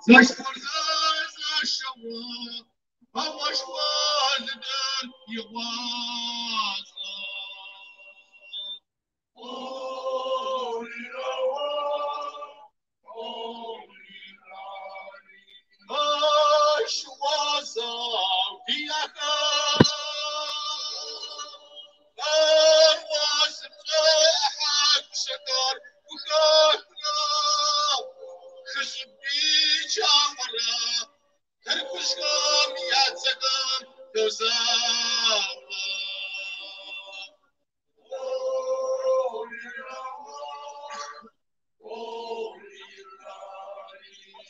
Zaş zaşavu, havaş valden yuvazı. Baş vaza fiyaka, arvaz hak şakar ukakna, kışbi çamara, her kuşkam yatsagan gözava.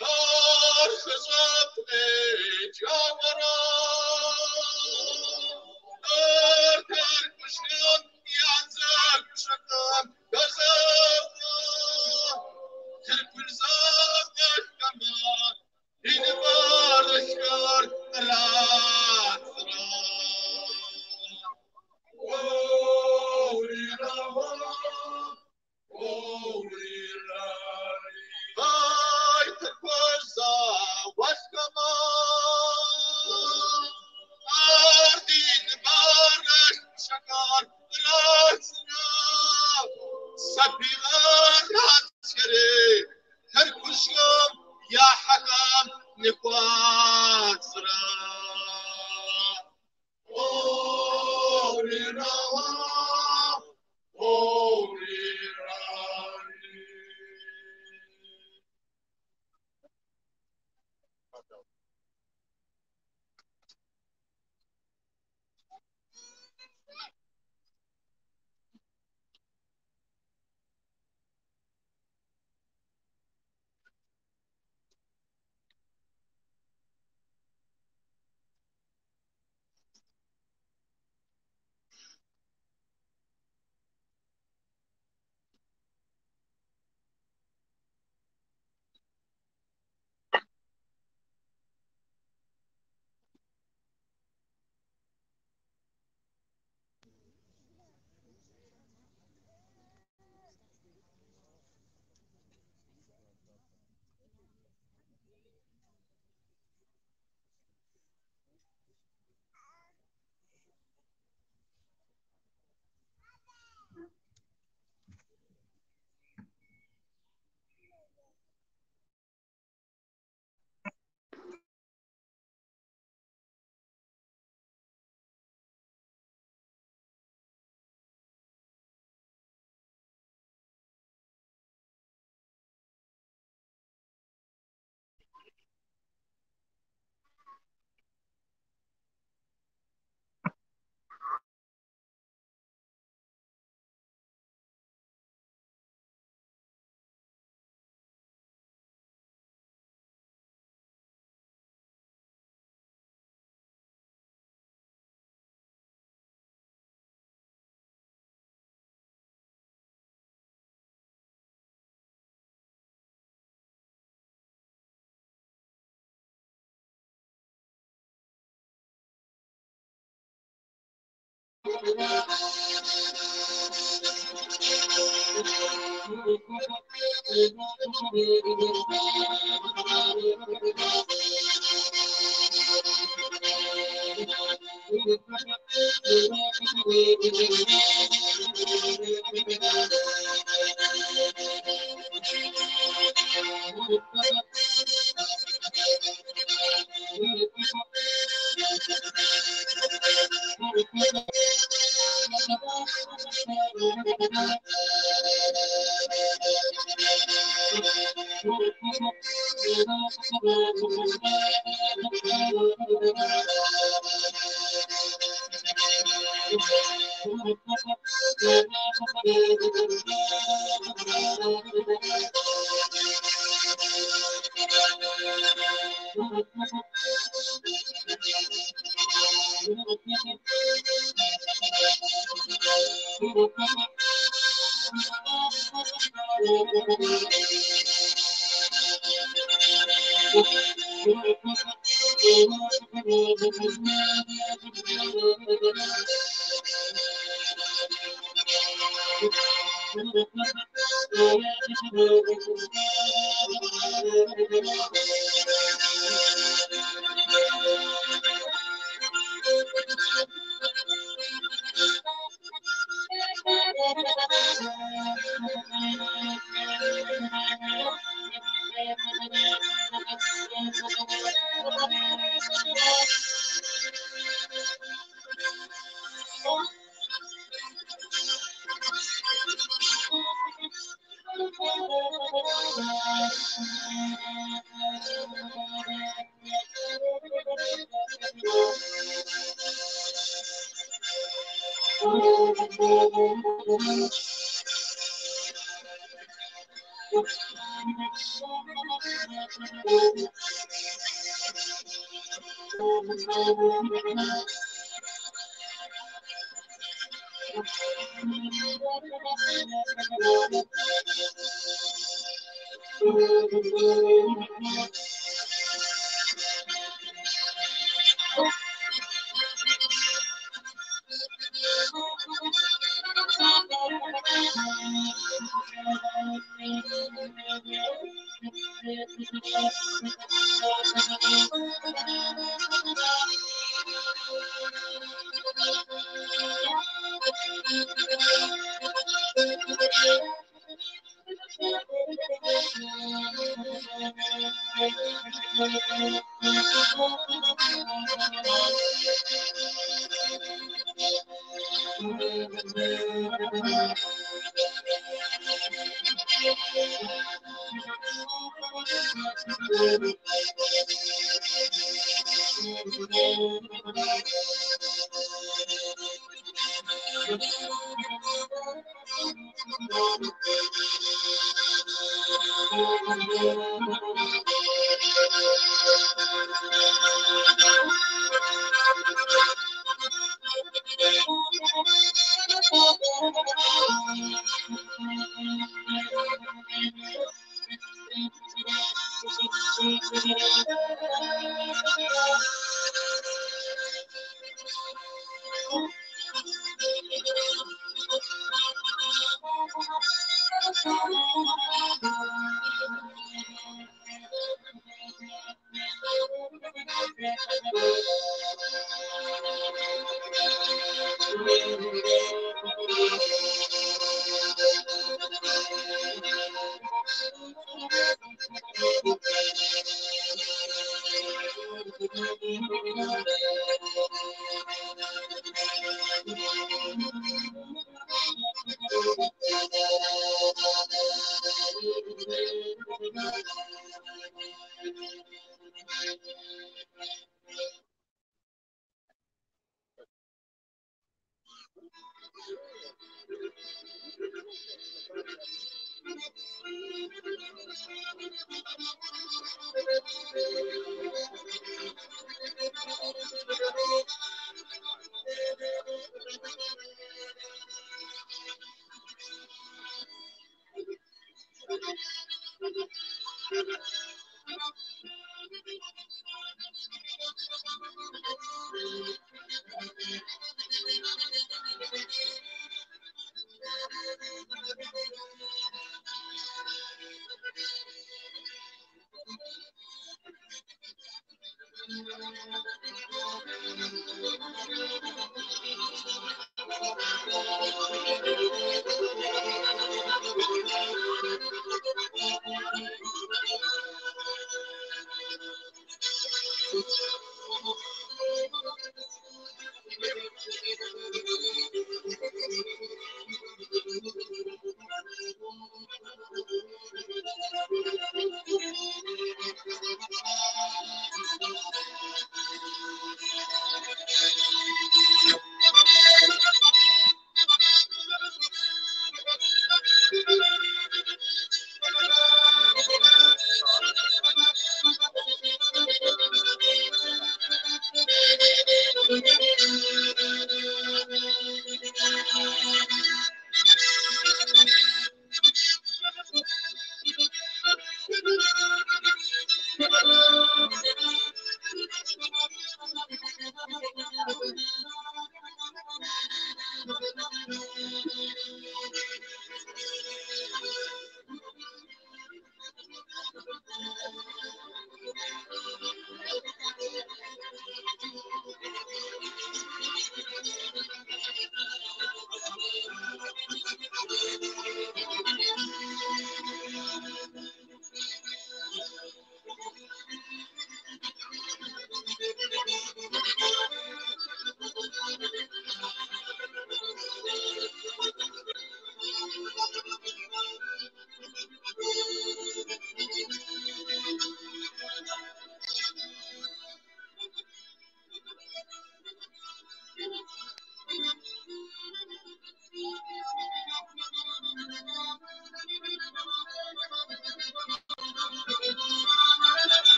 Dar hızap çamara, dar kuşkam yatsak kuşkam gözava. Her kuşkam kama, yine barışkar rahatsına. Ay tıkvarsa başkama, ardin barış şakar rahatsına. Sapilar askeri, her kuşkum ya hakam nifasra.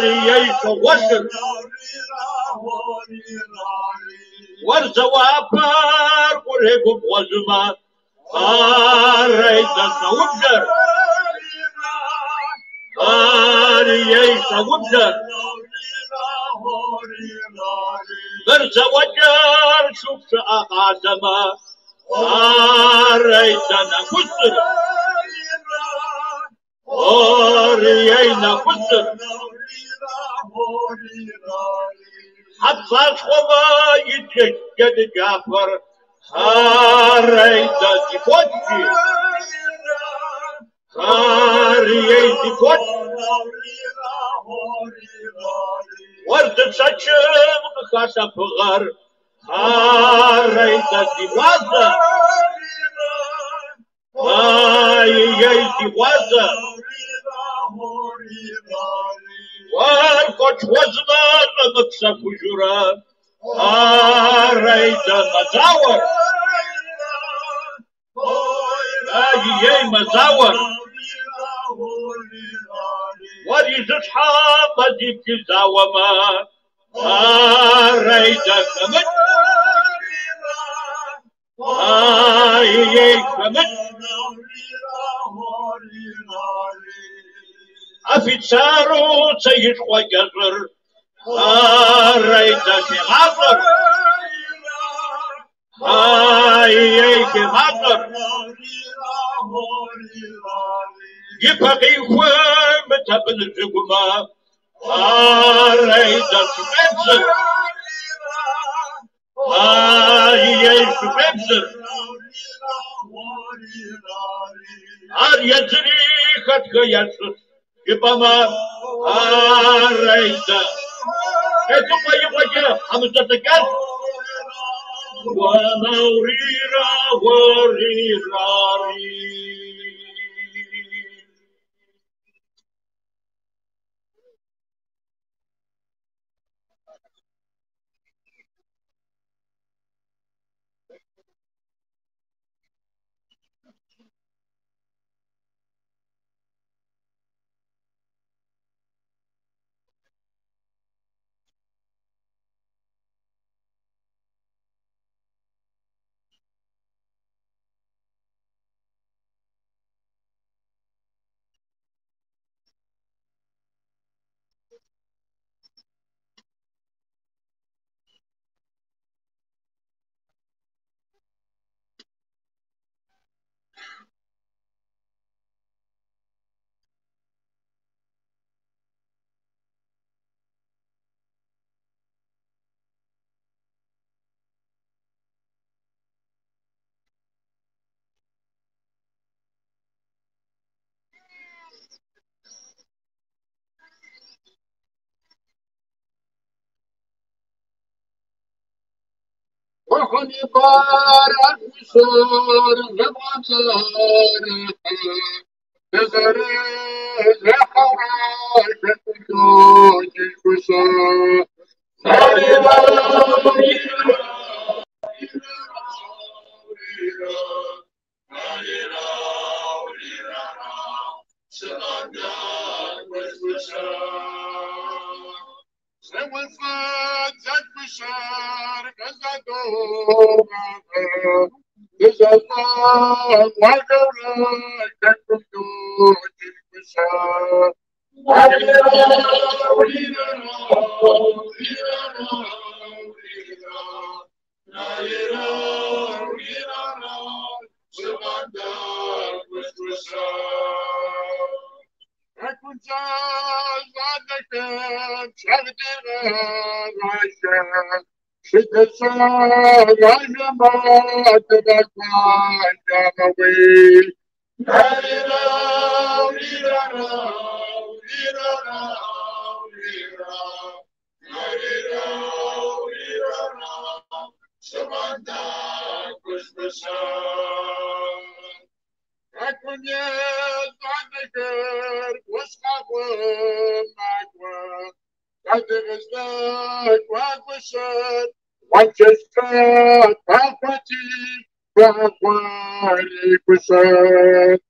ييسو وسر ورزوابر ورهقو بوزما ريدا سوبجر ييسو وبجر برزوجر شوف أقاسما ريدا نفسر يينا فسر حتى خما يتجد جعفر ريدا تفوتي ييتي فوتي ورد سچم خاصة فغر ريدا تفوتي ييتي فوتي والكوش وزمان مكسف جران ريدا مزاور يي مزاور وريد اصحاب ديك زاوما ريدا كمت يي كمت أفيتسارو سيد خواجزر ريدا كماتر يي كماتر يبقي خوام تبن الجمع ريدا كماتر يي كماتر يجري خدك يسوس يبما ريدا ثم يبقى حمزة تكاد ونوريرا وريراري وخني بارك وصار زمان صار نزري زحراش تشوش الكسار والفات زاد بشار كزادو كزادو وقولا كنتو البشار أكون جاز عنك شغدي غاشا شكسا غاشا ما تبقى جاموي أكون جاز عنك واسقاقوا معكوا قد غزلك وقشت وانششت طاقتي وأقوالي كشت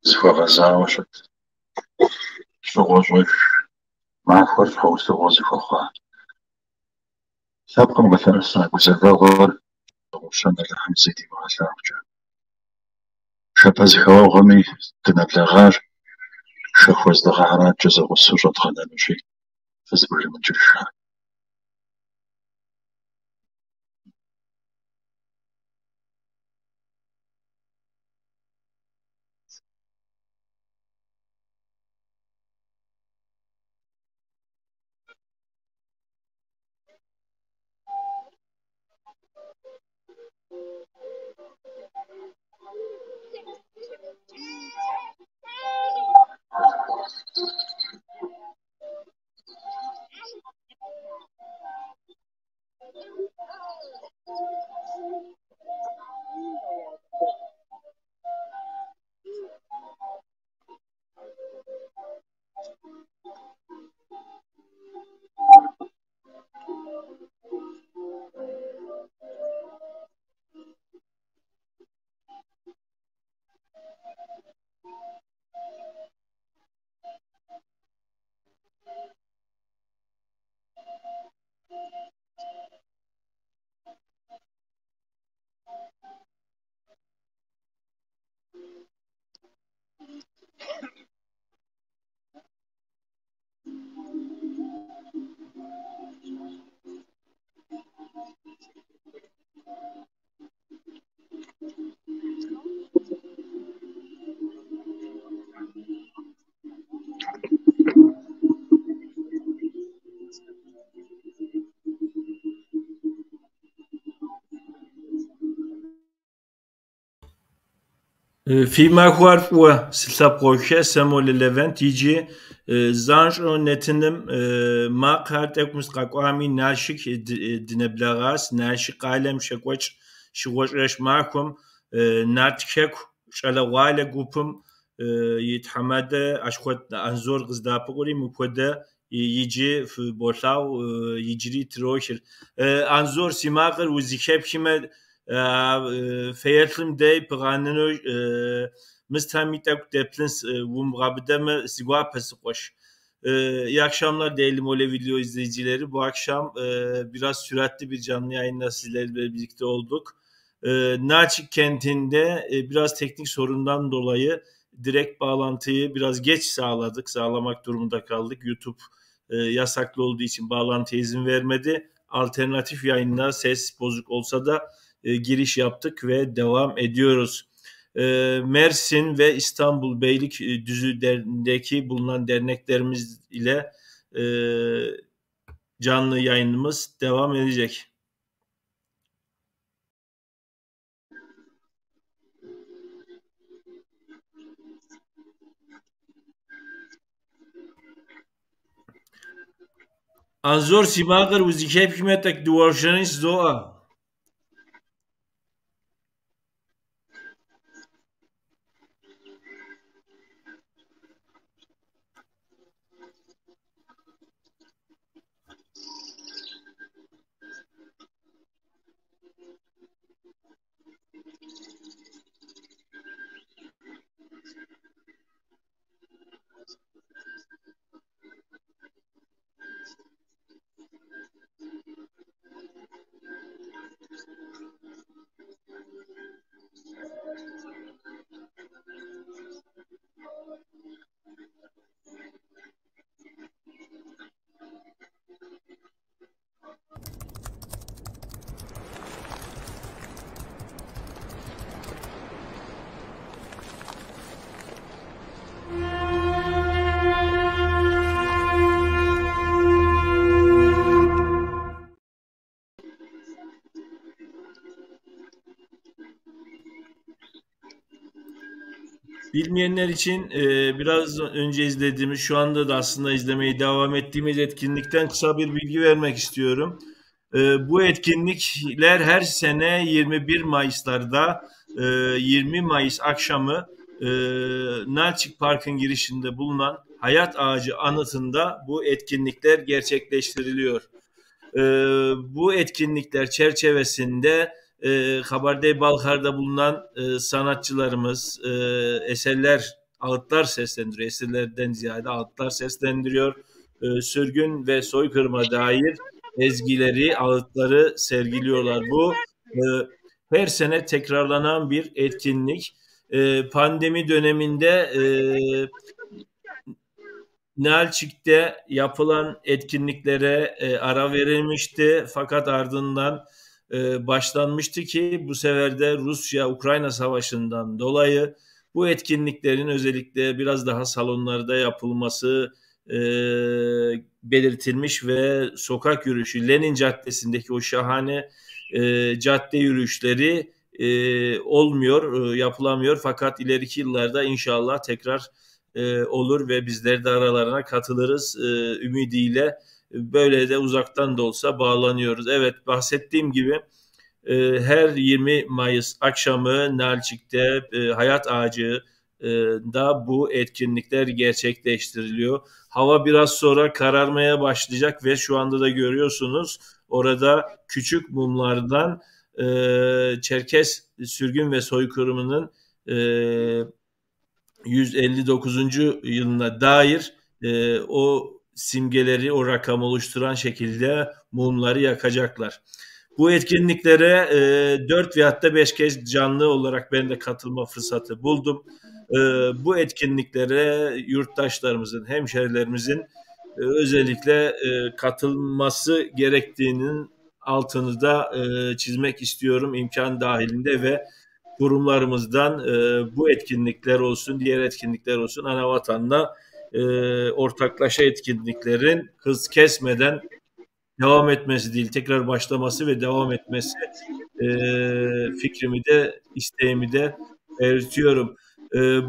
Схуэгъэзауэ щыт. Щӏыгъуэ щӏэж махуэр щхьэусыгъуэ зыхуэхъуа. Лъэпкъым къылъэрыса гузэвэгъуэр гъущэ мэлыхьым зыри димыгъэлъагъукӏэ. Шапэзыхэуэгъуэми дынэблэгъащ, шэхуэ здэгъэхьэраткӏэ зэгъусэу щӏэдгъэнэнущи, фызыбгрымыкӏыжа. Фимахуар фӏыуэ сылъэпкъоушъэ Самуэль Левент иджы занщӏэу нэтыным макъхэр тӏэкӏу къэкӏуами Налшык дынэблэгъас. Налшык къалэм щекӏуэкӏ щыгъуэшӏэщ махуэм Нартхэку щӏалэгъуалэ гупым итхьэмэдэ Ащхъуэт Анзор къыздапӏыгъури мыпхуэдэ иджы фыболъагъу иджыри трохыр. Анзор си макъыр узыхэпхымэ фейлъым дей пыгъанэну мыстами тӏэкӏу деплъын умыгъэбыдэмэ сигуапэ сыкъоş. İyi akşamlar değerli Mole Video izleyicileri. Bu akşam biraz süratli bir canlı yayınla sizlerle birlikte olduk. Nalşik kentinde biraz teknik sorundan dolayı direkt bağlantıyı biraz geç sağladık. Sağlamak durumunda kaldık. YouTube yasaklı olduğu için bağlantıya izin vermedi. Alternatif yayınla ses bozuk olsa da giriş yaptık ve devam ediyoruz. Mersin ve İstanbul Beylikdüzü'ndeki bulunan derneklerimiz ile canlı yayınımız devam edecek. Anzor simağır uzikep hükümetek duvarşanız doğa. Bilmeyenler için biraz önce izlediğimiz, şu anda da aslında izlemeye devam ettiğimiz etkinlikten kısa bir bilgi vermek istiyorum. Bu etkinlikler her sene 21 Mayıs'larda 20 Mayıs akşamı Nalçik Park'ın girişinde bulunan Hayat Ağacı anıtında bu etkinlikler gerçekleştiriliyor. Bu etkinlikler çerçevesinde Kabardey-Balkar'da bulunan sanatçılarımız eserler, ağıtlar seslendiriyor. Eserlerden ziyade ağıtlar seslendiriyor. Sürgün ve soykırıma dair ezgileri, ağıtları sergiliyorlar. Bu her sene tekrarlanan bir etkinlik. Pandemi döneminde Nalçik'te yapılan etkinliklere ara verilmişti. Fakat ardından başlanmıştı ki bu sefer de Rusya-Ukrayna savaşından dolayı bu etkinliklerin özellikle biraz daha salonlarda yapılması belirtilmiş ve sokak yürüyüşü, Lenin Caddesi'ndeki o şahane cadde yürüyüşleri olmuyor, yapılamıyor. Fakat ileriki yıllarda inşallah tekrar olur ve bizler de aralarına katılırız ümidiyle. Böyle de uzaktan da olsa bağlanıyoruz. Evet, bahsettiğim gibi her 20 Mayıs akşamı Nalçik'te Hayat Ağacı da bu etkinlikler gerçekleştiriliyor. Hava biraz sonra kararmaya başlayacak ve şu anda da görüyorsunuz orada küçük mumlardan Çerkes sürgün ve soykırımının 159. yılına dair o simgeleri, o rakam oluşturan şekilde mumları yakacaklar. Bu etkinliklere 4 veyahut da 5 kez canlı olarak ben de katılma fırsatı buldum. Bu etkinliklere yurttaşlarımızın, hemşerilerimizin özellikle katılması gerektiğinin altını da çizmek istiyorum imkan dahilinde ve kurumlarımızdan bu etkinlikler olsun, diğer etkinlikler olsun, Anavatan'la ortaklaşa etkinliklerin hız kesmeden devam etmesi değil, tekrar başlaması ve devam etmesi fikrimi de, isteğimi de belirtiyorum.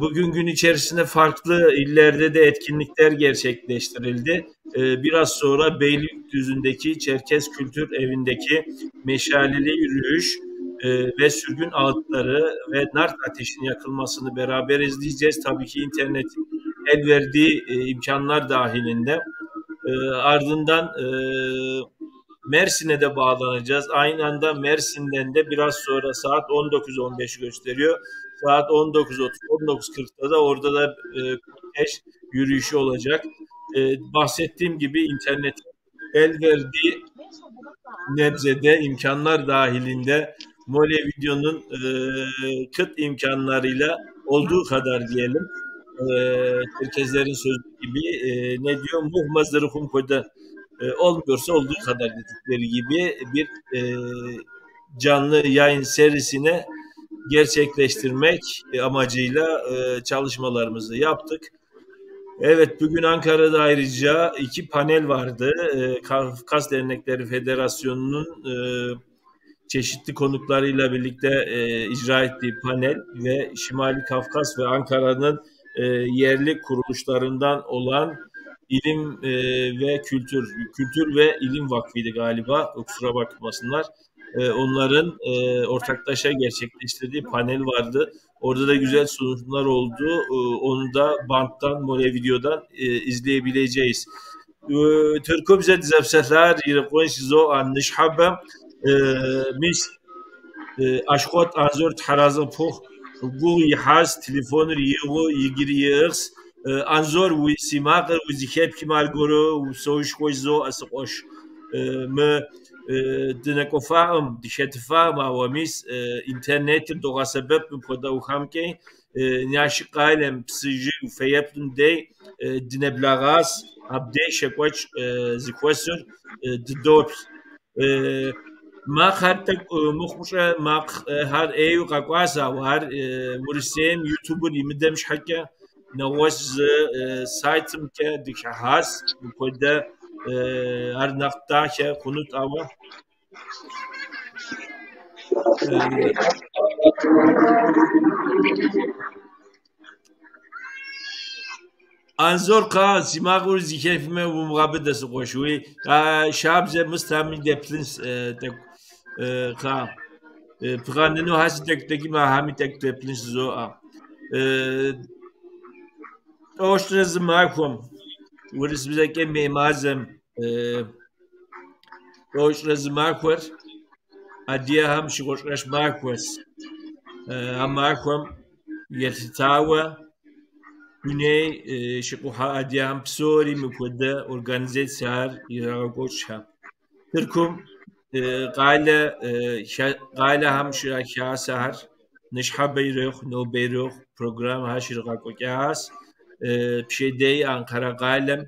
Bugün gün içerisinde farklı illerde de etkinlikler gerçekleştirildi. Biraz sonra Beylikdüzü'ndeki Çerkes Kültür Evi'ndeki meşaleli yürüyüş ve sürgün ağıtları ve nar ateşinin yakılmasını beraber izleyeceğiz. Tabii ki internetin el verdiği imkanlar dahilinde. Ardından Mersin'e de bağlanacağız. Aynı anda Mersin'den de biraz sonra saat 19.15 gösteriyor. Saat 19.30, 19.40'da da orada da kortej yürüyüşü olacak. Bahsettiğim gibi internetin el verdiği nebzede imkanlar dahilinde Mole videonun kıt imkanlarıyla olduğu kadar diyelim. Herkeslerin sözü gibi ne diyor? Muhmazırıhum koda olmuyorsa olduğu kadar dedikleri gibi bir canlı yayın serisine gerçekleştirmek amacıyla çalışmalarımızı yaptık. Evet, bugün Ankara'da ayrıca 2 panel vardı. Kafkas Dernekleri Federasyonu'nun çeşitli konuklarıyla birlikte icra ettiği panel ve Şimali Kafkas ve Ankara'nın yerli kuruluşlarından olan İlim ve Kültür ve İlim Vakfı'ydı galiba, kusura bakmasınlar. Onların ortaklaşa gerçekleştirdiği panel vardı. Orada da güzel sunumlar oldu. Onu da banttan, Mole videodan izleyebileceğiz. Türkçe bize dizapsatlar, yirikon şizo anış habem, mis aşkot anzor tarazı puh, bu yihaz, telefonur yiğu, yigiri yığız, anzor u simakır, u zikep kimal goru, u soğuş koyzo asıkoş, mı دنکوفاهم دیشتفاهم آوامیس اینترنت دوغا سبب بخدا و خام که نیاش قایلم پسیجی و فیبتون دی دنبلاغاس عبده شکوچ زیکوسر ددوب ما خرطک مخمشه ما هر ایو قاقواسا و هر مرسیم یوتیوبر یمدمش حکه نواز سایتم که دیشه هست بخدا her naktaşe konut ama انظر قا سیماغور زیکیف می و مقابل دست قشوی شاب ز مستعمل دپلنس تک قا پراننو هست تکی ما همی تک دپلنس زو اوشترز ماکم ورس bize که میمازم اوشترز ماکور ادیه هم شغلش ماکوس هم ماکم یلتاوه Güney şıkuha adiyam psori mukudda organizasyar iragoçha. Türkum qaila ham şiraka sahar nişha beyruh no beyruh program ha şiraqoqas pşedey Ankara qalem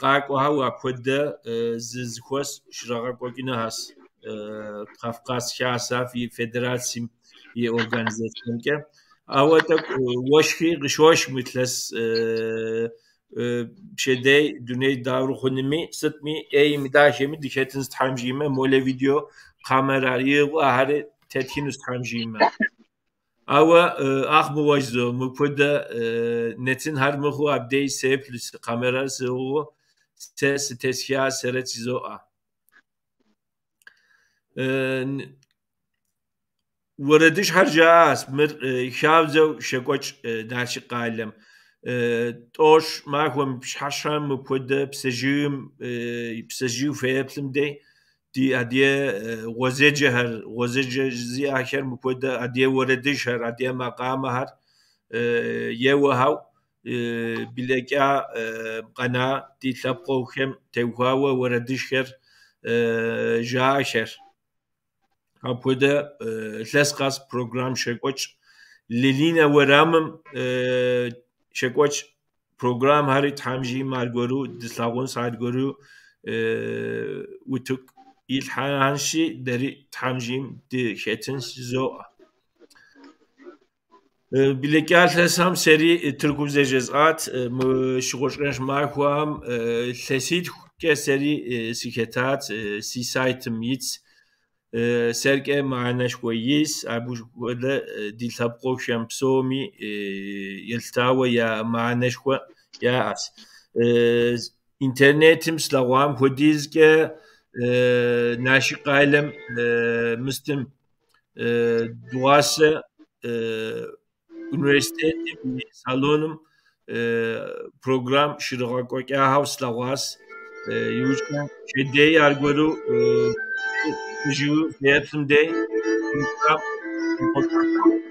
qaqoha wa kudda zizkos şiraqoqina has Kafkas şasa fi federatsim yi organizasyonke Avatak وشكي غشوش مثلس بشدي دنيا دارو خنمي ستمي اي مداشمي ديشتنس تحمجيمه مولا فيديو كاميرا يغو هاري تتكينس تحمجيمه اوا اخ موجزو مكودا نتين هر مخو ابدي سيبلس كاميرا سو تسكيا سرتيزو وردش هر جاس مر شابزو شكوش ناشي قالم توش ماكو بشحشم مكودة بسجيو فيبلم دي أديه غزجة زي آخر مكودة أديه وردش هر أديه مقام هر يوهاو بلكا قناة دي تلبقوكم توهاو وردش هر جاشر Apode lesqas program şekoç Lelina veramım şekoç program hari tamji margoru dislagon sadgoru utuk ilhanşi deri tamjim di şetin zo bilekal hesam seri Türkçe at şugoşreş markuam sesit ke seri siketat si site'm yits سرقة معناش كويس أبوش ولا دي تبقو شمسومي يلتاوى يا معناش كوا يا أس إنترنتم سلوام هديزكا ناشي قالم مستم دواسة üniversitede salonum program şirgakok ya house lawas yuşka şedey argoru Ju yapımda program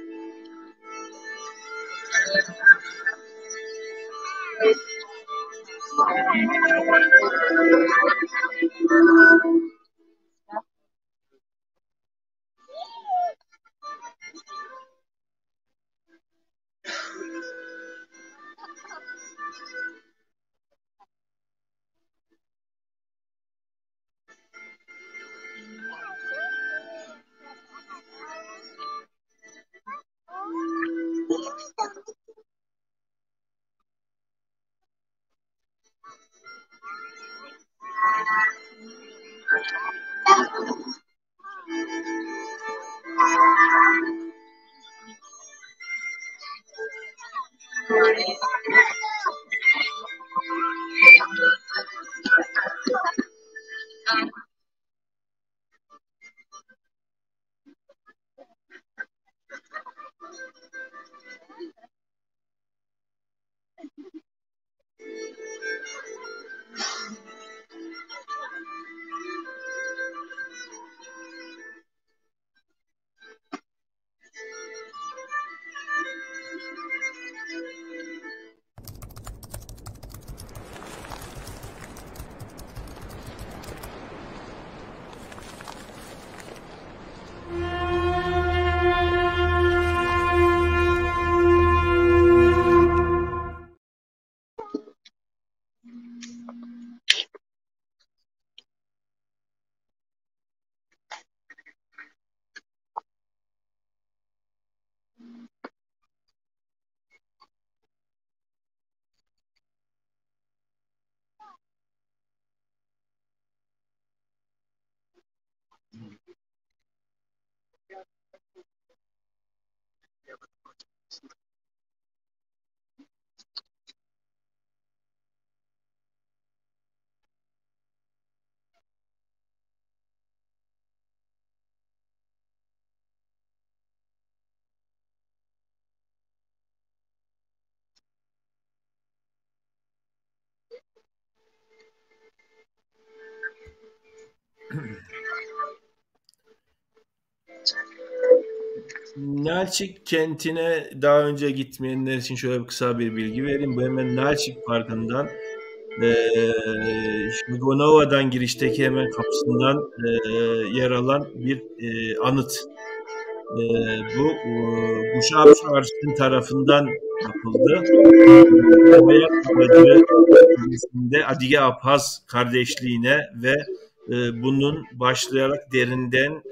Nalçik kentine daha önce gitmeyenler için şöyle bir kısa bir bilgi vereyim. Bu hemen Nalçik Parkı'ndan Şmigonova'dan girişteki hemen kapısından yer alan bir anıt. Bu Guşap Çarşı'nın tarafından yapıldı. Hayat amacı içerisinde Adige Apaz kardeşliğine ve bunun başlayarak derinden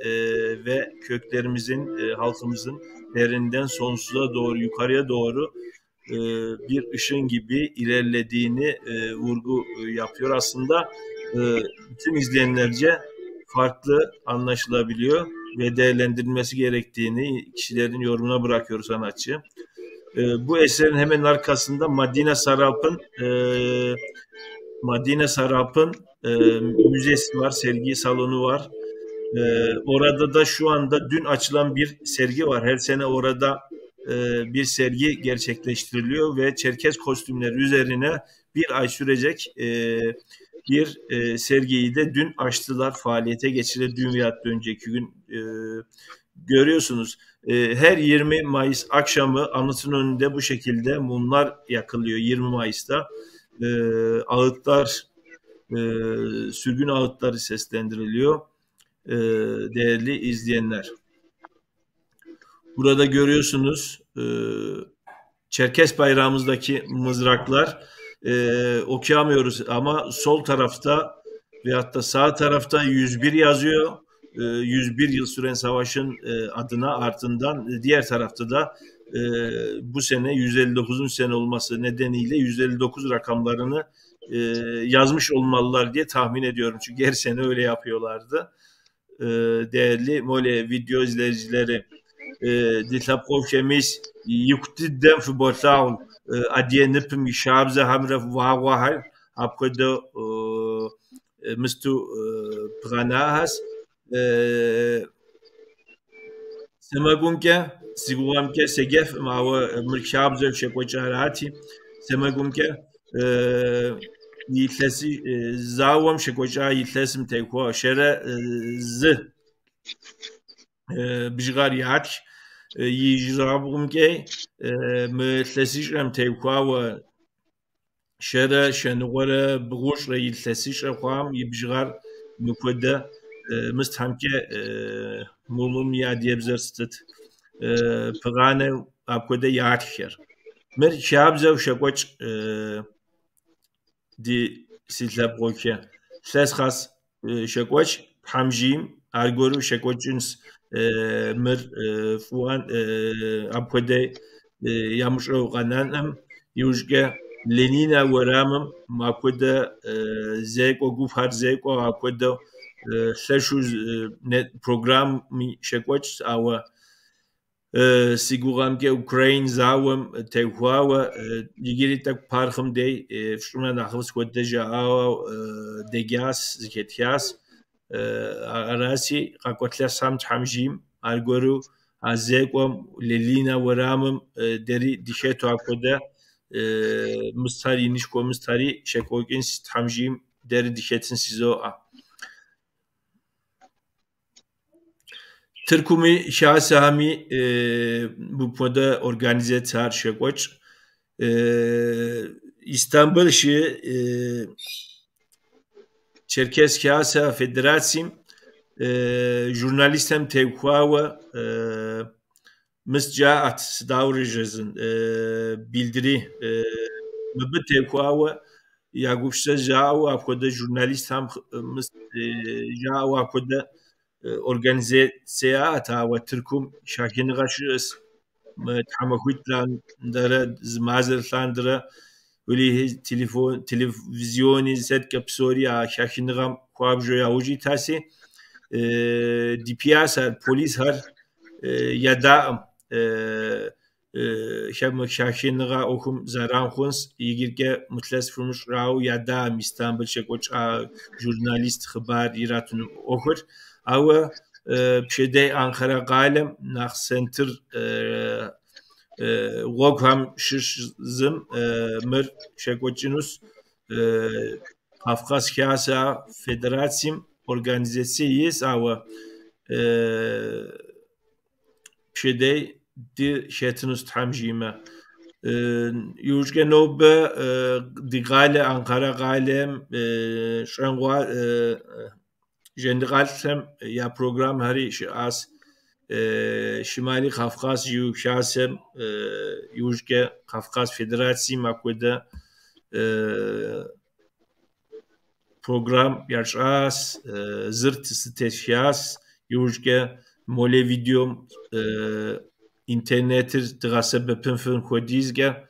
ve köklerimizin, halkımızın derinden sonsuza doğru, yukarıya doğru bir ışın gibi ilerlediğini vurgu yapıyor. Aslında bütün izleyenlerce farklı anlaşılabiliyor ve değerlendirilmesi gerektiğini kişilerin yorumuna bırakıyor sanatçı. Bu eserin hemen arkasında Madine Sarap'ın müzesi var, sergi salonu var. Orada da şu anda dün açılan bir sergi var. Her sene orada bir sergi gerçekleştiriliyor ve Çerkez kostümleri üzerine bir ay sürecek bir sergiyi de dün açtılar, faaliyete geçirildi dün veyahut da önceki gün. Görüyorsunuz her 20 Mayıs akşamı anıtın önünde bu şekilde mumlar yakılıyor 20 Mayıs'ta. Ağıtlar, sürgün ağıtları seslendiriliyor. Değerli izleyenler. Burada görüyorsunuz Çerkes bayrağımızdaki mızraklar okuyamıyoruz ama sol tarafta veyahut da sağ tarafta 101 yazıyor. 101 yıl süren savaşın adına ardından diğer tarafta da bu sene 159. sene olması nedeniyle 159 rakamlarını yazmış olmalılar diye tahmin ediyorum. Çünkü her sene öyle yapıyorlardı. Değerli Mole video izleyicileri, Ditlapkovşemiz yuktiddem futboltaun adiye nipim şabze hamref vahvahal apkodo mistu pranahas Semagumke siguramke segef mawa mırşabze şekoçarati Semagumke yitlesi zavam şekoça yitlesim teko şere z bijgar yatk yijrabumke mtlesişrem teko ve şere şenwara bğuş re yitlesişre kham yibjgar mukode misthamke mumum ya diyebzerstet pagane apkode yatker mer şabze şekoç di sitlapgoke ses khas şekoç hamjim argoru şekoçins mer fuan apkode yamşo qananam yujge Lenina varamım apkode zeko gufar zeko apkode Seshuz net program mi şekoç awa siguramke Ukraine zawam tehwa yigiri tak parxım dey şuna naxvs kodeja awa degas ziketias arasi qakotla sam hamjim algoru azeko Lenina varamım deri dişeto apkode mustari nişko mustari şekokin hamjim deri dişetin sizo Tırkumi şahsami bu konuda organize çağır şekoç İstanbul şi Çerkes Kasa Federasyim jurnalistem tevkava miscaat davrijezin bildiri mıbı tevkava yagufşa jawa koda jurnalist ham jawa koda organizacija ta ve Türkum şakin gaşız tamakuitlan dara zmazerlandra öyle televizyoni zet kapsoriya şakin gam kuabjoya uji tasi dipiyasa polis har ya da şakin ga okum zaran khons yigirke mutlas furmuş rao ya da İstanbul şekoç jurnalist xabar iratun okur Ama pşede Ankara galem nach center Wokham şişzim mer şekoçinus Kafkas Kasa Federasyim organizasyyiz ama pşedey di şetinus tamjime yujge nobe di gale Ankara galem şengwa jendigalsem ya program hari as Şimali Kafkas yuşasem yujge Kafkas Federasyonu makwede program yaşas zırt steşyas yujge mole videom internetir tıgase bepin fön kodizge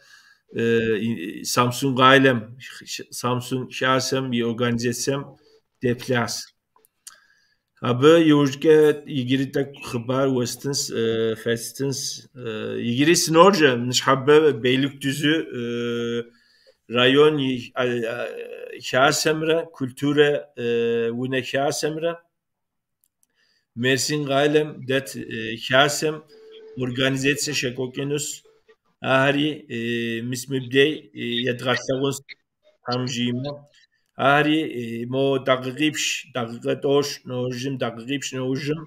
Samsung ailem Samsung şahsem bir organizasyon deplas. Abi yujge yigiri tak xabar westins festins yigiri snorja nişhabbe Beylikdüzü rayon şahsemre kültüre vune şahsemre Mersin galem det şahsem organizasyon şekokenus ahari mismibdey yadgarsagun tamjima ahari mo daqibş daqatoş nojim daqibş nojim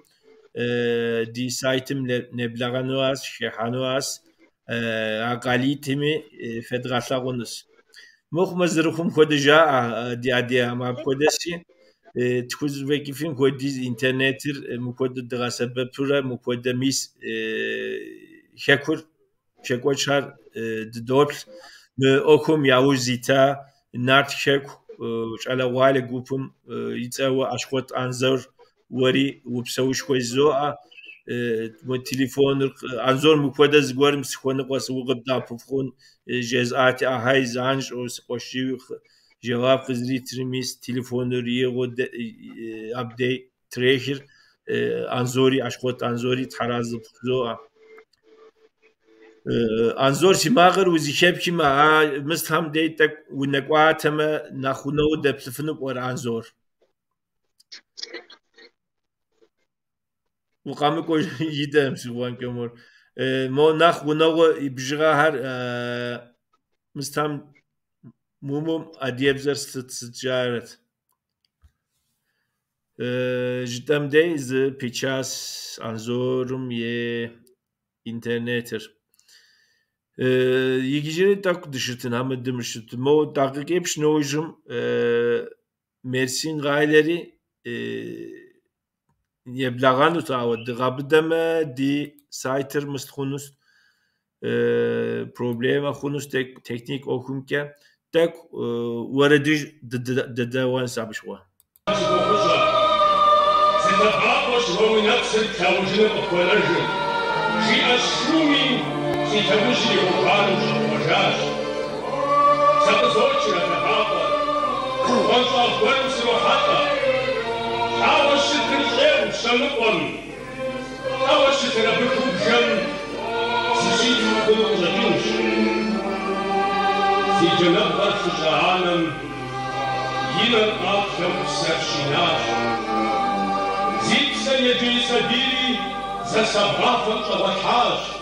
di saytim neblaganuas şehanuas aqalitimi federasyonus muhmazruhum kodeja di ama kodesi tkuz vekifin kodiz internetir mukodu drasebe pura mukodu mis şekur şekoçar dopl okum yavuzita nart şek şala vale gupum yitsawa aşkot anzor wari wupsawuş koyzoa bu telefon anzor mukodu zgorm skhonu qos uqda pufkhun jezati ahay zanj o qoshi cevap kızritrimiz telefonları o update tracker anzori aşkot anzori tarazı zo anzor simağır uzişep kima mistam deytek unaqatama naxuno deplifinu or anzor uqamı koy yidem sivan kemor mo naxuno ibjra har mistam mumum adiyebzer ticaret jidemde z pichas anzorum ye interneter yigijeri tak dışıtın ama demiştim mo dakik hepş nojum Mersin gayleri yeblagan utav dgabdeme di sayter mustkhunus problema khunus teknik okumke tak waradish dedawan sabishwa Zetababosh vominatsen tawjne okolajin ji ashumi si tamushi okalush ojash Sabzochra tababa Wansa wens rohata Awashitn khair shalqan Awashitn abkhubjan Sijit qulujus Si cenab barşahanım yine akşam serşinar Zipse yedi sabiri za sabahın çavaşar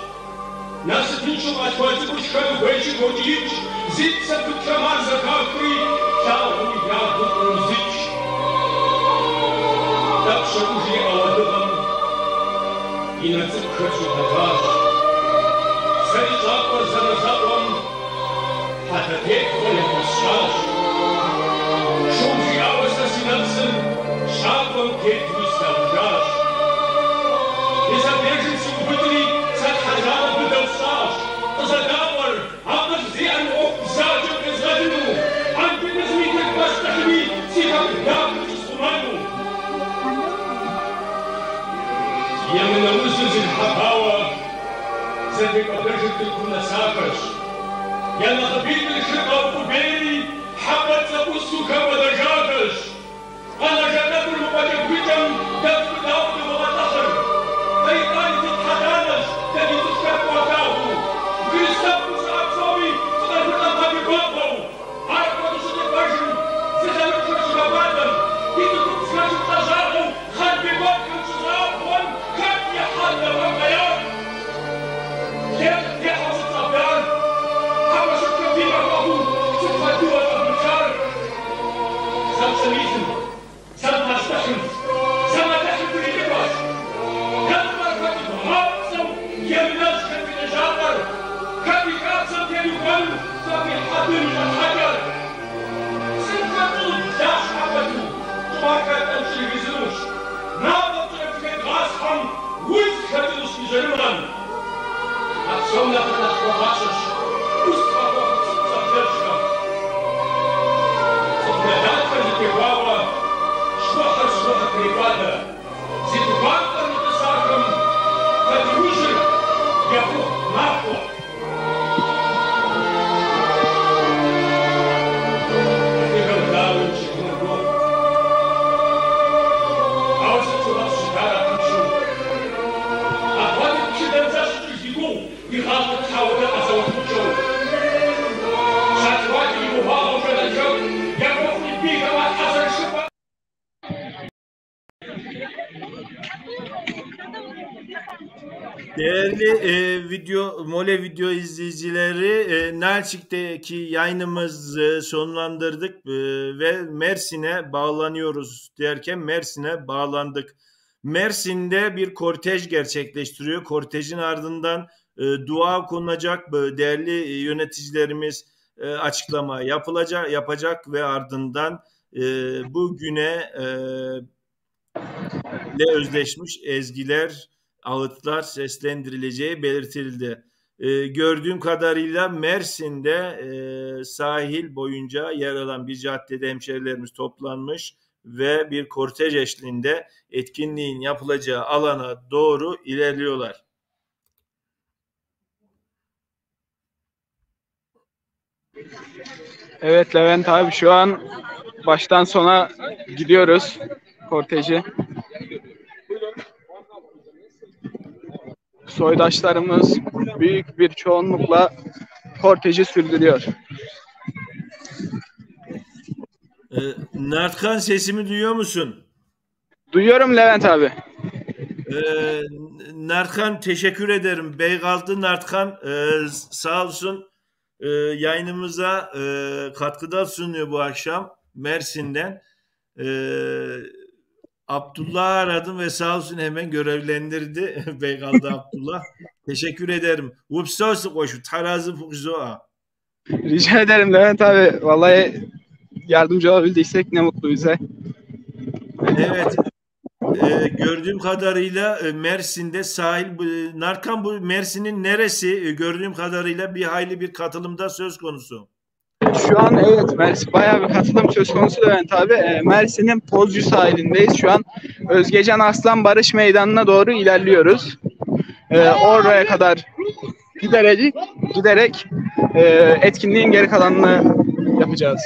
Nasıl pinçum atwazı kuşkanı veci godiç Zipse tutramar za kakri Şahu yahu uziç Takşa uji avadıgam Yine zıkkıçı hataş Seri zakvar zanazakvam Hatta tek böyle başlar Şumji avasasinatsın Şapım ketvis davjaş Nizabirjin subudri Sat hajara bidavsaş Tazadawar Aqas ziyan ok zacı bezgadinu Antiniz mitek bastahmi Sihak yakıç sumanu Yemina usuzin hatawa Zedek adrajit kuna sakaş يلا خبيب الشقة وبيني حبت سبوسك ودجاجش أنا جنب المبجبجم دفت داود وغتخر أيضاً تتحدانش تدي تشكك وكاهو ويستبقى سعب صوبي تدفت أنت بقوة عارف ودشت البجم سيزالك شرش بادم ديتو تسكاش التجاهو خد بقوة كنشزاق وان كم يحل وغيان كيف تحوش الطبيان Sam se nisem, sam nastašen يمنعك من الجابر كبكات سبيل ففي حد الحجر سنفتو داش عبدو طباكات أمشي بزنوش نابط في غاسهم ويزكتلوش بجنونا أكسونا فتح وغاشش وستفاقوا سبترشنا سبتداتك الكبابة شوحة كريبادة زيتوبانتا متساكم فتوجر يفوق نافوق Değerli Mole video izleyicileri, Nalçik'teki yayınımızı sonlandırdık ve Mersin'e bağlanıyoruz derken Mersin'e bağlandık. Mersin'de bir kortej gerçekleştiriyor. Kortejin ardından dua konulacak. Değerli yöneticilerimiz açıklama yapacak ve ardından bugüne ile özdeşmiş ezgiler, ağıtlar seslendirileceği belirtildi. Gördüğüm kadarıyla Mersin'de sahil boyunca yer alan bir caddede hemşerilerimiz toplanmış ve bir kortej eşliğinde etkinliğin yapılacağı alana doğru ilerliyorlar. Evet Levent abi, şu an baştan sona gidiyoruz korteji. Soydaşlarımız büyük bir çoğunlukla korteji sürdürüyor. Nartkan, sesimi duyuyor musun? Duyuyorum Levent abi. Nartkan, teşekkür ederim. Beygaltı Nartkan sağ olsun yayınımıza katkıda sunuyor bu akşam Mersin'den. Abdullah aradım ve sağ olsun hemen görevlendirdi Beygal'da Abdullah. Teşekkür ederim. Upsası koşu tarazı fukzoa. Rica ederim Levent abi. Vallahi yardımcı olabildiysek ne mutlu bize. Evet. Gördüğüm kadarıyla Mersin'de sahil Narkan, bu Mersin'in neresi? Gördüğüm kadarıyla bir hayli bir katılımda söz konusu. Şu an evet Mersin bayağı bir katılım söz konusu Levent abi. Mersin'in Pozcu sahilindeyiz. Şu an Özgecan Aslan Barış Meydanı'na doğru ilerliyoruz. Oraya kadar giderek etkinliğin geri kalanını yapacağız.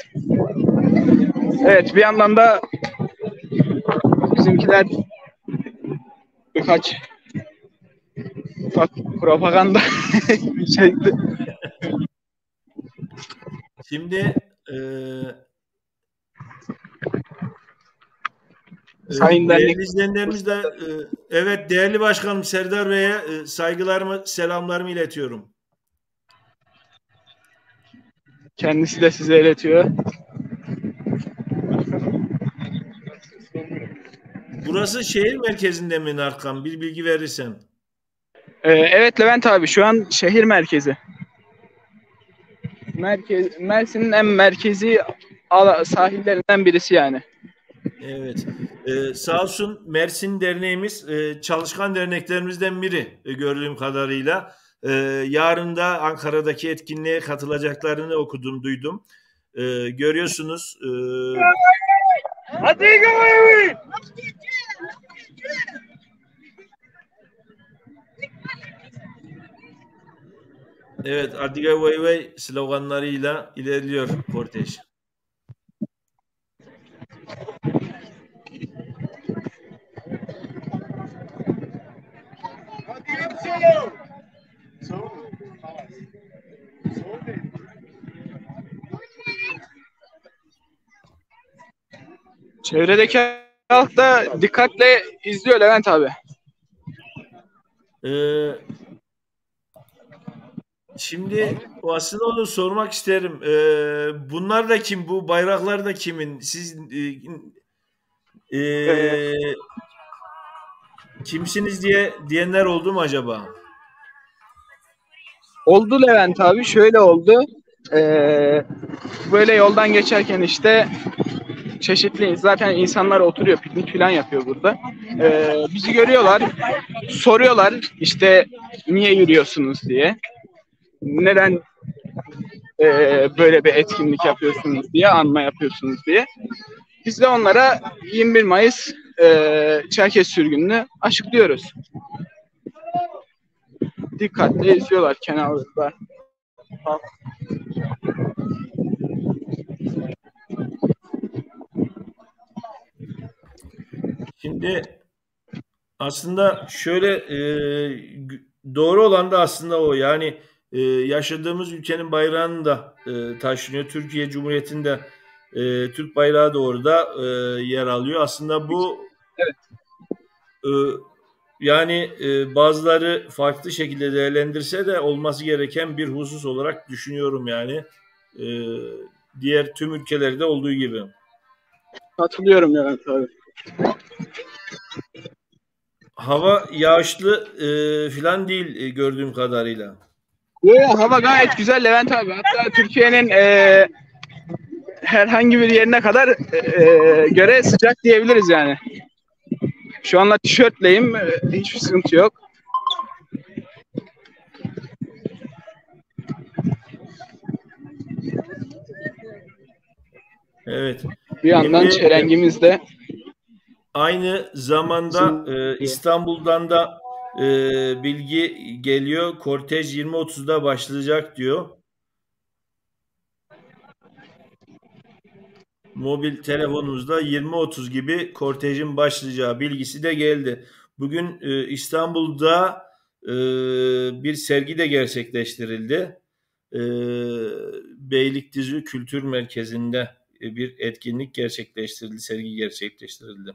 Evet, bir yandan da bizimkiler birkaç ufak propaganda çekti. Şimdi Sayın değerli izleyenlerimiz de evet, değerli başkanım Serdar Bey'e saygılarımı, selamlarımı iletiyorum. Kendisi de size iletiyor. Burası şehir merkezinde mi Narkan? Bir bilgi verirsen. Evet Levent abi, şu an şehir merkezi. Mersin'in en merkezi sahillerinden birisi yani. Evet. Sağ olsun Mersin Derneğimiz çalışkan derneklerimizden biri gördüğüm kadarıyla. Yarın da Ankara'daki etkinliğe katılacaklarını okudum, duydum. Görüyorsunuz. Hadi gidelim. Evet, Adiga Vay Vay sloganlarıyla ilerliyor kortej. Çevredeki halk da dikkatle izliyor Levent abi. Şimdi aslında onu sormak isterim. Bunlar da kim? Bu bayraklar da kimin? Siz kimsiniz diyenler oldu mu acaba? Oldu Levent abi, şöyle oldu. Böyle yoldan geçerken işte çeşitli zaten insanlar oturuyor, piknik falan yapıyor burada. Bizi görüyorlar, soruyorlar işte niye yürüyorsunuz diye. Neden böyle bir etkinlik yapıyorsunuz diye, anma yapıyorsunuz diye. Biz de onlara 21 Mayıs Çerkez sürgününü açıklıyoruz. Dikkatle izliyorlar kenarda. Şimdi aslında şöyle doğru olan da aslında o. Yani yaşadığımız ülkenin bayrağını da taşınıyor. Türkiye Cumhuriyeti'nde Türk bayrağı da orada yer alıyor. Aslında bu Evet. e, yani bazıları farklı şekilde değerlendirse de olması gereken bir husus olarak düşünüyorum yani. E, Diğer tüm ülkelerde olduğu gibi. Katılıyorum Levent abi. Hava yağışlı falan değil gördüğüm kadarıyla. Hava gayet güzel Levent abi. Hatta Türkiye'nin herhangi bir yerine kadar göre sıcak diyebiliriz yani. Şu anda tişörtleyim. Hiçbir sıkıntı yok. Evet. Bir yandan Şimdi çelengimiz de aynı zamanda İstanbul'dan da bilgi geliyor. Kortej 20.30'da başlayacak diyor. Mobil telefonumuzda 20.30 gibi kortejin başlayacağı bilgisi de geldi. Bugün İstanbul'da bir sergi de gerçekleştirildi. E, Beylikdüzü Kültür Merkezi'nde bir etkinlik gerçekleştirildi, sergi gerçekleştirildi.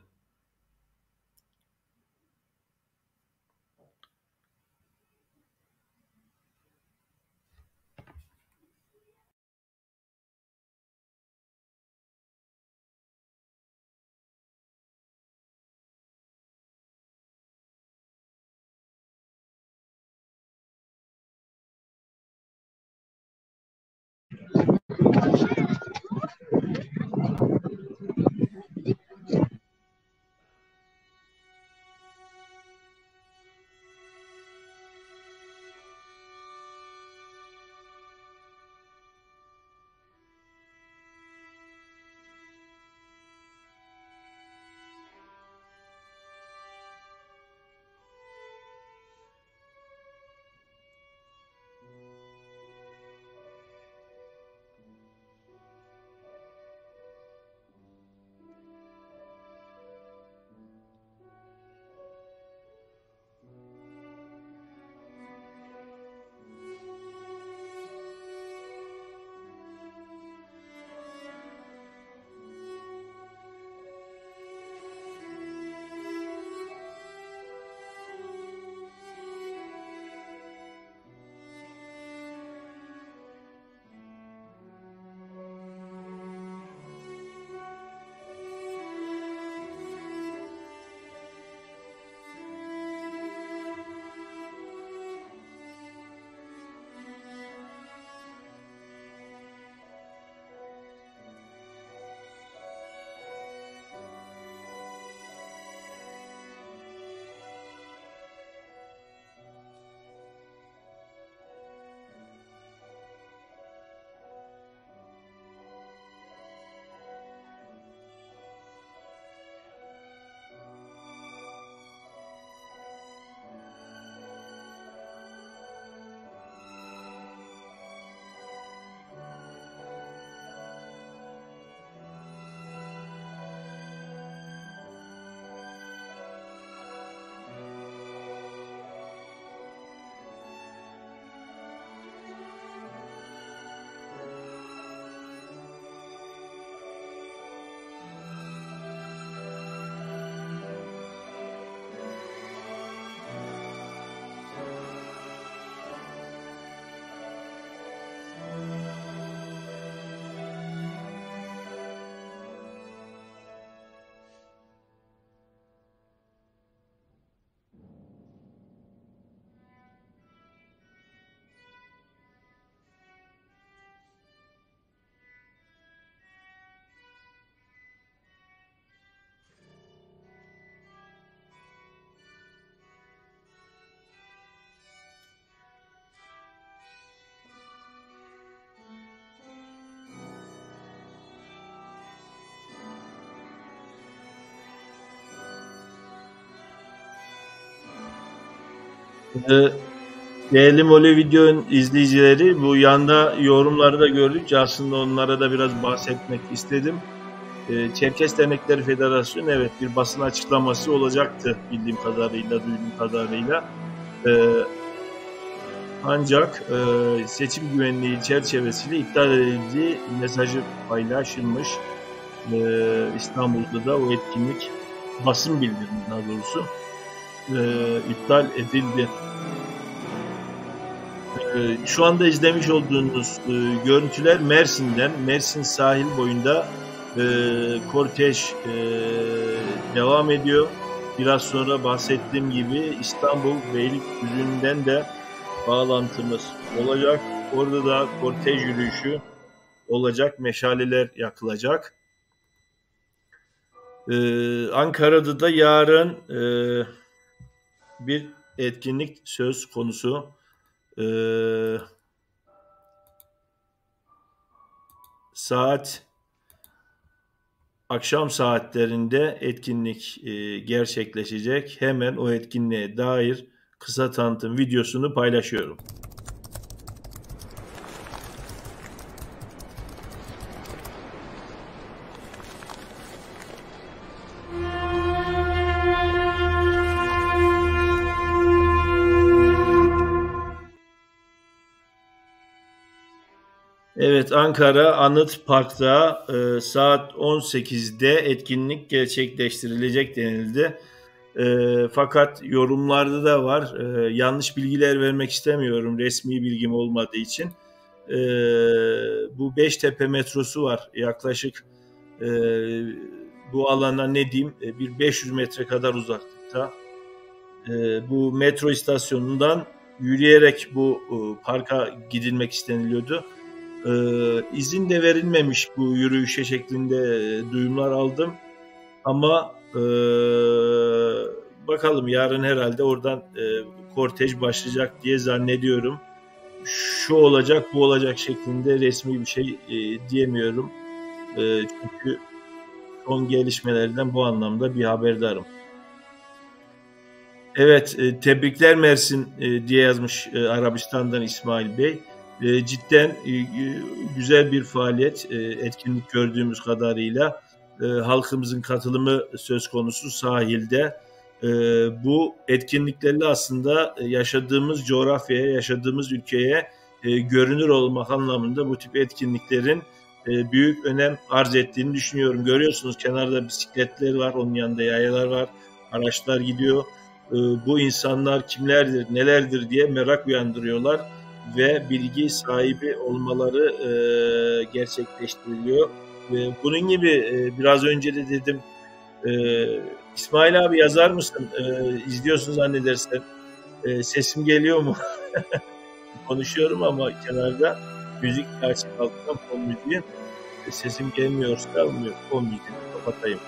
Değerli Mole Video'nun izleyicileri, bu yanda yorumları da gördük. Aslında onlara da biraz bahsetmek istedim. Çerkes Dernekleri Federasyonu evet bir basın açıklaması olacaktı bildiğim kadarıyla, duyduğum kadarıyla. Ancak seçim güvenliği çerçevesiyle iptal edildiği mesajı paylaşılmış. İstanbul'da da o etkinlik basın bildirimi daha doğrusu iptal edildi. Şu anda izlemiş olduğunuz görüntüler Mersin'den. Mersin sahil boyunda kortej devam ediyor. Biraz sonra bahsettiğim gibi İstanbul Beylikdüzü'nden de bağlantımız olacak. Orada da kortej yürüyüşü olacak. Meşaleler yakılacak. Ankara'da da yarın bir etkinlik söz konusu. Akşam saatlerinde etkinlik gerçekleşecek. Hemen o etkinliğe dair kısa tanıtım videosunu paylaşıyorum. Evet, Ankara Anıt Park'ta saat 18'de etkinlik gerçekleştirilecek denildi. Fakat yorumlarda da var. Yanlış bilgiler vermek istemiyorum resmi bilgim olmadığı için. Bu Beştepe metrosu var. Yaklaşık bu alana ne diyeyim bir 500 metre kadar uzaklıkta. Bu metro istasyonundan yürüyerek bu parka gidilmek isteniliyordu. İzin de verilmemiş bu yürüyüşe şeklinde duyumlar aldım. Ama bakalım yarın herhalde oradan kortej başlayacak diye zannediyorum. Şu olacak bu olacak şeklinde resmi bir şey diyemiyorum. Çünkü son gelişmelerden bu anlamda bir haberdarım. Evet, tebrikler Mersin diye yazmış Arabistan'dan İsmail Bey. Cidden güzel bir faaliyet, etkinlik gördüğümüz kadarıyla halkımızın katılımı söz konusu sahilde. Bu etkinliklerle aslında yaşadığımız coğrafyaya, yaşadığımız ülkeye görünür olmak anlamında bu tip etkinliklerin büyük önem arz ettiğini düşünüyorum. Görüyorsunuz kenarda bisikletler var, onun yanında yayalar var, araçlar gidiyor. Bu insanlar kimlerdir, nelerdir diye merak uyandırıyorlar ve bilgi sahibi olmaları gerçekleştiriliyor. Bunun gibi biraz önce de dedim, İsmail abi yazar mısın? İzliyorsun zannedersen. Sesim geliyor mu? Konuşuyorum ama kenarda müzik açık altından fon müziği. Sesim gelmiyorsa fon müziği kapatayım.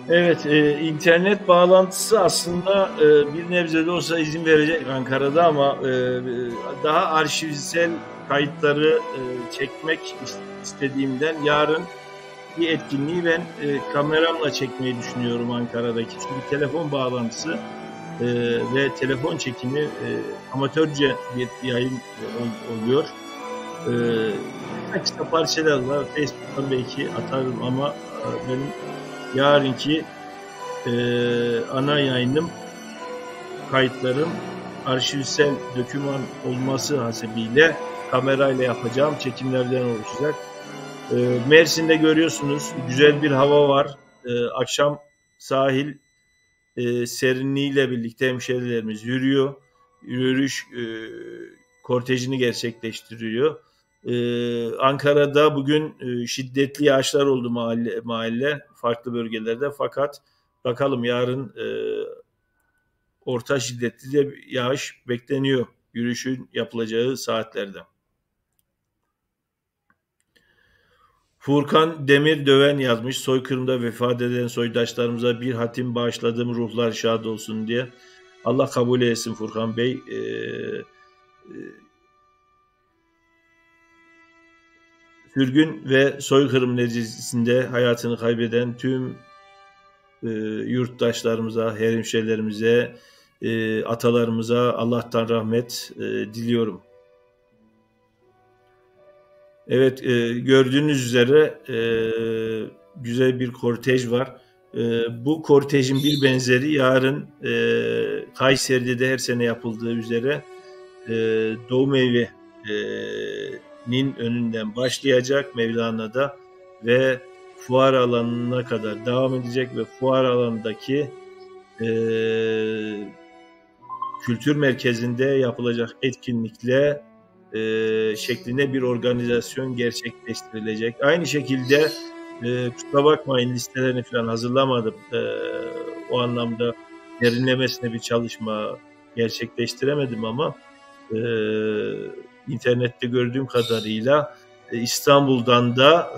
Evet, internet bağlantısı aslında bir nebze de olsa izin verecek Ankara'da ama daha arşivsel kayıtları çekmek istediğimden yarın bir etkinliği ben kameramla çekmeyi düşünüyorum Ankara'daki. Çünkü telefon bağlantısı ve telefon çekimi amatörce bir yayın oluyor. Kısa parçalarla Facebook'tan belki atarım ama benim yarınki ana yayınım, kayıtlarım arşivsel doküman olması hasebiyle kamerayla yapacağım çekimlerden oluşacak. Mersin'de görüyorsunuz güzel bir hava var. Akşam sahil serinliğiyle birlikte hemşerilerimiz yürüyor. Yürüyüş kortejini gerçekleştiriyor. Ankara'da bugün şiddetli yağışlar oldu mahalle farklı bölgelerde. Fakat bakalım yarın orta şiddetli de yağış bekleniyor yürüyüşün yapılacağı saatlerde. Furkan Demir Döven yazmış. Soykırımda vefat eden soydaşlarımıza bir hatim bağışladım, ruhlar şad olsun diye. Allah kabul etsin Furkan Bey. Sürgün ve soykırım neticesinde hayatını kaybeden tüm yurttaşlarımıza, hemşehrilerimize, atalarımıza Allah'tan rahmet diliyorum. Evet, gördüğünüz üzere güzel bir kortej var. Bu kortejin bir benzeri yarın Kayseri'de de her sene yapıldığı üzere Doğum Evi'nin önünden başlayacak Mevlana'da ve fuar alanına kadar devam edecek ve fuar alanındaki kültür merkezinde yapılacak etkinlikle şeklinde bir organizasyon gerçekleştirilecek. Aynı şekilde kusura bakmayın listelerini falan hazırlamadım. O anlamda derinlemesine bir çalışma gerçekleştiremedim ama internette gördüğüm kadarıyla İstanbul'dan da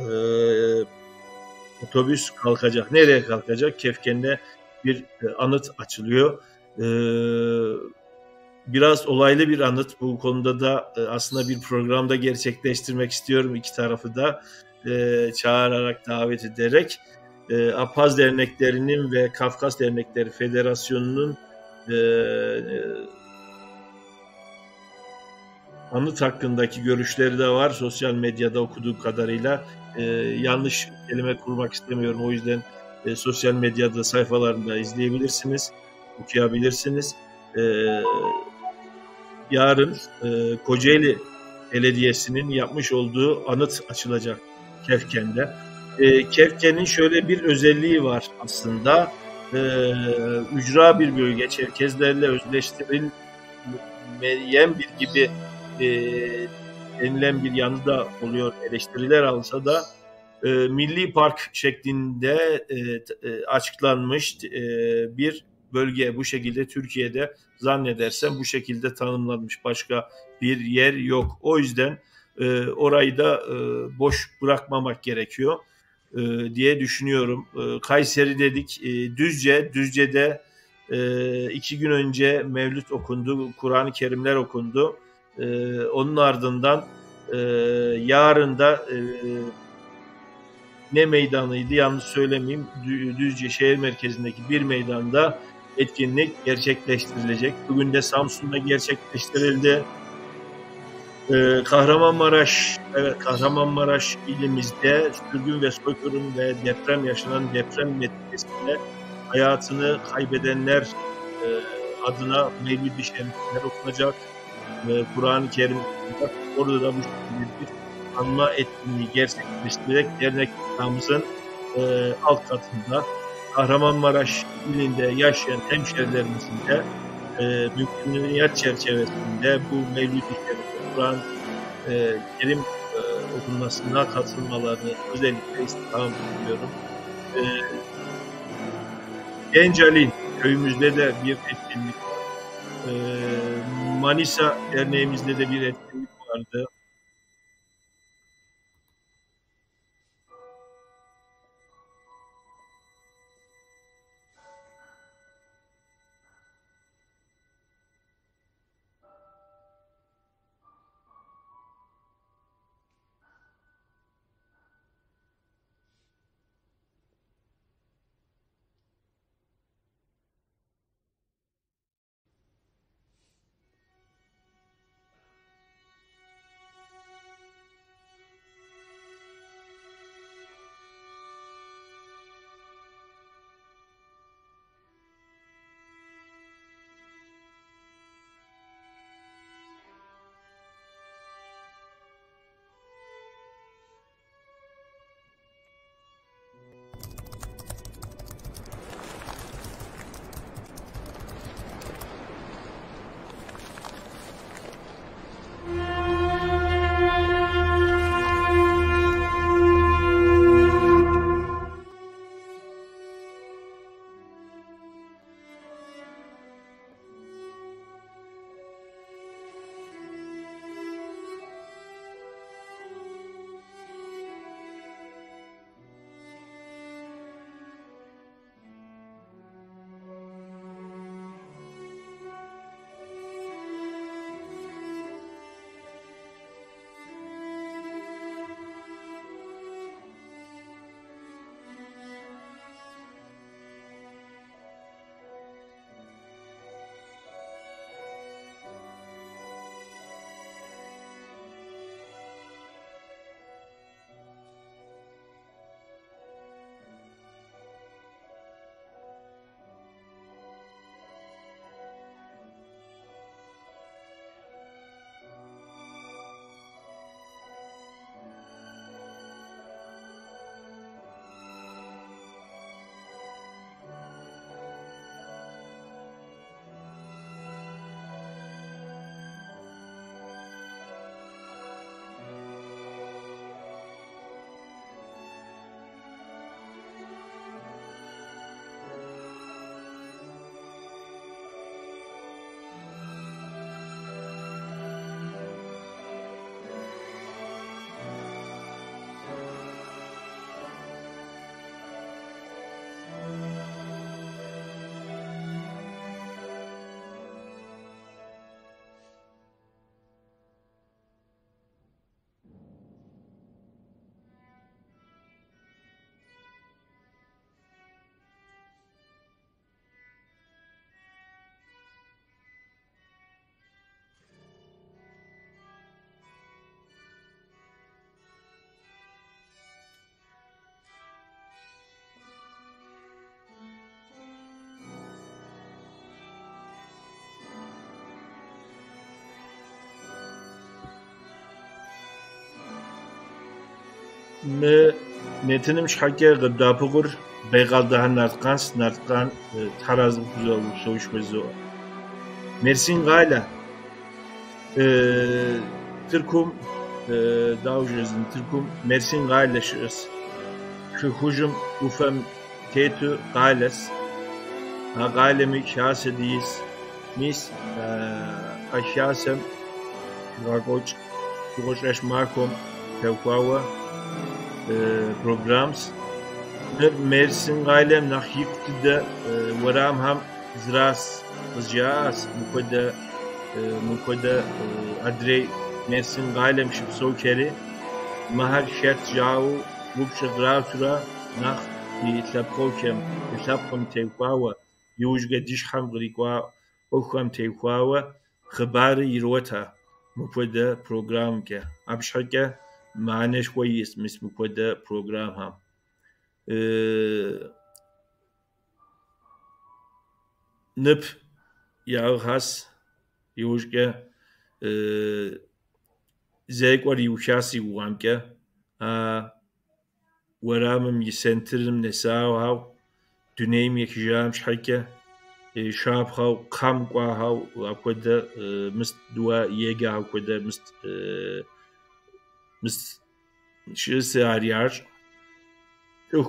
otobüs kalkacak. Nereye kalkacak? Kefken'de bir anıt açılıyor. Biraz olaylı bir anıt. Bu konuda da aslında bir programda gerçekleştirmek istiyorum. İki tarafı da çağırarak, davet ederek. Apaz derneklerinin ve Kafkas Dernekleri Federasyonu'nun anıt hakkındaki görüşleri de var. Sosyal medyada okuduğum kadarıyla. Yanlış kelime kurmak istemiyorum. O yüzden sosyal medyada sayfalarında izleyebilirsiniz, okuyabilirsiniz. Yarın Kocaeli Belediyesi'nin yapmış olduğu anıt açılacak Kefken'de. Kefken'in şöyle bir özelliği var aslında. Ücra bir bölge, Çerkezlerle özleştirilmeyen bir gibi denilen bir yanı da oluyor. Eleştiriler alsa da Milli Park şeklinde açıklanmış bir bölge. Bu şekilde Türkiye'de zannedersem bu şekilde tanımlanmış başka bir yer yok. O yüzden orayı da boş bırakmamak gerekiyor diye düşünüyorum. Kayseri dedik, Düzce'de 2 gün önce Mevlüt okundu, Kur'an-ı Kerimler okundu. Onun ardından yarın da ne meydanıydı yanlış söylemeyeyim, Düzce şehir merkezindeki bir meydanda etkinlik gerçekleştirilecek. Bugün de Samsun'da gerçekleştirildi. Kahramanmaraş ilimizde sürgün ve soykırım ve deprem yaşanan deprem neticesinde hayatını kaybedenler adına mevlid-i şerifler okunacak. Kur'an-ı Kerim orada da bu şekilde bir anma etkinliği gerçekleştirerek dernek binamızın alt katında Kahramanmaraş ilinde yaşayan hemşerilerimizin de mümküniyet çerçevesinde bu Mevlid-i Şerif, Kur'an Kerim okunmasına katılmalarını özellikle istirham ediyorum. Gencali köyümüzde de bir etkinlik var. Manisa derneğimizde de bir etkinlik vardı. نتنم شحكة غدابغر بيغال ده نرتقان تراز بزو سويش بزو مرسين غايلة تركم داوجزن تركم مرسين غايلة شخص خجم وفم تيتو غايلس ها غايلة مي شاسة ديس ميس أشاسم غاقوش اش ماركم توقعوا programs Mersin gailem nach yıktı varam ham zras zjas mukoda adrey Mersin gailem şıp sokeri mahar şert jau vupşa grafura nach tlapkokem tlapkom tevqawa yujga dish ham grikwa okham tevqawa خباري يروتها mukoda program ke abshaka معناش كويس مش مكودا بروجرام هم نب ياو هاس يوشكا زيك ور يوشاسي وامكا ورامم يسنترم نساو هاو دنيم يكجام شحكا شاب هاو قام قوا هاو وكودا مست دوا يجا هاو كودا مست شيء عريار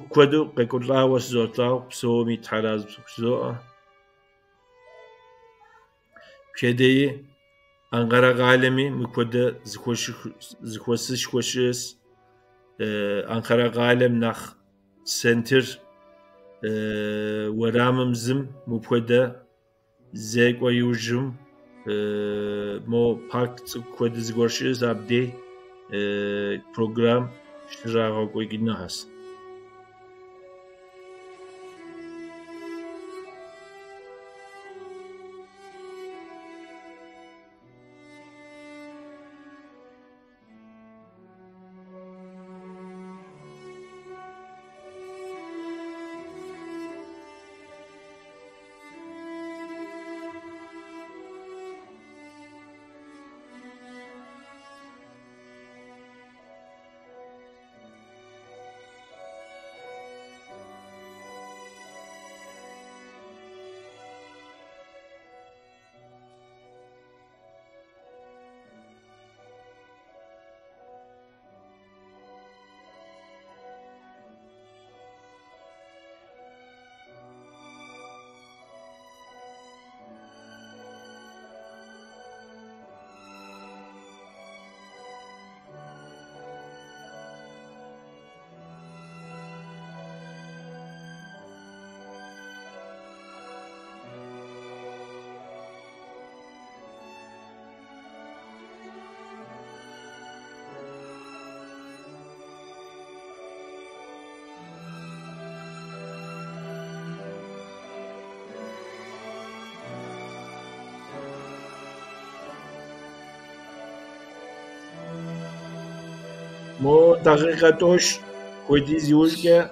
كودو قكلا وسزوتلا بسومي تحراز بسوء كدي أنقرة عالمي مكودا زخوسش خوشس أنقرة عالم نخ سنتر ورامم زم مكودا زيك ويوجم مو بارك كودا زغورشس أبدي program şırağa koyduğuna has. Mo dakikatoş koydiz yuşke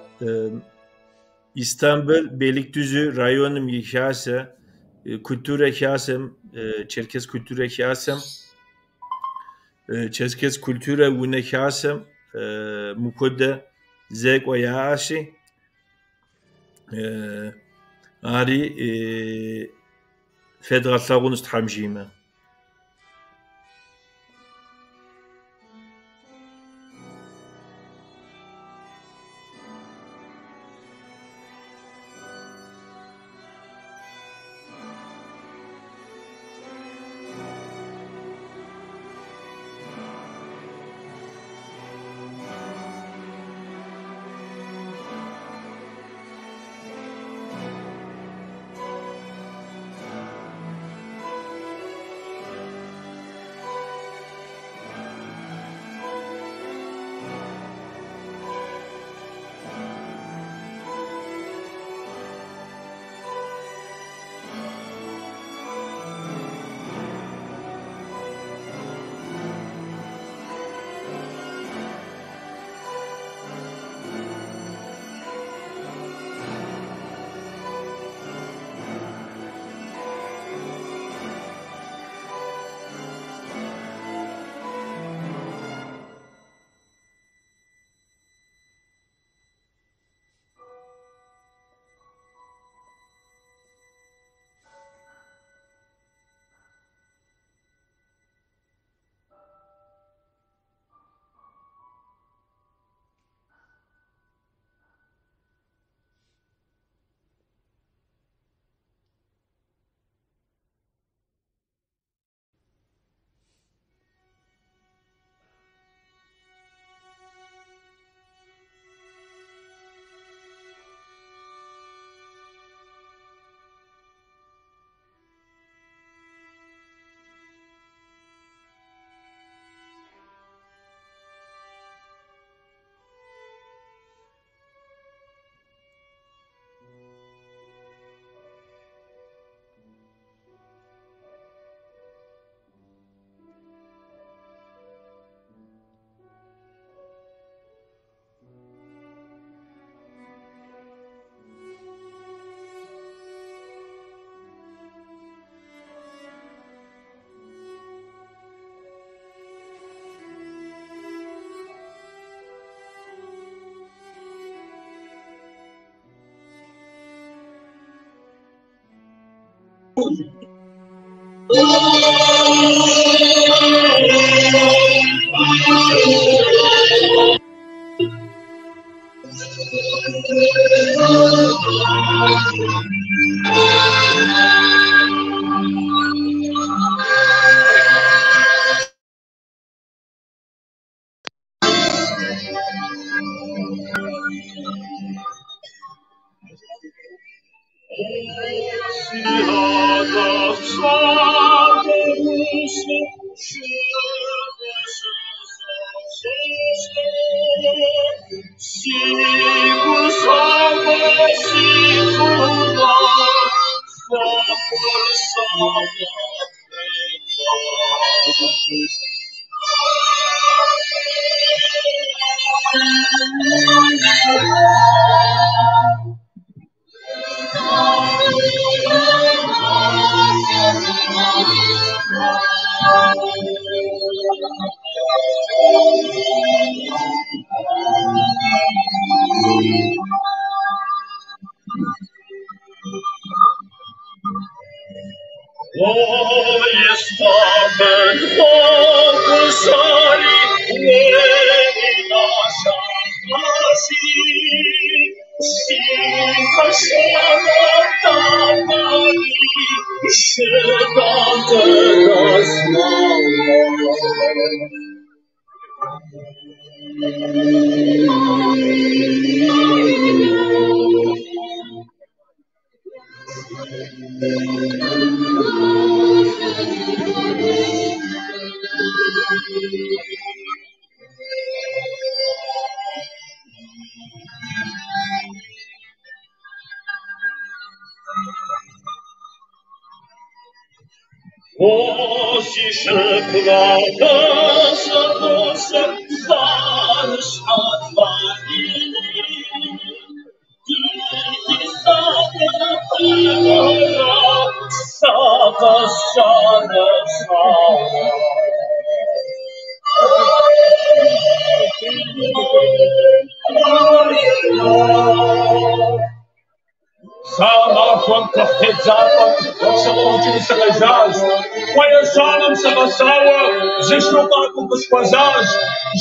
İstanbul Beylikdüzü rayonum yıkası kültür ekasım Çerkez kültür ekasım Çerkez kültüre vunekasım mukoda zek ve yaşı ari federasyon istamjime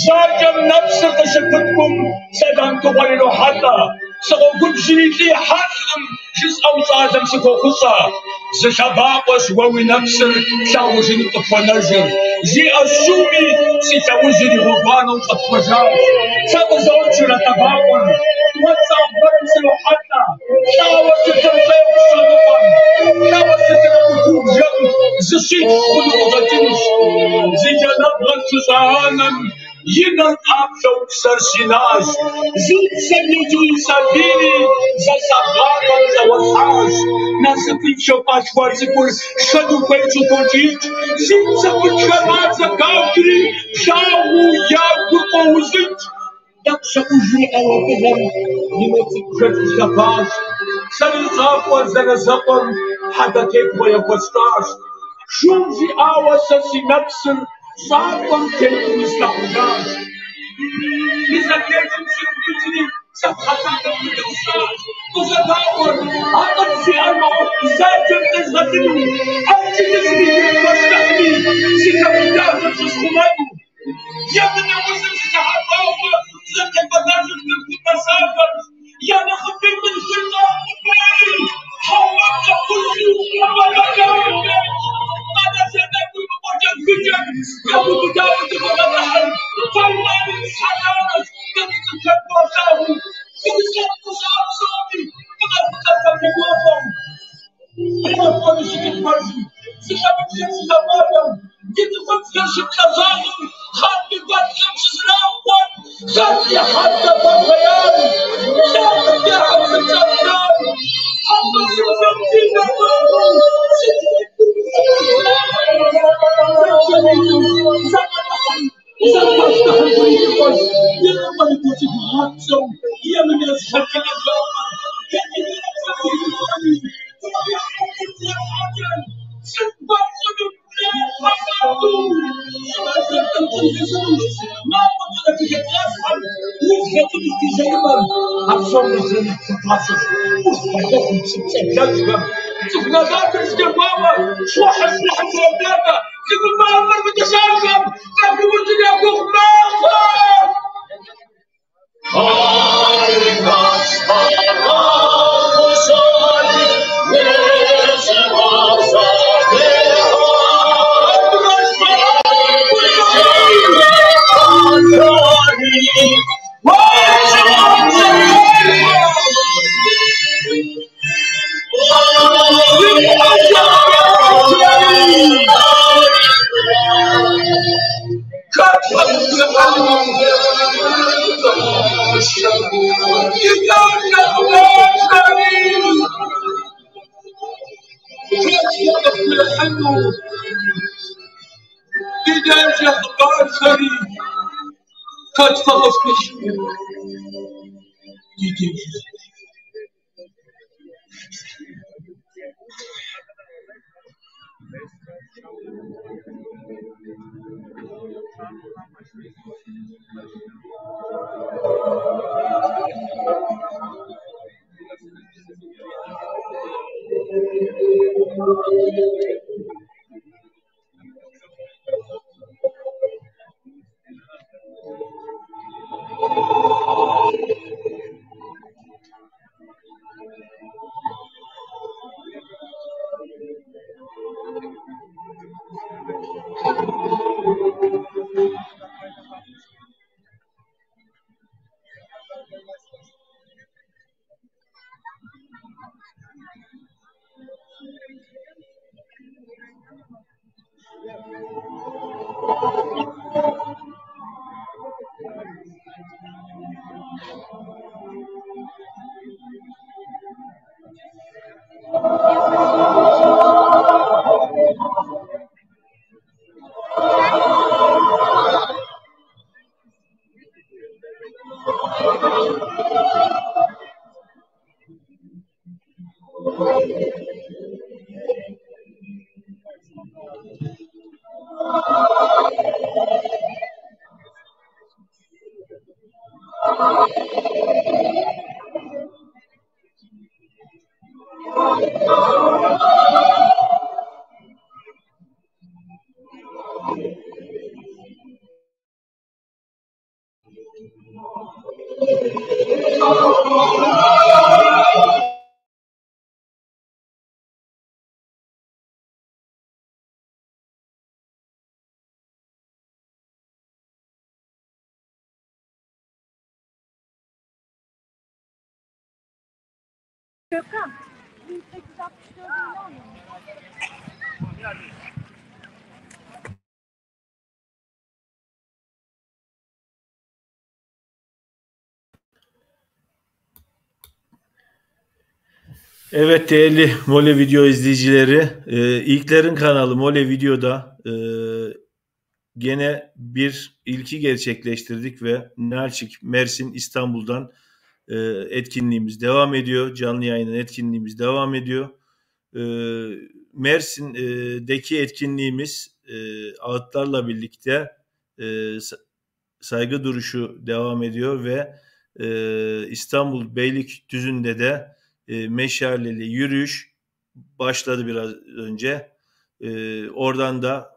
جاكم نفسك شفتكم سلام تغيروا حتى سأقول جريتي حقم جس أوصادم سكوخصا زشباقش ووي نفسر شاوجني تفنجر جي أسومي سيتوجري غبانا وتفجر سأزوج لتباقن وتصابر سلو حتى شاوجت تنزيب صدقا شاوجت تنبكوب جم زشيت خلوغتنش زي جنب غنتزانا ينن أبشو سرسيناج زيد سنجوي سبيني زساباقن زوساج ناسفين شوقاش وارزكول شدو بيتو كونتيج زيد سبت شمات زكاوكري شاو ياكو قوزيج يقشق جي أوكهم يمتك جد شفاش سنزاق وزنزاقن حدا كيك ويقوستاش شومجي آوا سسي نفسن صاقن كيك مستقجاش إذا كيكم سنبتني سبحتاك بتوساش تزداقن أقل في أرمعه زاجم تزغتني أنت تزغيني واستحمي سيكبتاك تسخماني يمنى وزن تتحقق زك البداجة في المسافة يا نخبر من خلطة أمي حوالك كل شيء أبدا أنا سأدك بمجد فجر أبو بداوة بمدحل فالله من سحرانك كنت تتبعه سيسكت تصاب صامي فقد تتبع بوضم أنا أقول شكل مرجي سيخبر شمس زبادم جد فكر شكل ظاهر خاطي بات خمس زراوان خاطي حتى بالبيان لا تدعم في الجبنان حتى شوفم فينا بابو شفنا ذاك الاستقامة وحس لحظة وداتا تقول ما أمر بتشاركم لكن قلت لي أبوك ما أخاف Gökhan, 1864 ilan mı? Evet değerli Mole Video izleyicileri, İlklerin kanalı Mole Video'da gene bir ilki gerçekleştirdik ve Nalçik, Mersin, İstanbul'dan etkinliğimiz devam ediyor. Canlı yayının etkinliğimiz devam ediyor. Mersin'deki etkinliğimiz ağıtlarla birlikte saygı duruşu devam ediyor ve İstanbul Beylikdüzü'nde de meşaleli yürüyüş başladı biraz önce. Oradan da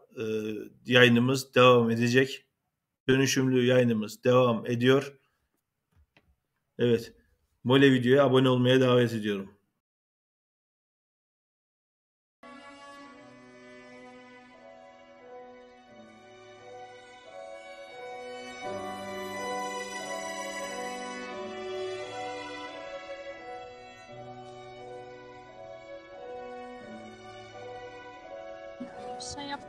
yayınımız devam edecek. Dönüşümlü yayınımız devam ediyor. Evet. Mole Video'ya abone olmaya davet ediyorum. Şey yap.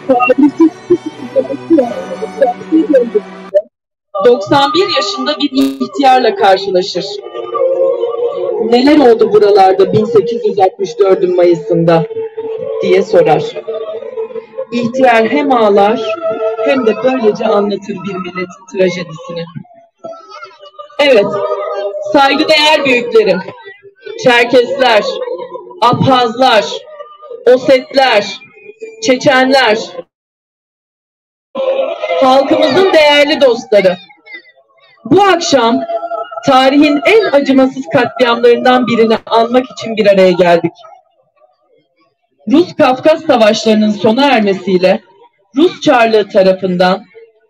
Tarihsiz 91 yaşında bir ihtiyarla karşılaşır. Neler oldu buralarda 1864'ün Mayıs'ında diye sorar. İhtiyar hem ağlar hem de böylece anlatır bir milletin trajedisini. Evet, saygıdeğer büyüklerim, Çerkesler, Abhazlar, Osetler, Çeçenler, halkımızın değerli dostları. Bu akşam tarihin en acımasız katliamlarından birini anmak için bir araya geldik. Rus-Kafkas Savaşları'nın sona ermesiyle Rus Çarlığı tarafından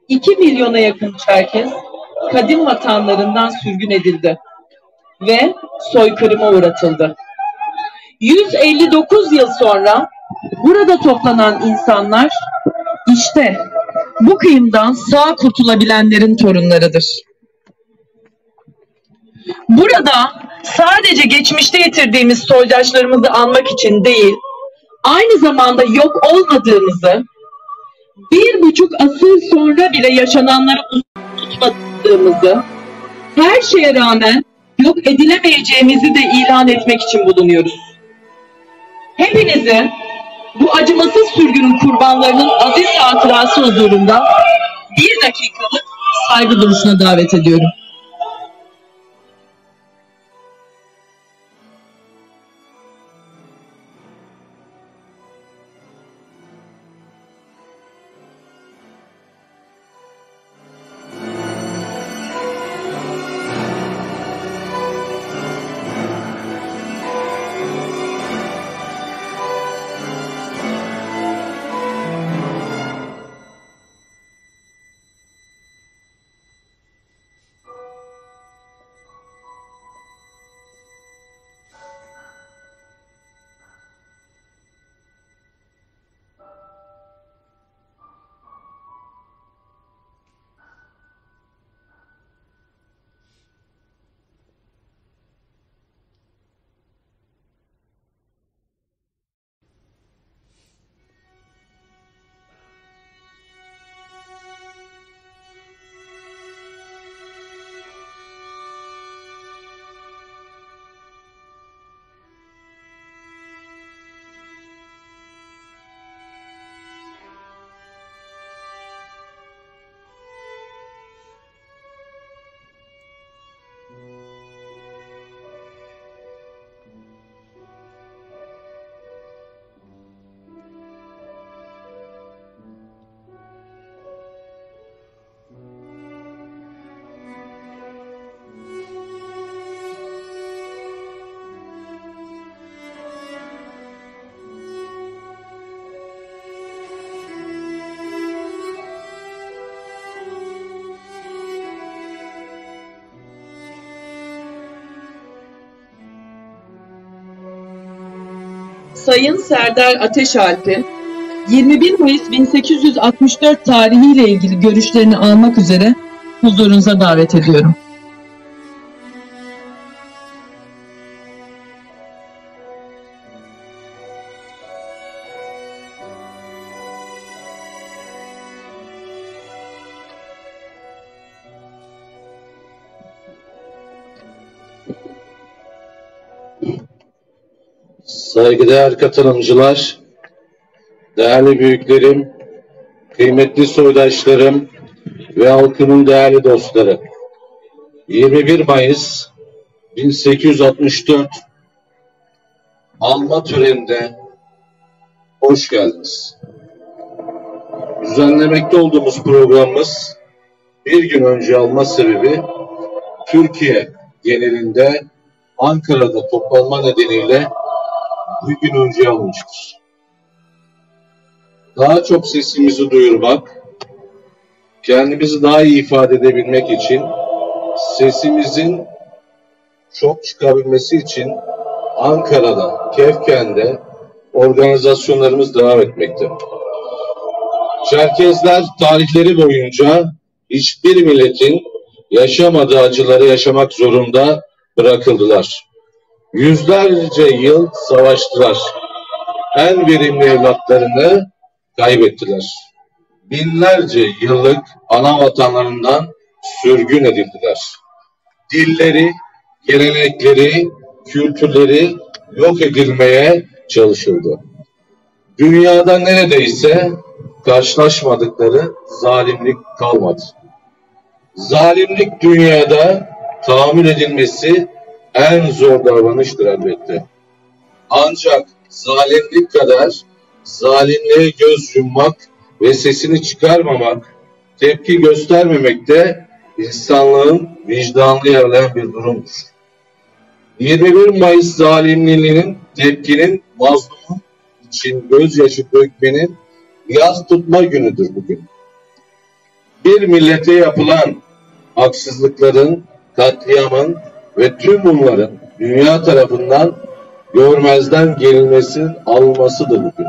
2 milyona yakın Çerkes kadim vatanlarından sürgün edildi ve soykırıma uğratıldı. 159 yıl sonra burada toplanan insanlar işte bu kıyımdan sağ kurtulabilenlerin torunlarıdır. Burada sadece geçmişte yitirdiğimiz soydaşlarımızı anmak için değil, aynı zamanda yok olmadığımızı, 1,5 asır sonra bile yaşananları unutmadığımızı, her şeye rağmen yok edilemeyeceğimizi de ilan etmek için bulunuyoruz. Hepinizi bu acımasız sürgünün kurbanlarının aziz hatırası huzurunda 1 dakikalık saygı duruşuna davet ediyorum. Sayın Serdar Ateşalp'i 21 Mayıs 1864 tarihiyle ilgili görüşlerini almak üzere huzurunuza davet ediyorum. Saygıdeğer katılımcılar, değerli büyüklerim, kıymetli soydaşlarım ve halkımın değerli dostları. 21 Mayıs 1864 alma töreninde hoş geldiniz. Düzenlemekte olduğumuz programımız bir gün önce alma sebebi Türkiye genelinde Ankara'da toplanma nedeniyle bir gün önce alınmıştır. Daha çok sesimizi duyurmak, kendimizi daha iyi ifade edebilmek için, sesimizin çok çıkabilmesi için Ankara'da, Kefken'de organizasyonlarımız devam etmekte. Çerkezler tarihleri boyunca hiçbir milletin yaşamadığı acıları yaşamak zorunda bırakıldılar. Yüzlerce yıl savaştılar. En verimli evlatlarını kaybettiler. Binlerce yıllık ana vatanlarından sürgün edildiler. Dilleri, gelenekleri, kültürleri yok edilmeye çalışıldı. Dünyada neredeyse karşılaşmadıkları zalimlik kalmadı. Zalimlik dünyada tahammül edilmesi en zor davranıştır elbette. Ancak zalimlik kadar zalimliğe göz yummak ve sesini çıkarmamak, tepki göstermemek de insanlığın vicdanını yaralayan bir durumdur. 21 Mayıs zalimliğinin, tepkinin, mazlumun için gözyaşı dökmenin yas tutma günüdür bugün. Bir millete yapılan haksızlıkların, katliamın ve tüm bunların dünya tarafından görmezden gelinmesinin alınmasıdır bugün.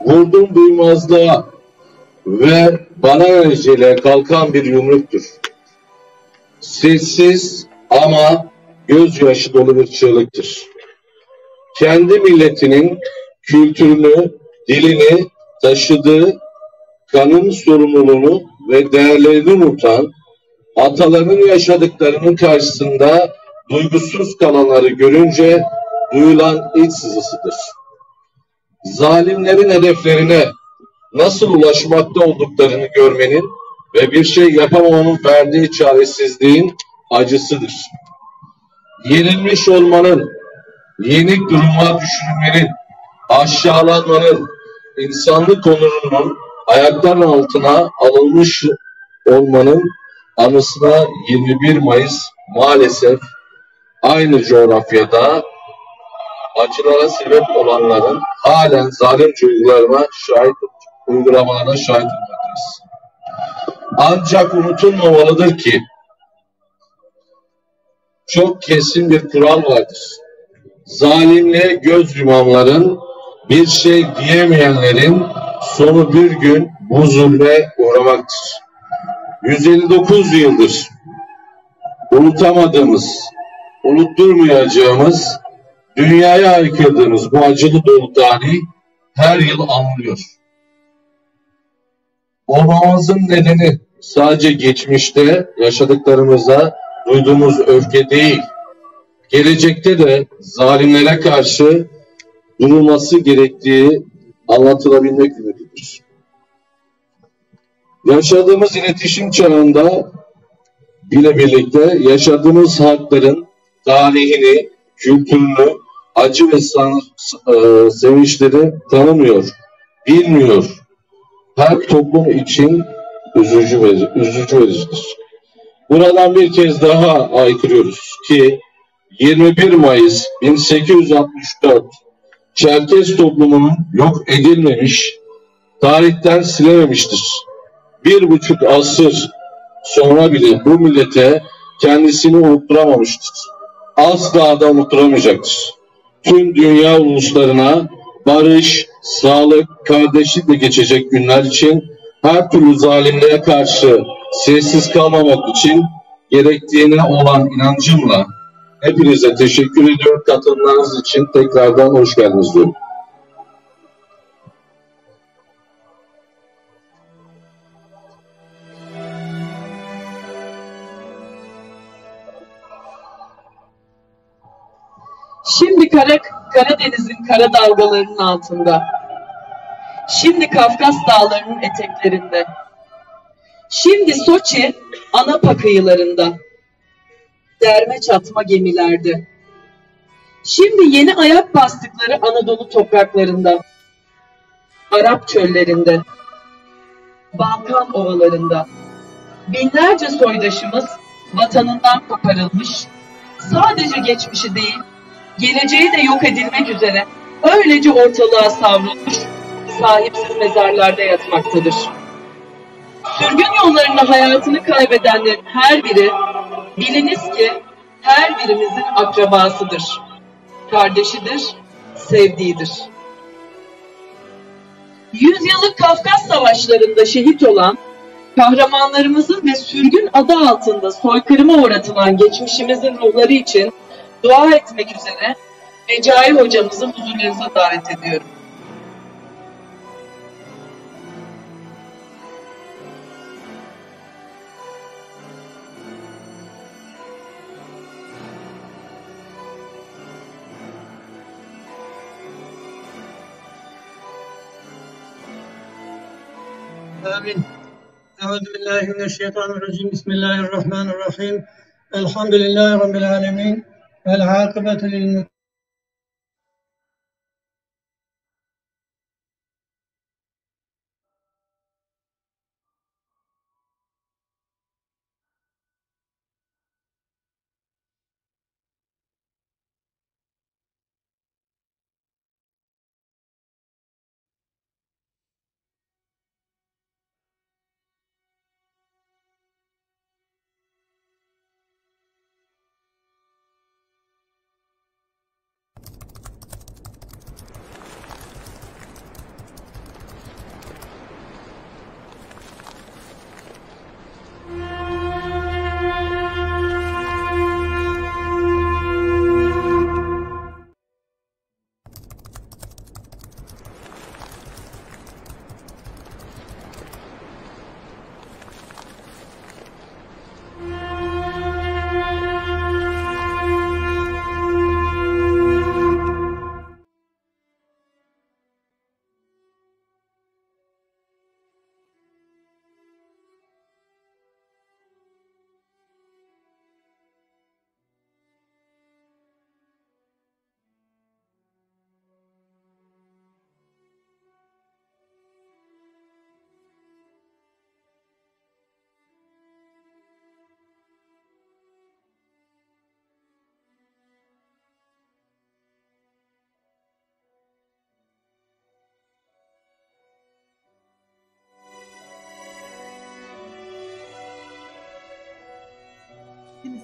Vurdum duymazlığa ve bana önceyle kalkan bir yumruktur. Sessiz ama gözyaşı dolu bir çığlıktır. Kendi milletinin kültürünü, dilini, taşıdığı kanın sorumluluğunu ve değerlerini unutan, atalarının yaşadıklarının karşısında duygusuz kalanları görünce duyulan iç sızısıdır. Zalimlerin hedeflerine nasıl ulaşmakta olduklarını görmenin ve bir şey yapamamanın verdiği çaresizliğin acısıdır. Yenilmiş olmanın, yenik duruma düşürülmenin, aşağılanmanın, insanlık onurunun ayaklar altına alınmış olmanın anısına 21 Mayıs maalesef aynı coğrafyada acılara sebep olanların halen zalimce uygulamalarına şahit olmaktayız. Ancak unutulmamalıdır ki çok kesin bir kural vardır. Zalimliğe göz yumanların, bir şey diyemeyenlerin sonu bir gün bu zulme uğramaktır. 159 yıldır unutamadığımız, unutturmayacağımız, dünyaya haykırdığımız bu acılı dolu tarih her yıl anılıyor. Olmamızın nedeni sadece geçmişte yaşadıklarımıza duyduğumuz öfke değil, gelecekte de zalimlere karşı durulması gerektiği anlatılabilmek ümididir. Yaşadığımız iletişim çağında bile birlikte yaşadığımız halkların tarihini, kültürünü, acı ve sevinçleri tanımıyor, bilmiyor. Her toplum için üzücü vericidir. Buradan bir kez daha aykırıyoruz ki 21 Mayıs 1864 Çerkes toplumunun yok edilmemiş, tarihten silememiştir. 1,5 asır sonra bile bu millete kendisini unutturamamıştır. Asla da unutturamayacaktır. Tüm dünya uluslarına barış, sağlık, kardeşlikle geçecek günler için her türlü zalimliğe karşı sessiz kalmamak için gerektiğine olan inancımla hepinize teşekkür ediyorum. Katılımlarınız için tekrardan hoş geldiniz diyorum. Şimdi Karadeniz'in kara dalgalarının altında, şimdi Kafkas dağlarının eteklerinde, şimdi Soçi Anapa kıyılarında, derme çatma gemilerde, şimdi yeni ayak bastıkları Anadolu topraklarında, Arap çöllerinde, Balkan ovalarında, binlerce soydaşımız vatanından koparılmış, sadece geçmişi değil, geleceği de yok edilmek üzere öylece ortalığa savrulmuş, sahipsiz mezarlarda yatmaktadır. Sürgün yollarında hayatını kaybedenlerin her biri, biliniz ki her birimizin akrabasıdır, kardeşidir, sevdiğidir. Yüzyıllık Kafkas savaşlarında şehit olan Kahramanlarımızın ve sürgün adı altında soykırıma uğratılan geçmişimizin ruhları için dua etmek üzere Recai hocamızı huzurlarınıza davet ediyorum. آمين. أعوذ بالله من الشيطان الرجيم. بسم الله الرحمن الرحيم. الحمد لله رب العالمين. والعاقبة للمتقين.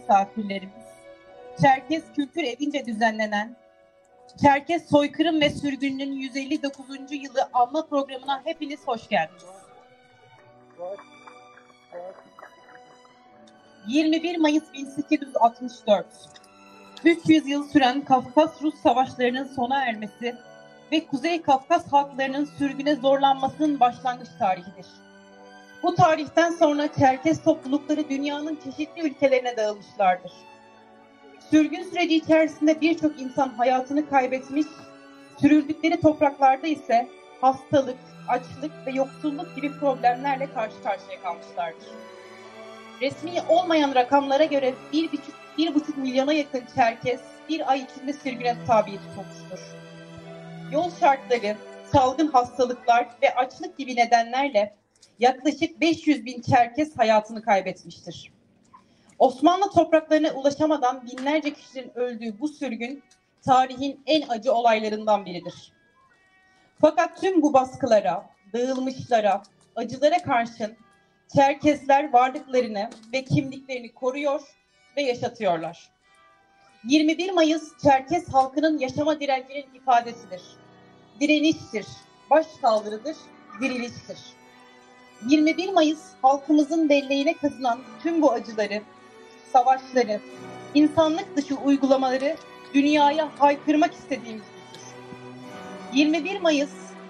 Misafirlerimiz, Çerkes Kültür Evi'nce düzenlenen Çerkes Soykırım ve Sürgününün 159. yılı anma programına hepiniz hoş geldiniz. 21 Mayıs 1864, 300 yıl süren Kafkas-Rus savaşlarının sona ermesi ve Kuzey Kafkas halklarının sürgüne zorlanmasının başlangıç tarihidir. Bu tarihten sonra Çerkes toplulukları dünyanın çeşitli ülkelerine dağılmışlardır. Sürgün süreci içerisinde birçok insan hayatını kaybetmiş, sürüldükleri topraklarda ise hastalık, açlık ve yoksulluk gibi problemlerle karşı karşıya kalmışlardır. Resmi olmayan rakamlara göre 1,5 milyona yakın Çerkes bir ay içinde sürgüne tabi tutulmuştur. Yol şartları, salgın hastalıklar ve açlık gibi nedenlerle yaklaşık 500 bin Çerkes hayatını kaybetmiştir. Osmanlı topraklarına ulaşamadan binlerce kişinin öldüğü bu sürgün tarihin en acı olaylarından biridir. Fakat tüm bu baskılara, dağılmışlara, acılara karşın Çerkesler varlıklarını ve kimliklerini koruyor ve yaşatıyorlar. 21 Mayıs Çerkes halkının yaşama direncinin ifadesidir. Direniştir, başkaldırıdır, diriliştir. 21 Mayıs halkımızın belleğine kazınan tüm bu acıları, savaşları, insanlık dışı uygulamaları dünyaya haykırmak istediğimizdir. 21 Mayıs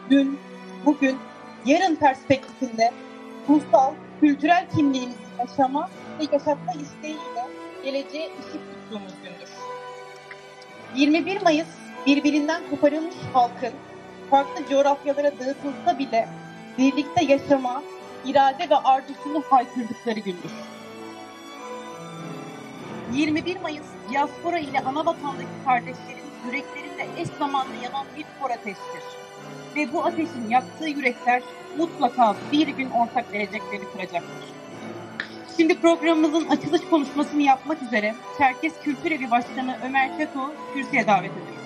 dün, bugün, yarın perspektifinde ruhsal, kültürel kimliğimizi yaşama ve yaşatma isteğiyle geleceğe ışık tuttuğumuz gündür. 21 Mayıs birbirinden koparılmış halkın farklı coğrafyalara dağıtılsa bile birlikte yaşama, irade ve arzusunu haykırdıkları gündür. 21 Mayıs diaspora ile ana vatandaki kardeşlerin yüreklerinde eş zamanlı yanan bir kor ateştir. Ve bu ateşin yaktığı yürekler mutlaka bir gün ortak gelecekleri kuracaktır. Şimdi programımızın açılış konuşmasını yapmak üzere Çerkes Kültür Evi Başkanı Ömer Çako kürsüye davet ediyorum.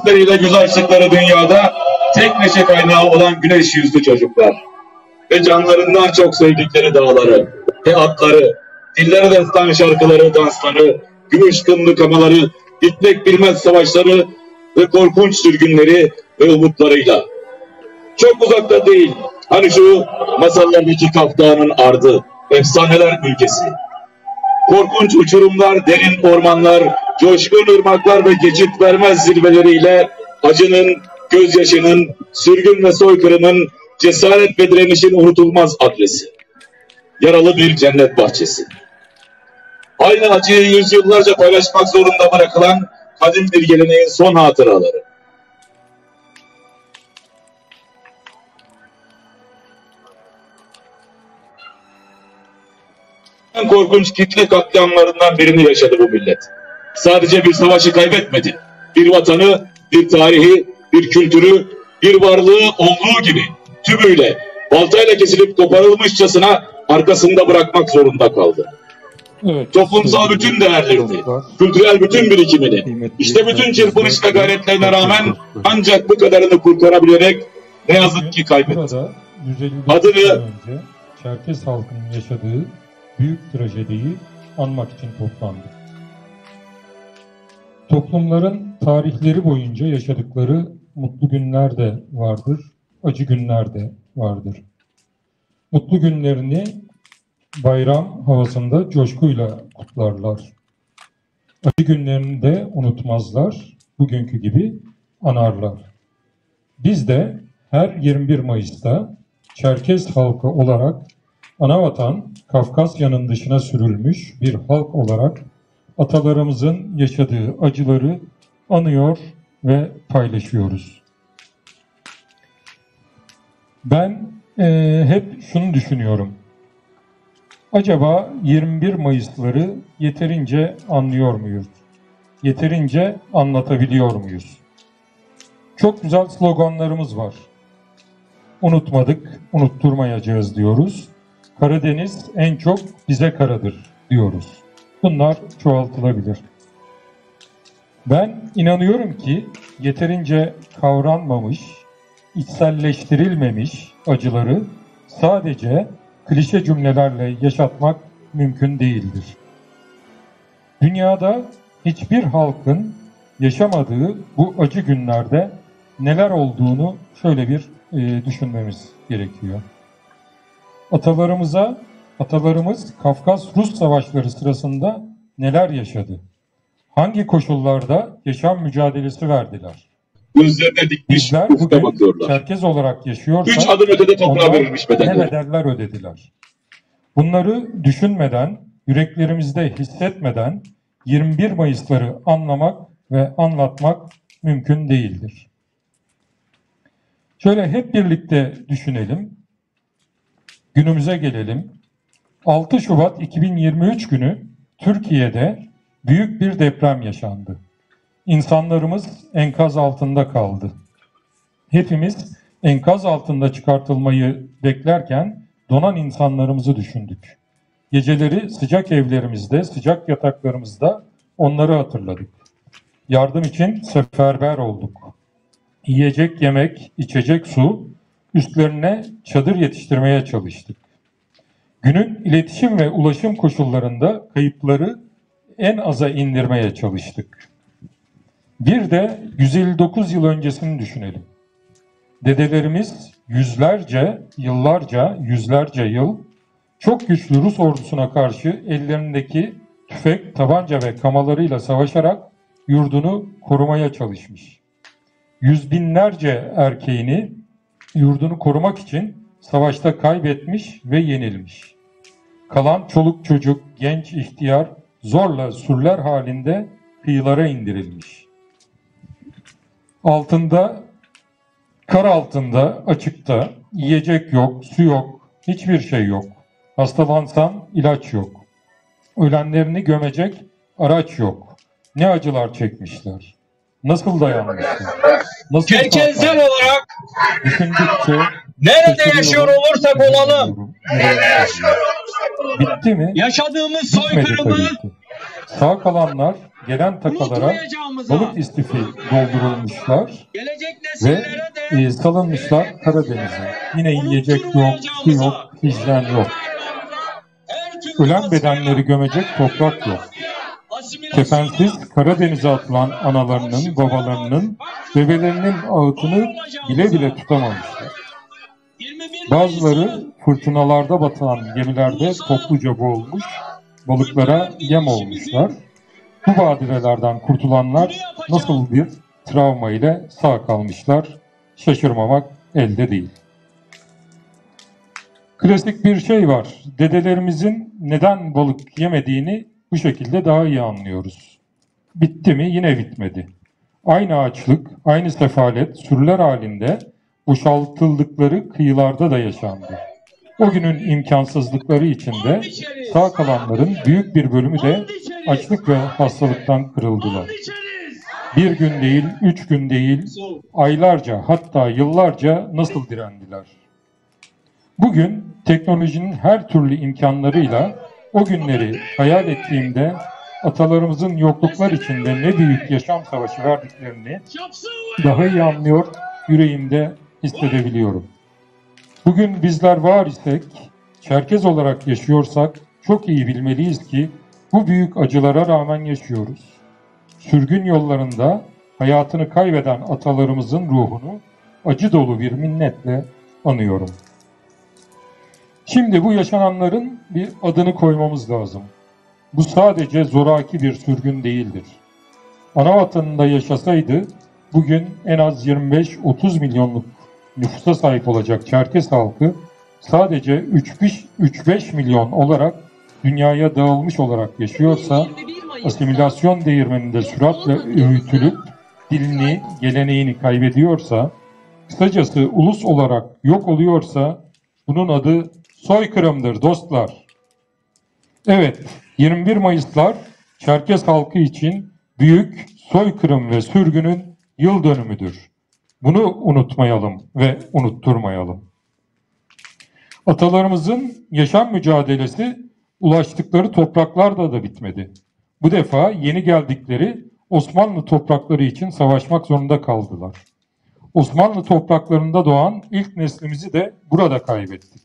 sesleriyle göz açtıkları dünyada tek neşe kaynağı olan güneş yüzlü çocuklar ve canlarından çok sevdikleri dağları ve atları, dillere destan şarkıları, dansları, gümüş kınlı kamaları, bitmek bilmez savaşları ve korkunç sürgünleri ve umutlarıyla. Çok uzakta değil, hani şu masallardaki Kaf Dağı'nın ardı, efsaneler ülkesi. Korkunç uçurumlar, derin ormanlar, coşkun ırmaklar ve geçit vermez zirveleriyle acının, gözyaşının, sürgün ve soykırımın, cesaret ve direnişin unutulmaz adresi. Yaralı bir cennet bahçesi. Aynı acıyı yüzyıllarca paylaşmak zorunda bırakılan kadim bir geleneğin son hatıraları. En korkunç kitle katliamlarından birini yaşadı bu millet. Sadece bir savaşı kaybetmedi. Bir vatanı, bir tarihi, bir kültürü, bir varlığı olduğu gibi tümüyle baltayla kesilip koparılmışçasına arkasında bırakmak zorunda kaldı. Evet, toplumsal bütün değerlerini, kültürel bütün birikimini, işte bütün çırpınış ve gayretlerine rağmen ancak bu kadarını kurtarabilerek ne yazık ki kaybetti. Adını önce Çerkes halkının yaşadığı büyük trajediyi anmak için toplandık. Toplumların tarihleri boyunca yaşadıkları mutlu günler de vardır, acı günler de vardır. Mutlu günlerini bayram havasında coşkuyla kutlarlar. Acı günlerini de unutmazlar, bugünkü gibi anarlar. Biz de her 21 Mayıs'ta Çerkes halkı olarak anavatan Kafkasya'nın dışına sürülmüş bir halk olarak atalarımızın yaşadığı acıları anıyor ve paylaşıyoruz. Ben hep şunu düşünüyorum. Acaba 21 Mayıs'ları yeterince anlıyor muyuz? Yeterince anlatabiliyor muyuz? Çok güzel sloganlarımız var. Unutmadık, unutturmayacağız diyoruz. Karadeniz en çok bize karadır diyoruz. Bunlar çoğaltılabilir. Ben inanıyorum ki yeterince kavranmamış, içselleştirilmemiş acıları sadece klişe cümlelerle yaşatmak mümkün değildir. Dünyada hiçbir halkın yaşamadığı bu acı günlerde neler olduğunu şöyle bir düşünmemiz gerekiyor. Atalarımız Kafkas-Rus savaşları sırasında neler yaşadı? Hangi koşullarda yaşam mücadelesi verdiler? Gözlerine dikmiş, bizler bugün Çerkez olarak yaşıyorsak 3 adım ötede toprağa verilmiş bedenler. Ne bedeller ödediler? Bunları düşünmeden, yüreklerimizde hissetmeden 21 Mayıs'ları anlamak ve anlatmak mümkün değildir. Şöyle hep birlikte düşünelim. Günümüze gelelim. 6 Şubat 2023 günü Türkiye'de büyük bir deprem yaşandı. İnsanlarımız enkaz altında kaldı. Hepimiz enkaz altında çıkartılmayı beklerken donan insanlarımızı düşündük. Geceleri sıcak evlerimizde, sıcak yataklarımızda onları hatırladık. Yardım için seferber olduk. Yiyecek, yemek, içecek su, üstlerine çadır yetiştirmeye çalıştık. Günün iletişim ve ulaşım koşullarında kayıpları en aza indirmeye çalıştık. Bir de 159 yıl öncesini düşünelim. Dedelerimiz yüzlerce yıl çok güçlü Rus ordusuna karşı ellerindeki tüfek, tabanca ve kamalarıyla savaşarak yurdunu korumaya çalışmış. Yüz binlerce erkeğini yurdunu korumak için savaşta kaybetmiş ve yenilmiş. Kalan çoluk çocuk, genç ihtiyar zorla sürüler halinde kıyılara indirilmiş. Kar altında, açıkta, yiyecek yok, su yok, hiçbir şey yok. Hastalansan ilaç yok. Ölenlerini gömecek araç yok. Ne acılar çekmişler. Nasıl dayanmışlar? Çerkezler olarak nerede yaşıyor olursak olalım. Bitti mi? Yaşadığımız soykırımı sağ kalanlar gelen takalara balık istifi doldurulmuşlar ve salınmışlar Karadeniz'e. Yine yiyecek yok, su yok, hijyen yok. Ölen bedenleri gömecek toprak yok. Kefensiz Karadeniz'e atılan analarının, babalarının, bebelerinin ağıtını bile bile tutamamışlar. Bazıları fırtınalarda batan gemilerde topluca boğulmuş, balıklara yem olmuşlar. Bu badirelerden kurtulanlar nasıl bir travma ile sağ kalmışlar, şaşırmamak elde değil. Klasik bir şey var, dedelerimizin neden balık yemediğini bu şekilde daha iyi anlıyoruz. Bitti mi? Yine bitmedi. Aynı açlık, aynı sefalet sürüler halinde boşaltıldıkları kıyılarda da yaşandı. O günün imkansızlıkları içinde sağ kalanların büyük bir bölümü de açlık ve hastalıktan kırıldılar. Bir gün değil, 3 gün değil, aylarca hatta yıllarca nasıl direndiler? Bugün teknolojinin her türlü imkanlarıyla o günleri hayal ettiğimde atalarımızın yokluklar içinde ne büyük yaşam savaşı verdiklerini daha iyi anlıyor, yüreğimde hissedebiliyorum. Bugün bizler var isek, Çerkez olarak yaşıyorsak çok iyi bilmeliyiz ki bu büyük acılara rağmen yaşıyoruz. Sürgün yollarında hayatını kaybeden atalarımızın ruhunu acı dolu bir minnetle anıyorum. Şimdi bu yaşananların bir adını koymamız lazım. Bu sadece zoraki bir sürgün değildir. Anavatanında yaşasaydı bugün en az 25-30 milyonluk nüfusa sahip olacak Çerkes halkı sadece 3-5 milyon olarak dünyaya dağılmış olarak yaşıyorsa, asimilasyon değirmeninde süratle öğütülüp dilini, geleneğini kaybediyorsa, kısacası ulus olarak yok oluyorsa bunun adı soykırımdır dostlar. Evet, 21 Mayıslar Çerkes halkı için büyük soykırım ve sürgünün yıl dönümüdür. Bunu unutmayalım ve unutturmayalım. Atalarımızın yaşam mücadelesi ulaştıkları topraklarda da bitmedi. Bu defa yeni geldikleri Osmanlı toprakları için savaşmak zorunda kaldılar. Osmanlı topraklarında doğan ilk neslimizi de burada kaybettik.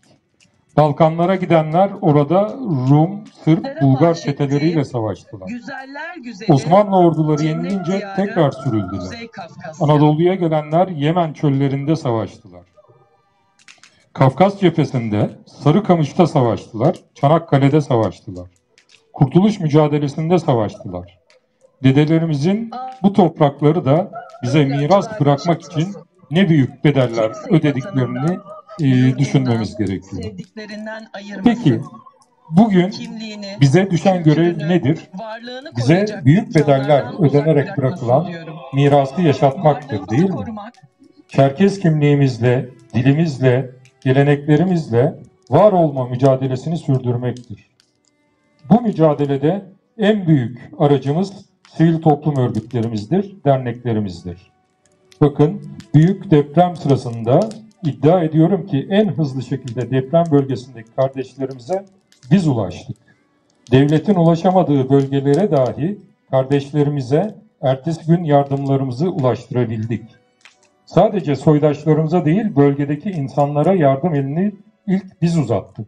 Balkanlara gidenler orada Rum, Sırp, Bulgar çeteleriyle savaştılar. Osmanlı orduları yenilince tekrar sürüldüler. Anadolu'ya gelenler Yemen çöllerinde savaştılar. Kafkas cephesinde, Sarıkamış'ta savaştılar, Çanakkale'de savaştılar. Kurtuluş mücadelesinde savaştılar. Dedelerimizin bu toprakları da bize miras bırakmak için ne büyük bedeller ödediklerini düşünmemiz gerekiyor. Peki, bugün bize düşen görev nedir? Bize büyük bedeller ödenerek bırakılan mirası yaşatmaktır, değil mi? Çerkez kimliğimizle, dilimizle, geleneklerimizle var olma mücadelesini sürdürmektir. Bu mücadelede en büyük aracımız sivil toplum örgütlerimizdir, derneklerimizdir. Bakın, büyük deprem sırasında iddia ediyorum ki en hızlı şekilde deprem bölgesindeki kardeşlerimize biz ulaştık. Devletin ulaşamadığı bölgelere dahi kardeşlerimize ertesi gün yardımlarımızı ulaştırabildik. Sadece soydaşlarımıza değil, bölgedeki insanlara yardım elini ilk biz uzattık.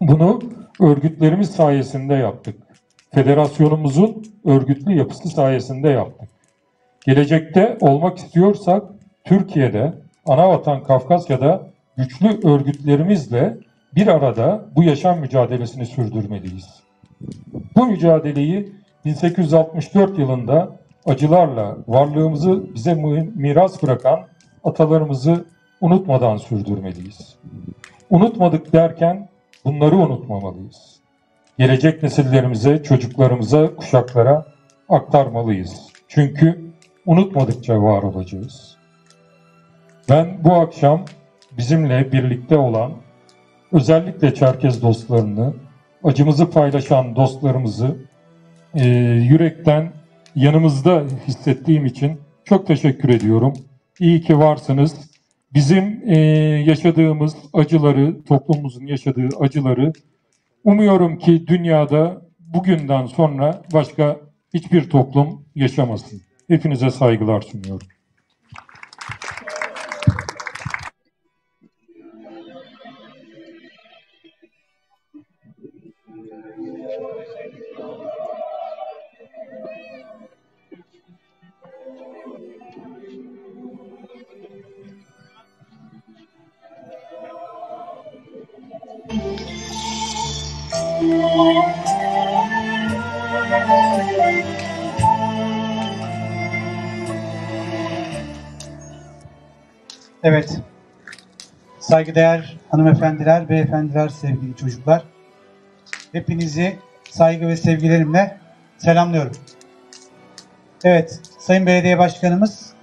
Bunu örgütlerimiz sayesinde yaptık. Federasyonumuzun örgütlü yapısı sayesinde yaptık. Gelecekte olmak istiyorsak Türkiye'de, Anavatan Kafkasya'da güçlü örgütlerimizle bir arada bu yaşam mücadelesini sürdürmeliyiz. Bu mücadeleyi 1864 yılında acılarla varlığımızı bize miras bırakan atalarımızı unutmadan sürdürmeliyiz. Unutmadık derken bunları unutmamalıyız. Gelecek nesillerimize, çocuklarımıza, kuşaklara aktarmalıyız. Çünkü unutmadıkça var olacağız. Ben bu akşam bizimle birlikte olan, özellikle Çerkez dostlarını, acımızı paylaşan dostlarımızı yürekten yanımızda hissettiğim için çok teşekkür ediyorum. İyi ki varsınız. Bizim yaşadığımız acıları, toplumumuzun yaşadığı acıları umuyorum ki dünyada bugünden sonra başka hiçbir toplum yaşamasın. Hepinize saygılar sunuyorum. Evet, saygıdeğer hanımefendiler, beyefendiler, sevgili çocuklar. Hepinizi saygı ve sevgilerimle selamlıyorum. Evet, Sayın Belediye Başkanımız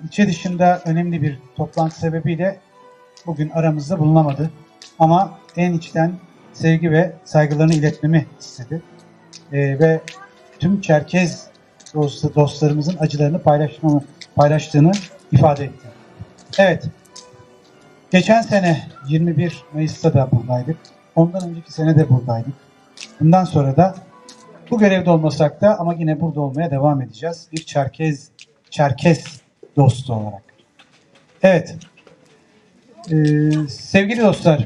ilçe dışında önemli bir toplantı sebebiyle bugün aramızda bulunamadı. Ama en içten sevgi ve saygılarını iletmemi istedi. Ve tüm Çerkez dostlarımızın acılarını paylaştığını ifade etti. Evet, geçen sene 21 Mayıs'ta da buradaydık. Ondan önceki sene de buradaydık. Bundan sonra da bu görevde olmasak da ama yine burada olmaya devam edeceğiz. Bir Çerkez dostu olarak. Evet, sevgili dostlar,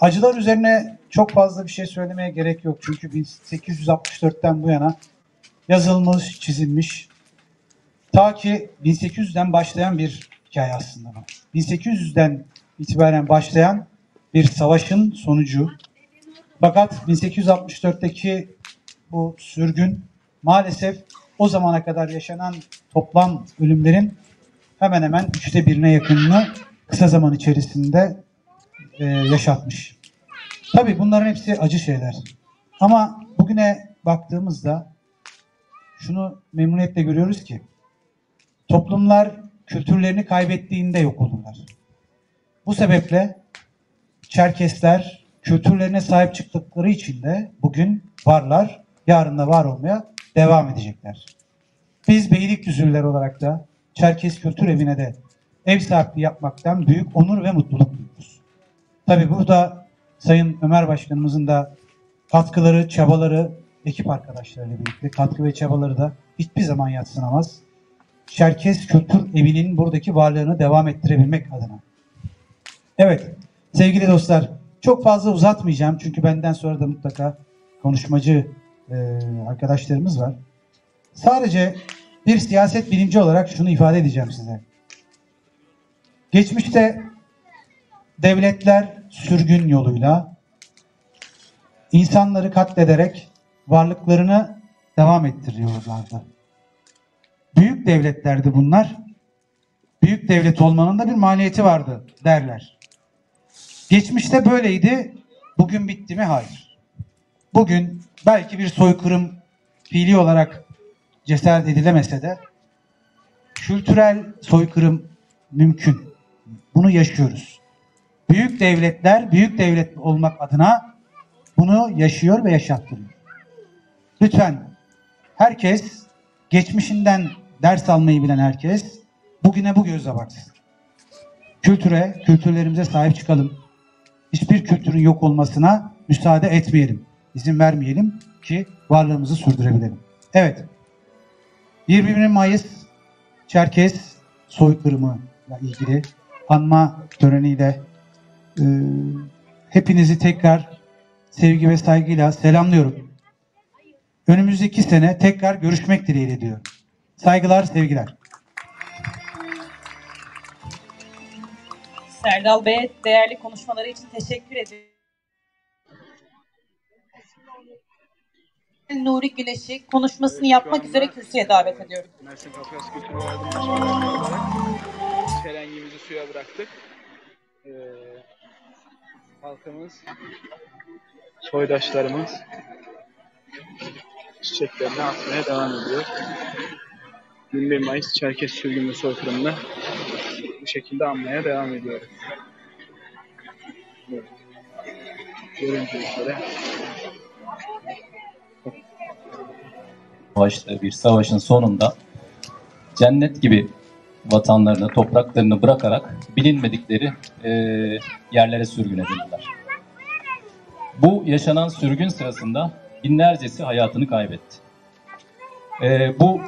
acılar üzerine çok fazla bir şey söylemeye gerek yok. Çünkü 1864'ten bu yana yazılmış, çizilmiş. Ta ki 1800'den başlayan bir hikaye aslında bu. 1800'den itibaren başlayan bir savaşın sonucu. Fakat 1864'teki bu sürgün maalesef o zamana kadar yaşanan toplam ölümlerin hemen hemen 1/3'e yakınını kısa zaman içerisinde yaşatmış. Tabii bunların hepsi acı şeyler. Ama bugüne baktığımızda şunu memnuniyetle görüyoruz ki toplumlar kültürlerini kaybettiğinde yok olurlar. Bu sebeple Çerkesler kültürlerine sahip çıktıkları için de bugün varlar, yarın da var olmaya devam edecekler. Biz Beylikdüzülüler olarak da Çerkes Kültür Evi'ne de ev sahipliği yapmaktan büyük onur ve mutluluk duyuyoruz. Tabii burada Sayın Ömer Başkanımızın da katkıları, çabaları, ekip arkadaşlarıyla birlikte katkı ve çabaları da hiçbir zaman yadsınamaz. Çerkes Kültür Evi'nin buradaki varlığını devam ettirebilmek adına. Evet, sevgili dostlar, çok fazla uzatmayacağım çünkü benden sonra da mutlaka konuşmacı arkadaşlarımız var. Sadece bir siyaset bilimci olarak şunu ifade edeceğim size. Geçmişte devletler sürgün yoluyla insanları katlederek varlıklarını devam ettiriyorlardı. Büyük devletlerdi bunlar. Büyük devlet olmanın da bir maliyeti vardı derler. Geçmişte böyleydi. Bugün bitti mi? Hayır. Bugün belki bir soykırım fiili olarak cesaret edilemese de kültürel soykırım mümkün. Bunu yaşıyoruz. Büyük devletler büyük devlet olmak adına bunu yaşıyor ve yaşattırıyor. Lütfen herkes, geçmişinden ders almayı bilen herkes bugüne bu gözle baksın. Kültürlerimize sahip çıkalım. Hiçbir kültürün yok olmasına müsaade etmeyelim. İzin vermeyelim ki varlığımızı sürdürebilelim. Evet. 21 Mayıs Çerkes soykırımıyla ilgili anma töreniyle hepinizi tekrar sevgi ve saygıyla selamlıyorum. Önümüzdeki sene tekrar görüşmek dileğiyle diyorum. Saygılar, sevgiler. Serdal Bey'e değerli konuşmaları için teşekkür ederim. Nuri Güneş'i konuşmasını yapmak üzere kürsüye davet ediyorum. Mersin Kafkas Kültür ve Yardım Başkanı olarak çelengimizi suya bıraktık. Halkımız, soydaşlarımız çiçeklerini atmaya devam ediyor. 21 Mayıs Çerkes sürgün ve soykırımını bu şekilde anmaya devam ediyoruz. Evet. Görüntü üzere. Bir savaşın sonunda cennet gibi vatanlarını, topraklarını bırakarak bilinmedikleri yerlere sürgün edildiler. Bu yaşanan sürgün sırasında binlercesi hayatını kaybetti. Bu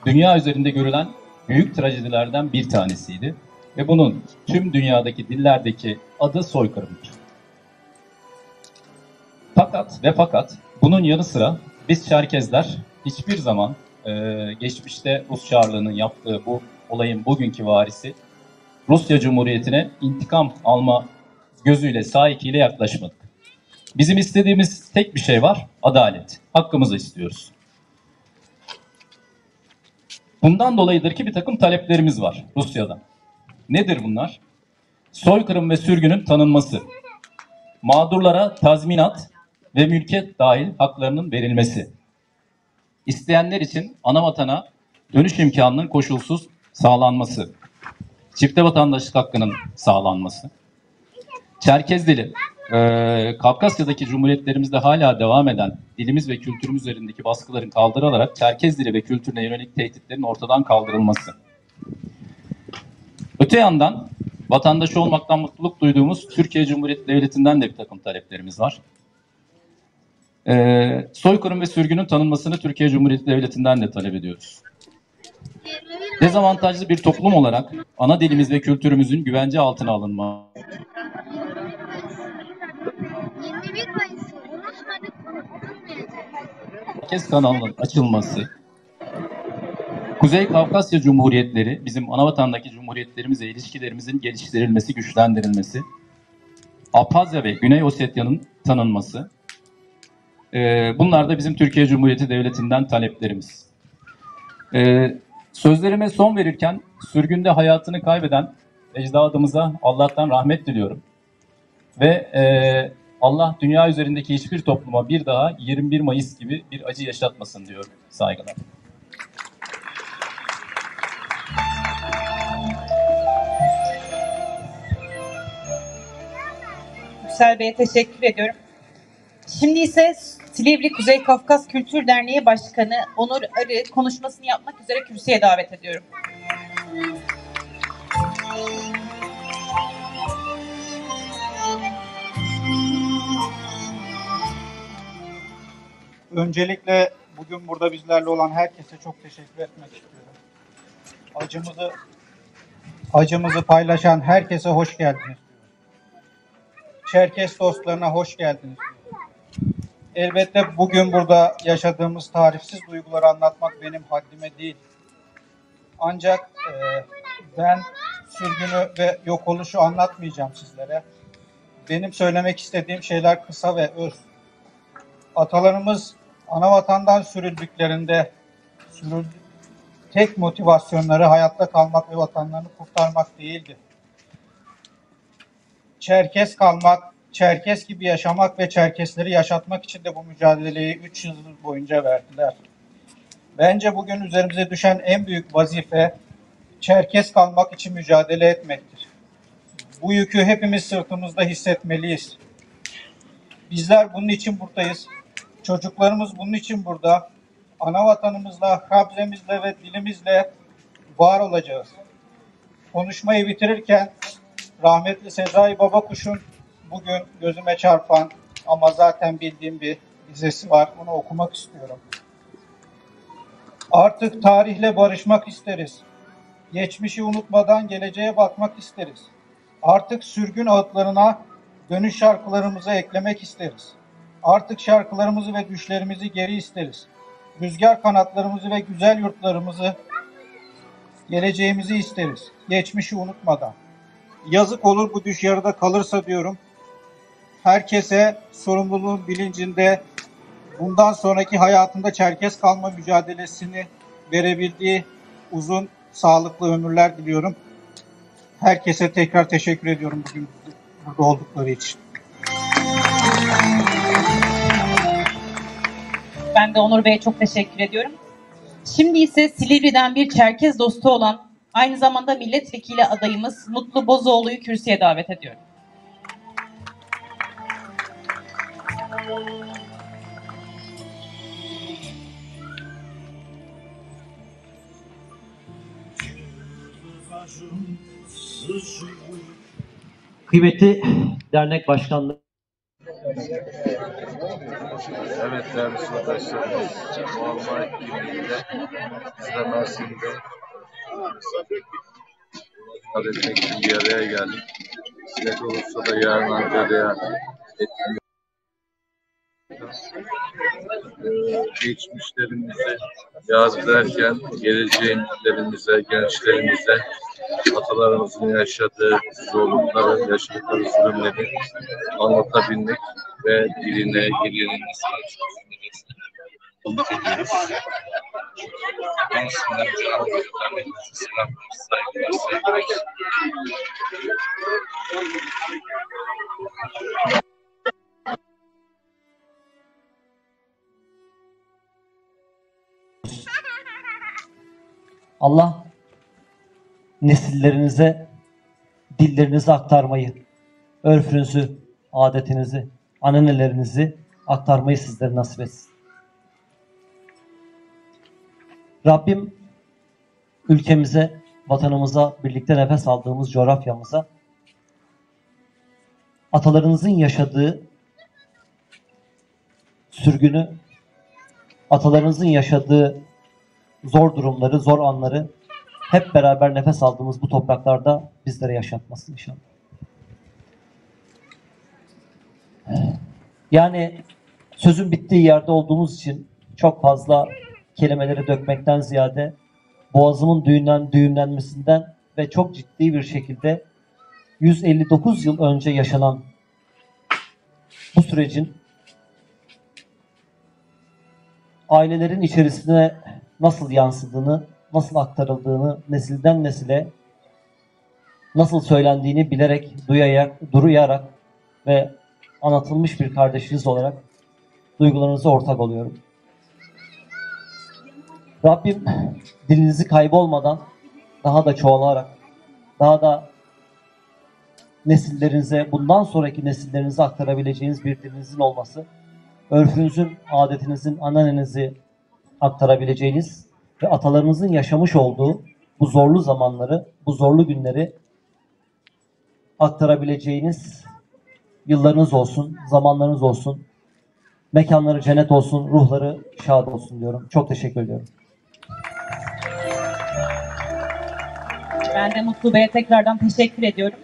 dünya üzerinde görülen büyük trajedilerden bir tanesiydi. Ve bunun tüm dünyadaki dillerdeki adı soykırımdır. Fakat bunun yanı sıra biz Çerkezler hiçbir zaman geçmişte Rus Çarlığı'nın yaptığı bu olayın bugünkü varisi Rusya Cumhuriyeti'ne intikam alma gözüyle, sahikiyle yaklaşmadık. Bizim istediğimiz tek bir şey var, adalet. Hakkımızı istiyoruz. Bundan dolayıdır ki bir takım taleplerimiz var Rusya'dan. Nedir bunlar? Soykırım ve sürgünün tanınması, mağdurlara tazminat ve mülkiyet dahil haklarının verilmesi, isteyenler için ana vatana dönüş imkanının koşulsuz sağlanması, çifte vatandaşlık hakkının sağlanması, Çerkez dili, Kafkasya'daki cumhuriyetlerimizde hala devam eden dilimiz ve kültürümüz üzerindeki baskıların kaldırılarak Çerkez dili ve kültürüne yönelik tehditlerin ortadan kaldırılması. Öte yandan vatandaşı olmaktan mutluluk duyduğumuz Türkiye Cumhuriyeti Devleti'nden de bir takım taleplerimiz var. Soykırım ve sürgünün tanınmasını Türkiye Cumhuriyeti Devleti'nden de talep ediyoruz. Dezavantajlı bir toplum olarak ana dilimiz ve kültürümüzün güvence altına alınma, Çerkez kanalının açılması, Kuzey Kafkasya Cumhuriyetleri, bizim anavatandaki cumhuriyetlerimizle ilişkilerimizin geliştirilmesi, güçlendirilmesi, Abhazya ve Güney Osetya'nın tanınması, bunlar da bizim Türkiye Cumhuriyeti Devleti'nden taleplerimiz. Sözlerime son verirken sürgünde hayatını kaybeden ecdadımıza Allah'tan rahmet diliyorum. Ve Allah dünya üzerindeki hiçbir topluma bir daha 21 Mayıs gibi bir acı yaşatmasın diyorum. Saygılar. Yüksel Bey'e teşekkür ediyorum. Şimdi ise Silivri Kuzey Kafkas Kültür Derneği Başkanı Onur Arı konuşmasını yapmak üzere kürsüye davet ediyorum. Öncelikle bugün burada bizlerle olan herkese çok teşekkür etmek istiyorum. Acımızı paylaşan herkese hoş geldiniz diyorum. Çerkes dostlarına hoş geldiniz diyorum. Elbette bugün burada yaşadığımız tarifsiz duyguları anlatmak benim haddime değil. Ancak ben sürgünü ve yok oluşu anlatmayacağım sizlere. Benim söylemek istediğim şeyler kısa ve öz. Atalarımız anavatandan sürüldüklerinde tek motivasyonları hayatta kalmak ve vatanlarını kurtarmak değildi. Çerkes kalmak, Çerkes gibi yaşamak ve Çerkesleri yaşatmak için de bu mücadeleyi 3 yıl boyunca verdiler. Bence bugün üzerimize düşen en büyük vazife Çerkes kalmak için mücadele etmektir. Bu yükü hepimiz sırtımızda hissetmeliyiz. Bizler bunun için buradayız. Çocuklarımız bunun için burada. Ana vatanımızla, kabzemizle ve dilimizle var olacağız. Konuşmayı bitirirken rahmetli Sezai Babakuş'un bugün gözüme çarpan ama zaten bildiğim bir dizesi var. Onu okumak istiyorum. Artık tarihle barışmak isteriz. Geçmişi unutmadan geleceğe bakmak isteriz. Artık sürgün ağıtlarına dönüş şarkılarımızı eklemek isteriz. Artık şarkılarımızı ve düşlerimizi geri isteriz. Rüzgar kanatlarımızı ve güzel yurtlarımızı, geleceğimizi isteriz. Geçmişi unutmadan. Yazık olur bu düş yarıda kalırsa diyorum. Herkese sorumluluğun bilincinde bundan sonraki hayatında Çerkes kalma mücadelesini verebildiği uzun, sağlıklı ömürler diliyorum. Herkese tekrar teşekkür ediyorum bugün burada oldukları için. Ben de Onur Bey'e çok teşekkür ediyorum. Şimdi ise Silivri'den bir Çerkez dostu olan, aynı zamanda milletvekili adayımız Mutlu Bozoğlu'yu kürsüye davet ediyorum. Kıymetli dernek başkanları, Evet değerli arkadaşlarımız, bu Alman etkinliğinde biz de Mersin'de adet için bir araya geldik. Sinet olursa da yarın Antalya'ya etkinlik geçmişlerimizi yad ederken geleceğinlerimize, gençlerimize atalarımızın yaşadığı zorlukları, yaşadıkları zulümleri anlatabilmek ve diline, iline konuk ediyoruz. Ben isimler selamlar, saygılar, sevgiler. Allah nesillerinize dillerinizi aktarmayı, örfünüzü, adetinizi, ananelerinizi aktarmayı sizlere nasip etsin. Rabbim ülkemize, vatanımıza, birlikte nefes aldığımız coğrafyamıza atalarınızın yaşadığı sürgünü, atalarınızın yaşadığı zor durumları, zor anları hep beraber nefes aldığımız bu topraklarda bizlere yaşatmasın inşallah. Yani sözün bittiği yerde olduğumuz için çok fazla kelimeleri dökmekten ziyade boğazımın düğümlenmesinden ve çok ciddi bir şekilde 159 yıl önce yaşanan bu sürecin ailelerin içerisine nasıl yansıdığını, nasıl aktarıldığını, nesilden nesile nasıl söylendiğini bilerek, duyarak ve anlatılmış bir kardeşiniz olarak duygularınıza ortak oluyorum. Rabbim dilinizi kaybolmadan daha da çoğalarak, daha da nesillerinize, bundan sonraki nesillerinize aktarabileceğiniz bir dilinizin olması, örfünüzün, adetinizin, ananenizi aktarabileceğiniz ve atalarınızın yaşamış olduğu bu zorlu zamanları, bu zorlu günleri aktarabileceğiniz yıllarınız olsun, zamanlarınız olsun, mekanları cennet olsun, ruhları şad olsun diyorum. Çok teşekkür ediyorum. Ben de Mutlu Bey'e tekrardan teşekkür ediyorum.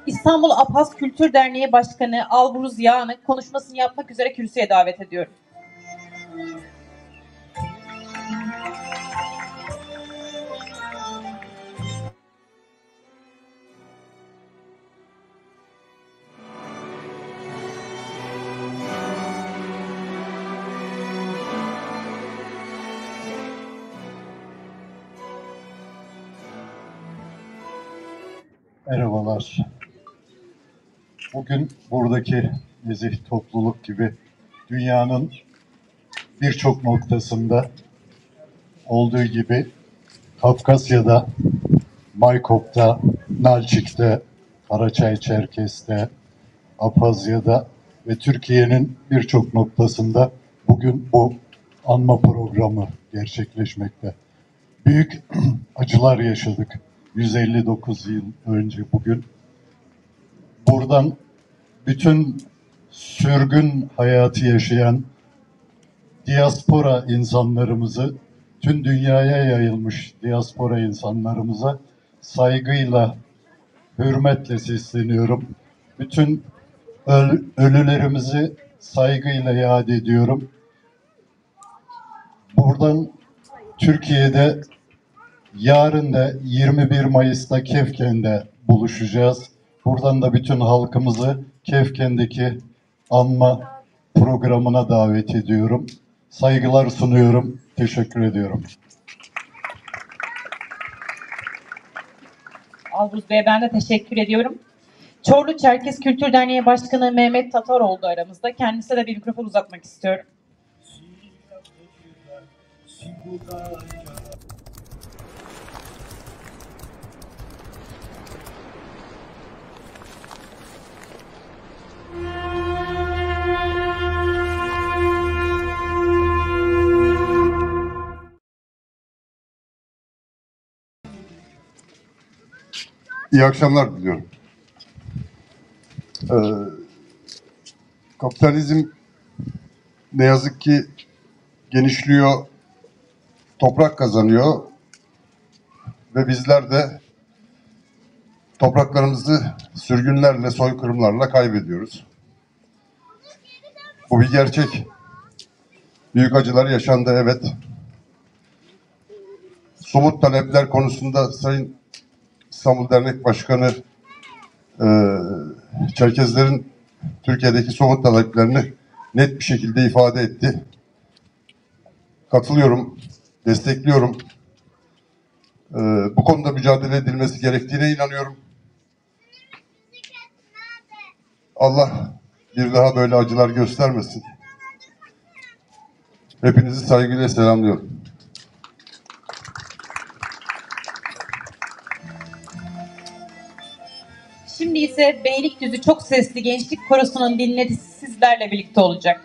İstanbul Apaz Kültür Derneği Başkanı Alburuz Yağan'ı konuşmasını yapmak üzere kürsüye davet ediyorum. Merhabalar. Bugün buradaki nezih topluluk gibi dünyanın birçok noktasında olduğu gibi Kafkasya'da, Maykop'ta, Nalçik'te, Karaçay-Çerkes'te, Apazya'da ve Türkiye'nin birçok noktasında bugün bu anma programı gerçekleşmekte. Büyük acılar yaşadık. 159 yıl önce bugün. Buradan bütün sürgün hayatı yaşayan diaspora insanlarımızı, tüm dünyaya yayılmış diaspora insanlarımıza saygıyla, hürmetle sesleniyorum. Bütün ölülerimizi saygıyla yad ediyorum. Buradan Türkiye'de yarın da 21 Mayıs'ta Kefken'de buluşacağız. Buradan da bütün halkımızı Kefken'deki anma programına davet ediyorum. Saygılar sunuyorum. Teşekkür ediyorum. Alburuz Bey'e ben de teşekkür ediyorum. Çorlu Çerkes Kültür Derneği Başkanı Mehmet Tataroğlu aramızda. Kendisine de bir mikrofon uzatmak istiyorum. İyi akşamlar diliyorum. Kapitalizm ne yazık ki genişliyor, toprak kazanıyor ve bizler de topraklarımızı sürgünlerle, soykırımlarla kaybediyoruz. Bu bir gerçek. Büyük acılar yaşandı, evet. Somut talepler konusunda Sayın İstanbul Dernek Başkanı Çerkezlerin Türkiye'deki somut taleplerini net bir şekilde ifade etti. Katılıyorum, destekliyorum. Bu konuda mücadele edilmesi gerektiğine inanıyorum. Allah bir daha böyle acılar göstermesin. Hepinizi saygıyla selamlıyorum. Şimdi ise Beylikdüzü Çok Sesli Gençlik Korosu'nun dinletisi sizlerle birlikte olacak.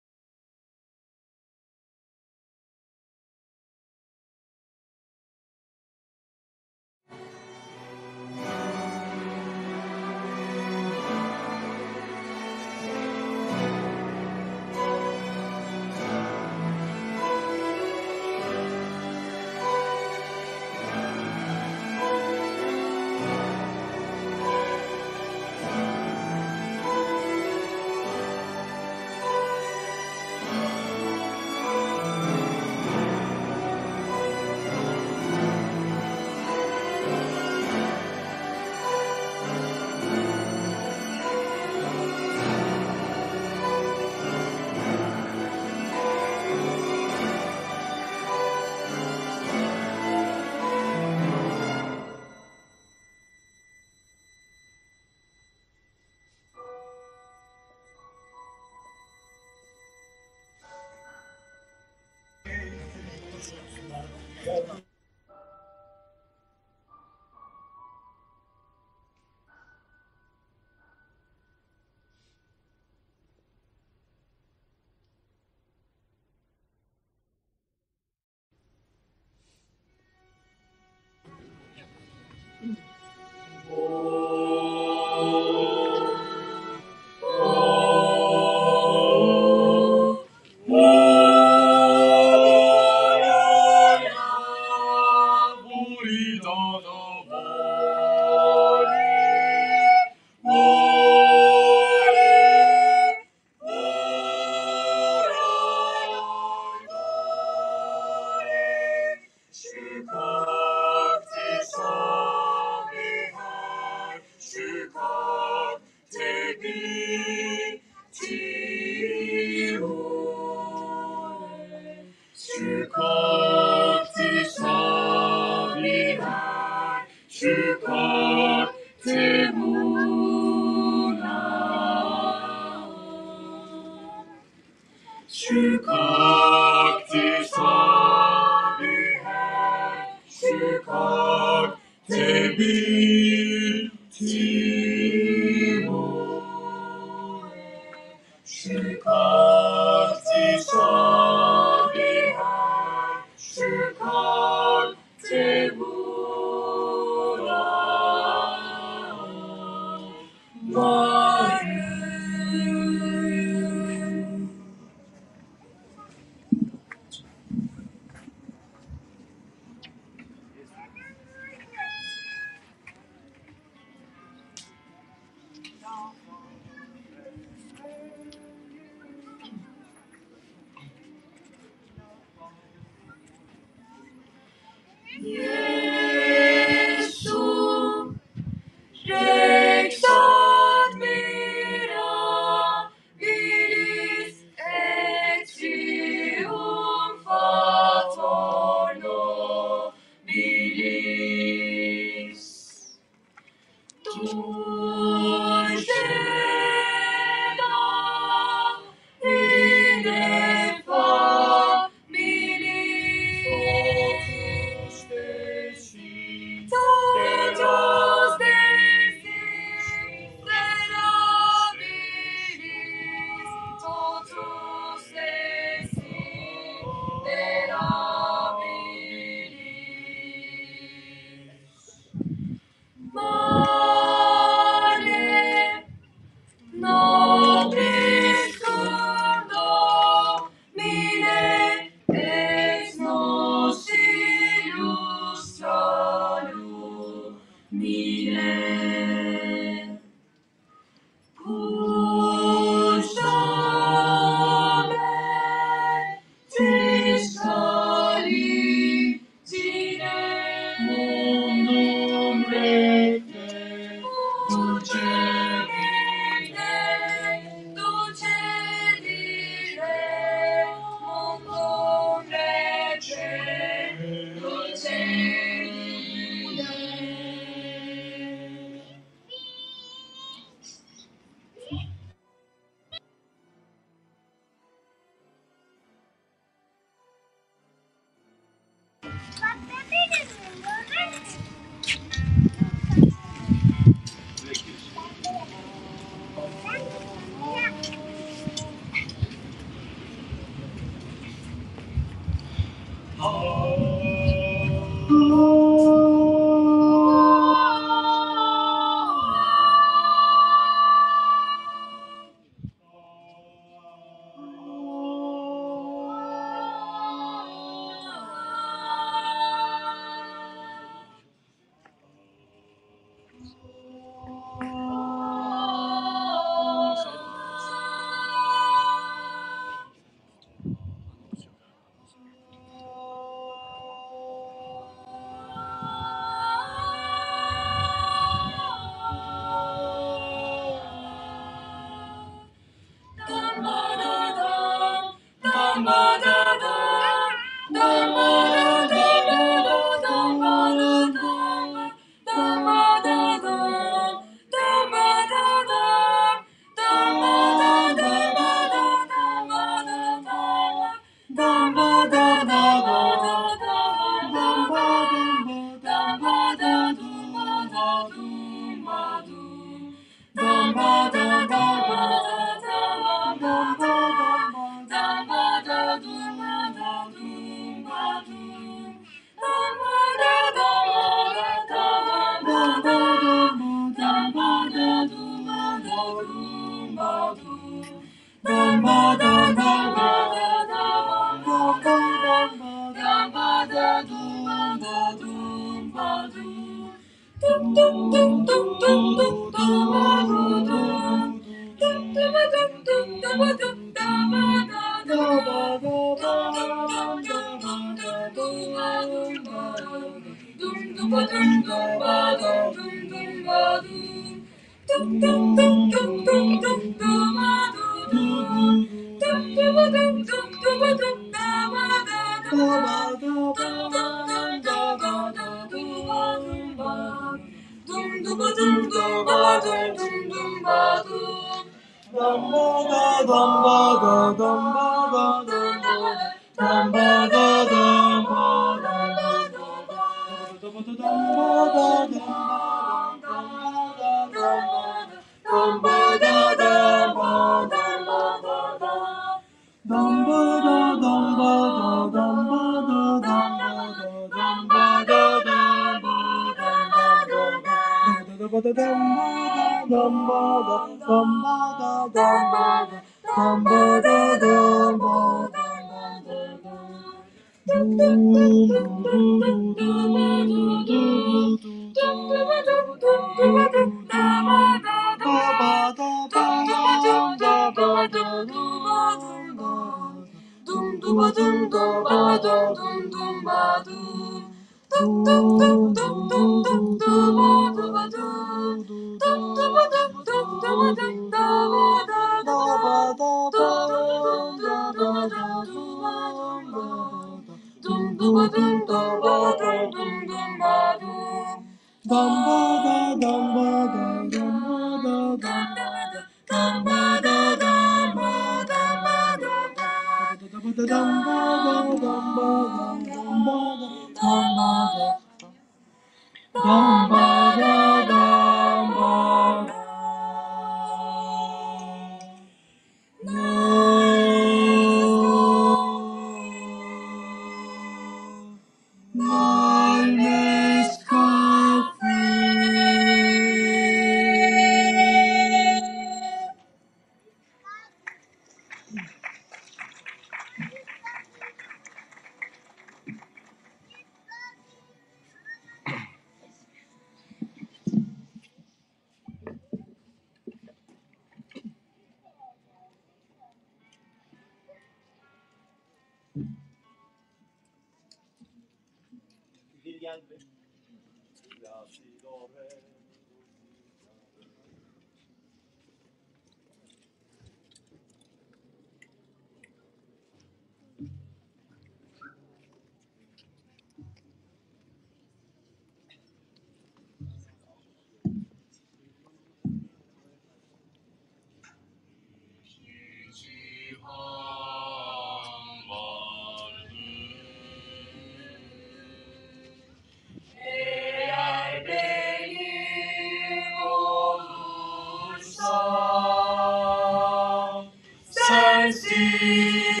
Sensin.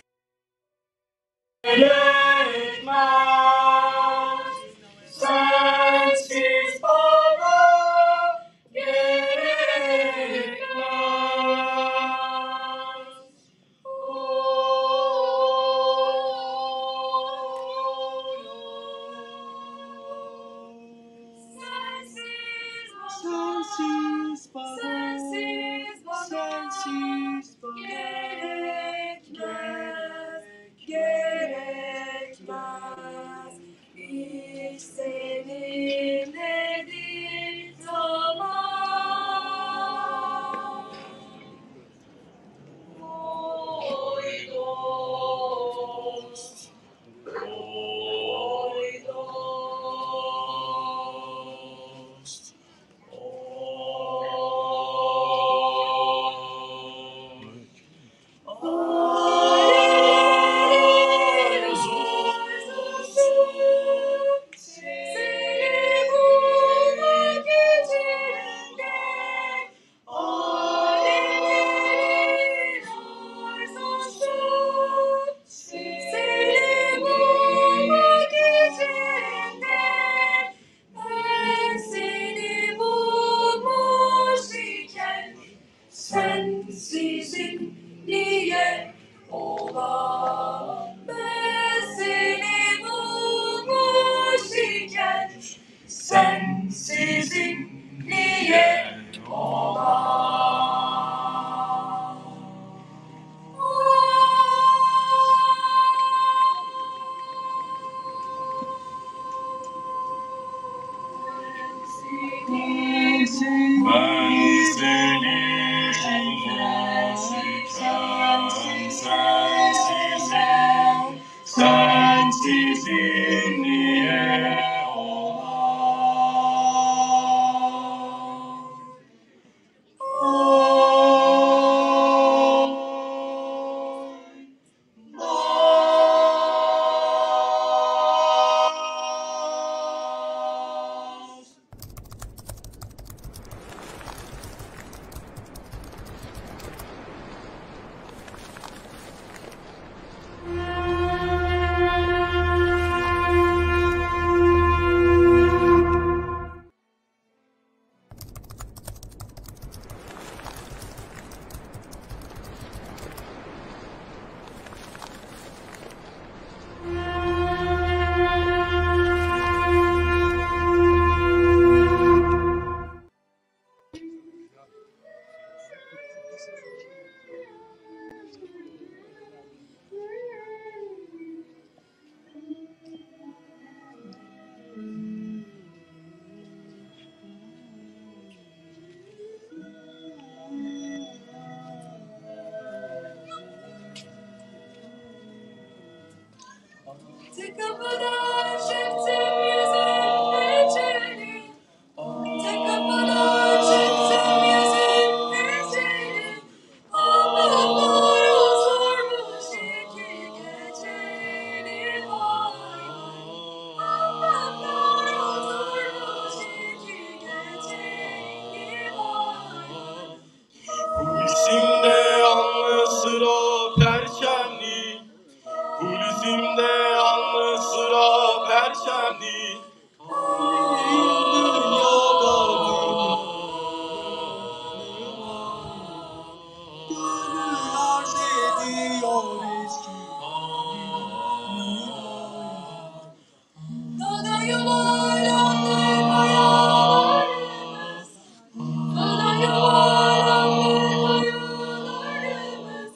Sensiz bana gerekmez. Sensiz bana, sensiz gerekmez, gerekmez. Hiç seninledir tamam. Oy dost, oy dost, seni bulmak içinde alevlerin arzusu. Seni bulmak içinde ben seni bulmuş iken sensizim niye ola? Ben seni bulmuş iken sensizim niye ola? Ben seni bulmuş iken sensizim, sensizim niye ola? Tek kapıdan çıktım yüzüm peçeli. Tek kapıdan çıktım yüzüm peçeli. Allah'lar oturmuş iki geceli vay. Allah'lar oturmuş iki geceli vay. Kulisimde yalnız sıra perçemli. Kulisimde yalnız sıra perçemli. Dünyada gönül arz ediyor eski Dağda yuvarlandı kayalarımız, dağda yuvarlandı kayalarımız.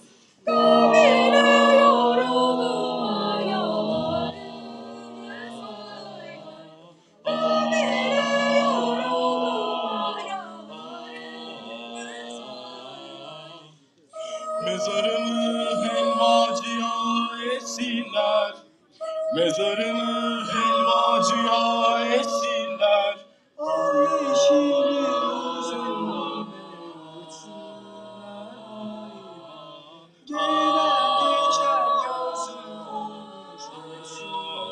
Kabile yoruldu ayalarımız vay vay. Kabile yoruldu ayalarımız vay vay. Mezarımı helvacıya etsinler. Mezarımı helvacıya etsinler. Al yeşili uzun açsınlar. Gelen geçer yazık olmuş etsinler.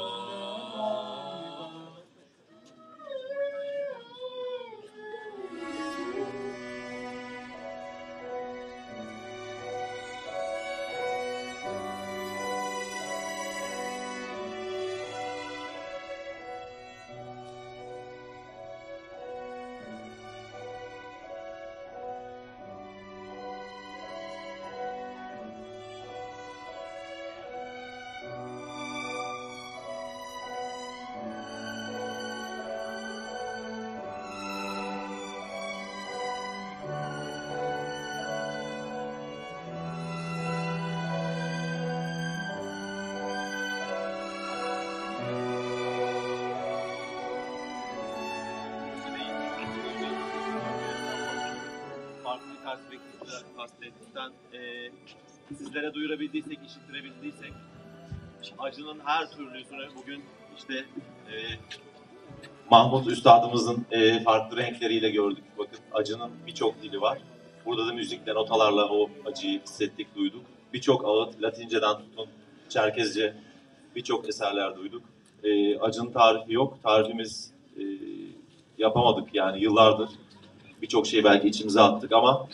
perspektifler kastedilden sizlere duyurabildiysek, işittirebildiysek acının her türlüsünü bugün işte Mahmut Üstadımızın farklı renkleriyle gördük. Bakın acının birçok dili var. Burada da müzikle, notalarla o acıyı hissettik, duyduk. Birçok ağıt, Latinceden tutun, Çerkezce birçok eserler duyduk. Acının tarifi yok. Tarifimiz yapamadık yani yıllardır. Birçok şeyi belki içimize attık ama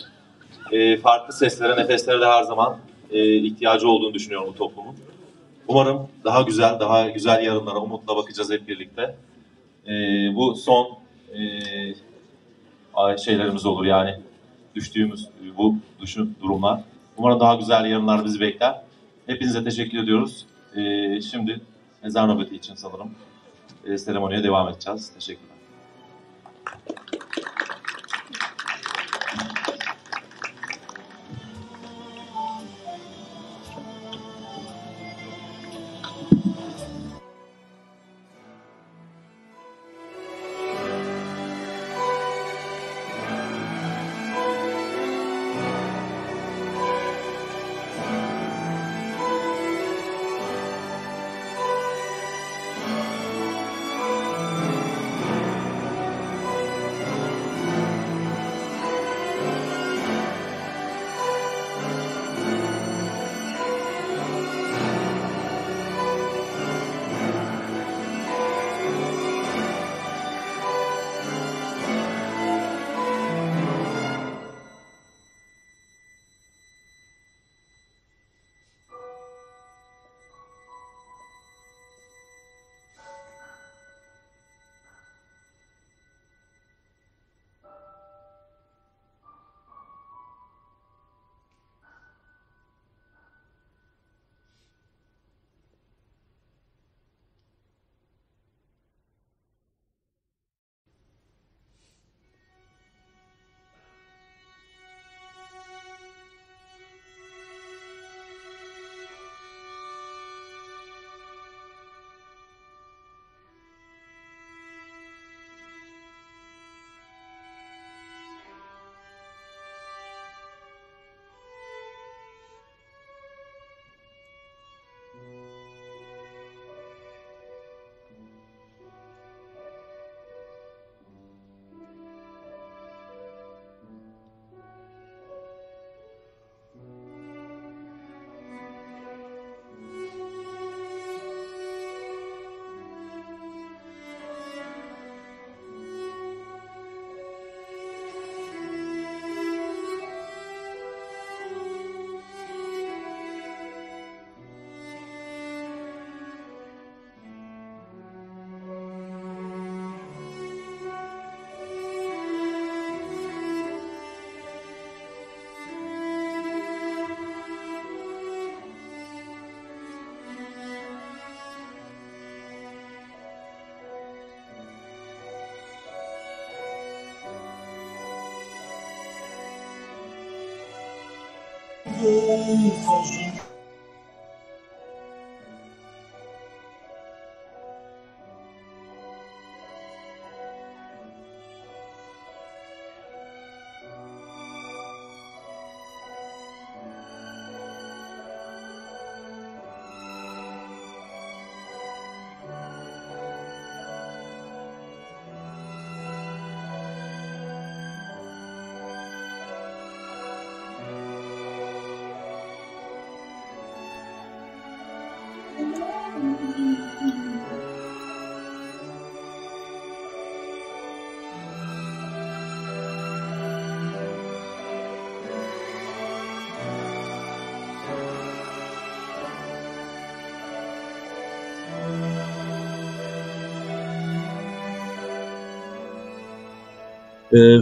farklı seslere, nefeslere de her zaman ihtiyacı olduğunu düşünüyorum bu toplumun. Umarım daha güzel yarınlara umutla bakacağız hep birlikte. Bu son şeylerimiz olur yani düştüğümüz bu durumlar. Umarım daha güzel yarınlar bizi bekler. Hepinize teşekkür ediyoruz. Şimdi ezan nöbeti için sanırım seremoniye devam edeceğiz. Teşekkürler.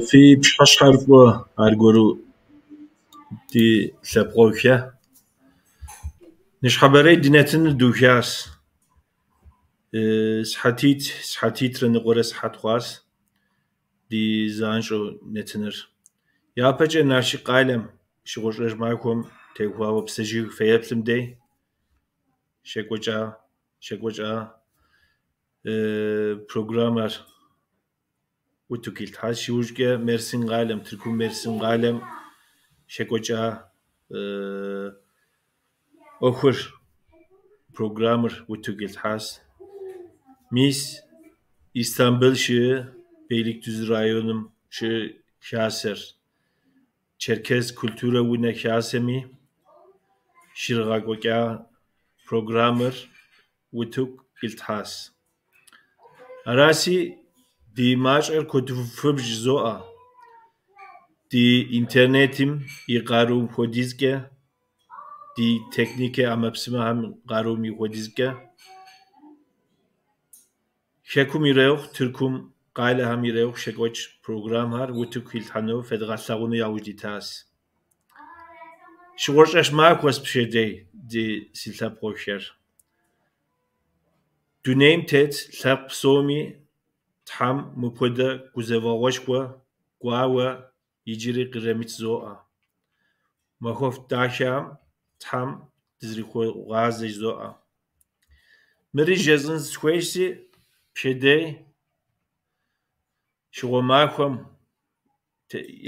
في بشخص أرجو دي سبقوكيا نش خبري دينتن دوكياس سحتيت رنقورة سحت خواس دي زانشو نتنر يا بجي ناشي قايلم شغوش رجمعكم تيكوا وبسجيك فيبسم دي شكوجا programmer وتوكيلت هاشي وجه مرسين غالم تركو مرسين غالم şekoça okur programmer utukil has mis İstanbul şı Beylikdüzü rayonum şı Kaser Çerkez kültüre vune kasemi şirgagoka programmer utuk ilthas arasi di maçer kutufubj zoa di internetim iqarum hodizge di teknike amapsima ham qarumi hodizge şekum ireuq Türkum qala ham ireuq şekoç program har utuk ilthano federasyonu yavuditas şuğurşaş makwas pşedey di silta proşer Düneyim tet lap somi tam mupoda guzevagoşkwa guawa yiciri qiremit zoa mahof daşam tam dizriko gazej zoa meri jezin squeşi pşedey şuğumakhom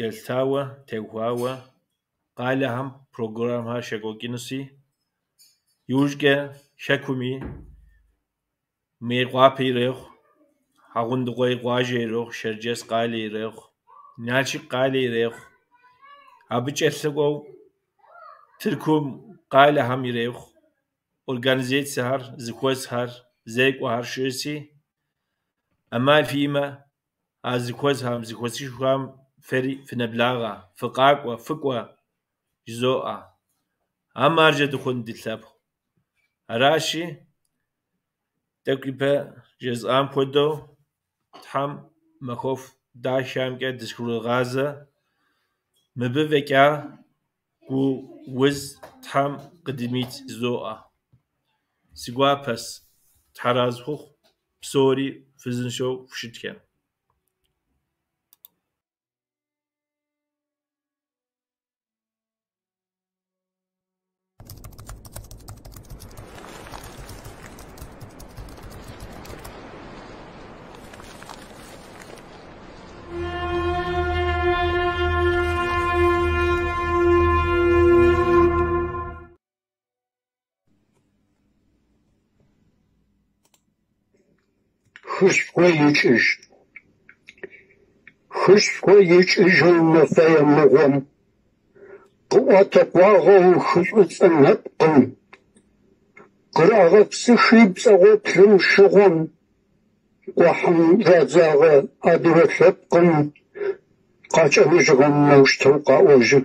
yeltawa tehuawa qala ham program har şegokinusi yujge şekumi Meğapirek, Hagunduqay Guajerek, Şerces Qalirek, Naçik Qalirek, Abıçerseqov, Türkum Qala Hamirek, Organizatsihar, Zikozhar, Zeyqohar Şösi, Amal Fima, Azikozham, Zikozisham, Feri Finablaga, Fıqaqwa, Fıqwa, Zoa, Amarca Dukhun Ditlab, Arashi, Teklipe cezam kodo tam mahof daşam ke diskulgaza mebe veka ku wiz tam qdimit zoa sigwapas tarazxu psori fizin show fshitken Хышко ичӏыжьым мэфэе мыгъом къыӏуатэкъуагъэу хышӏуцӏэнэпкъым къырагъэпсыхи пцӏэгъуэплъым щыгъуэм къухьым жадзагъэ адыгэ лъэпкъым къакӏэмыжьыгъэм мэущтэу къаӏожьы.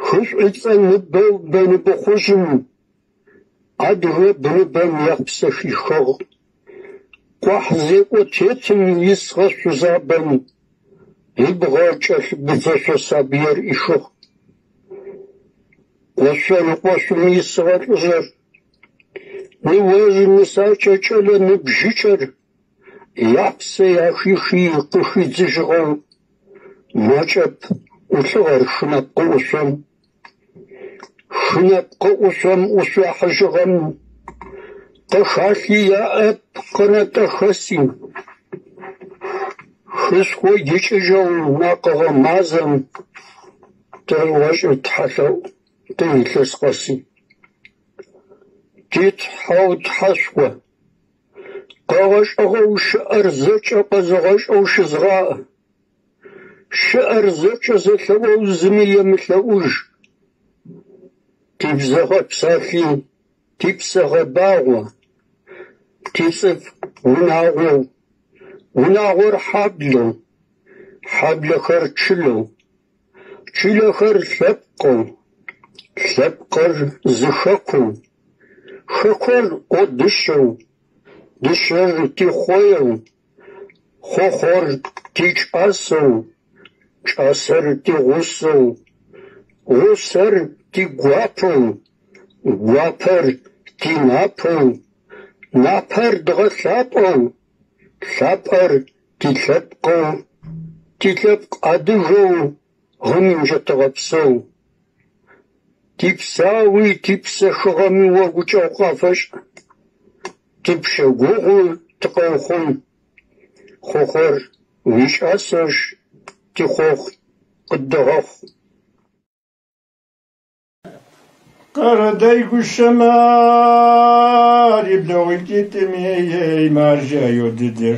Хышӏуцӏэныбэу бэныбыхъужьым адыгэ быныбэм ягъ псэхишхэгъу Къухь зекӏуэ тетым ис гъэшъузабэм и бгъэ кӏэлъ быдзэшъо сабыер ишыгъ. Къошъэныкъошъум исыгъэлӏыжъэр ныожъ мысакӏэ кӏэлэ ныбжьыкӏэр япсэ яхихи къыхидзыжьыгъэу мэкӏэп ӏулъыгъэр шынапкъэ ӏушъом. Шынапкъэ ӏушъом ӏушъуахьыжьыгъэм къыхалъи яӏэп къынэтӏэхэси. Хышхо икӏыжьэу накъыгъэмазэм тыгъуэшӏ тхьэлъэӏу тыилъэс къэси. Титхьэу тхьэшхо къэгъэшӏэгъэу щыӏэр зэкӏэ къэзыгъэшӏэу щызгъаӏэ. Щыӏэр зэкӏэ зэлъэӏуэу зыми емылъэӏуж. Тибзэгъэ псалъи, типсэгъэ багъуэ, тицӏыф унагъуэу, унагъуэр хьаблэу, хьаблэхэр чылэу, чылэхэр лъэпкъэу, лъэпкъыр зыхэкуэу, хэкуэр ӏуэдыщэу, дыщэр тихъуэеу, хъуэхъуэр тикӏасэу, кӏасэр тигъусэу, гъусэр тигуапэу, гуапэр тинапэу, напэр дгъэлъапӏэу, лъапӏэр тилъэпкъэу, тилъэпкъ адыгэу, гъым инжэтыгъэпсэу. Типсауи типсэхыгъэми уэгукӏэ укъафэщӏ. Типщэгугъуи тыкъэухъун. Хъуэхъуэр уи кӏасэщ, тихъуэхъу قدغخ قردي كشمار يبلغ الكتمي مرجع يوددر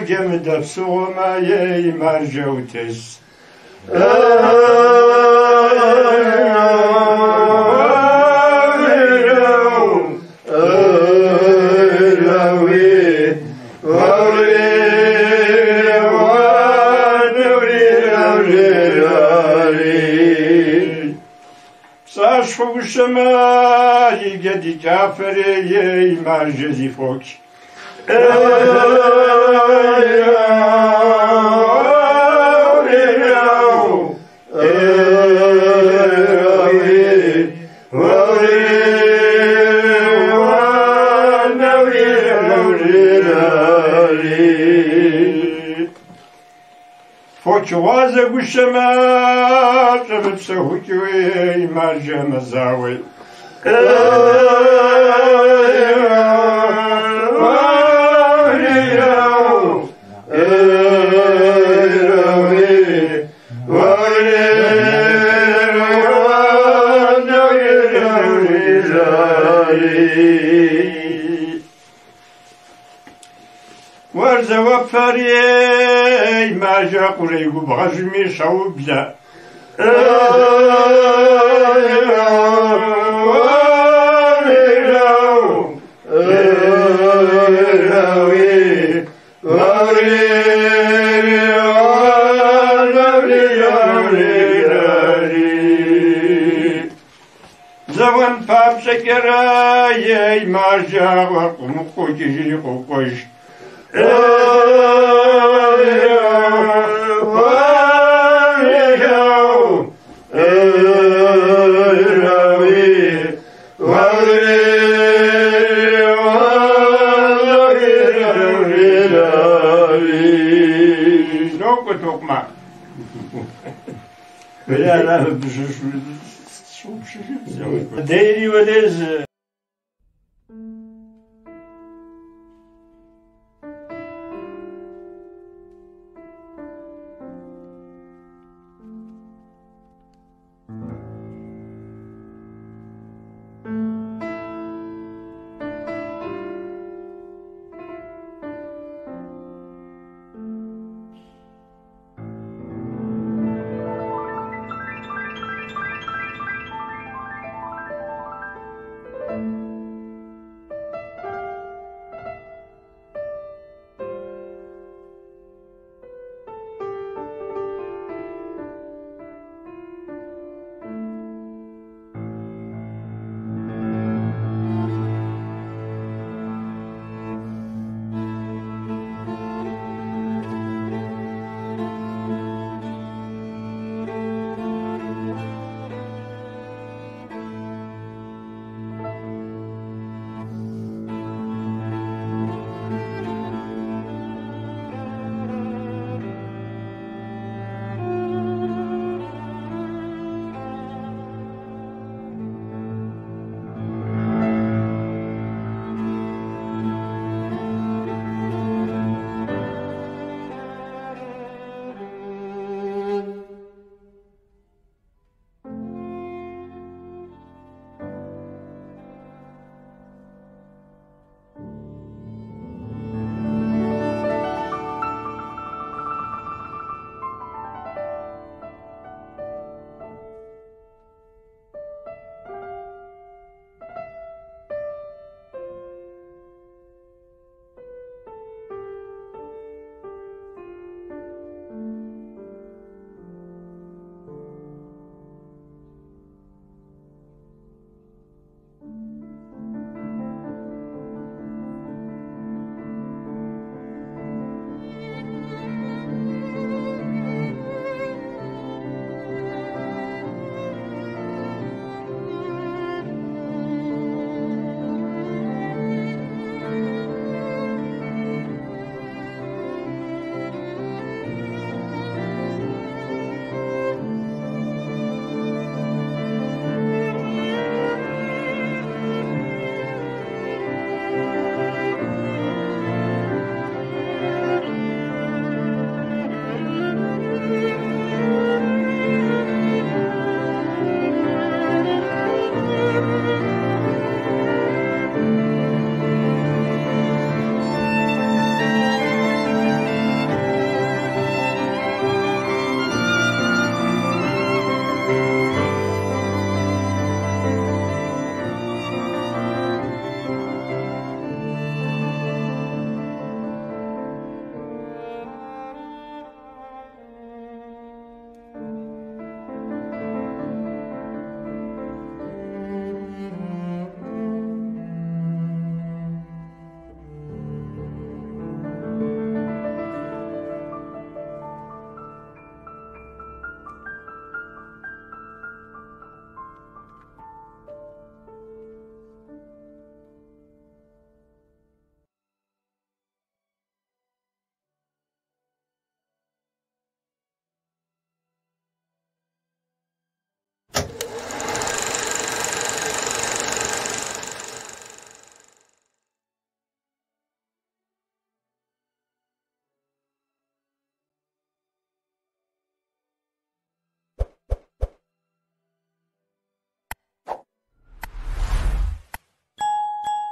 ورجم دبسو ما مرجوتس صاشفو الشمال يقدي كافري مرجزي فوق فوتشوازة قشمات بتسوكي مرجع مزاوي ورزا وفري ما جا قريب بغجمي شوبلا زوان باب شكراي ما جا وقم خوكي خوكوش Değeri ve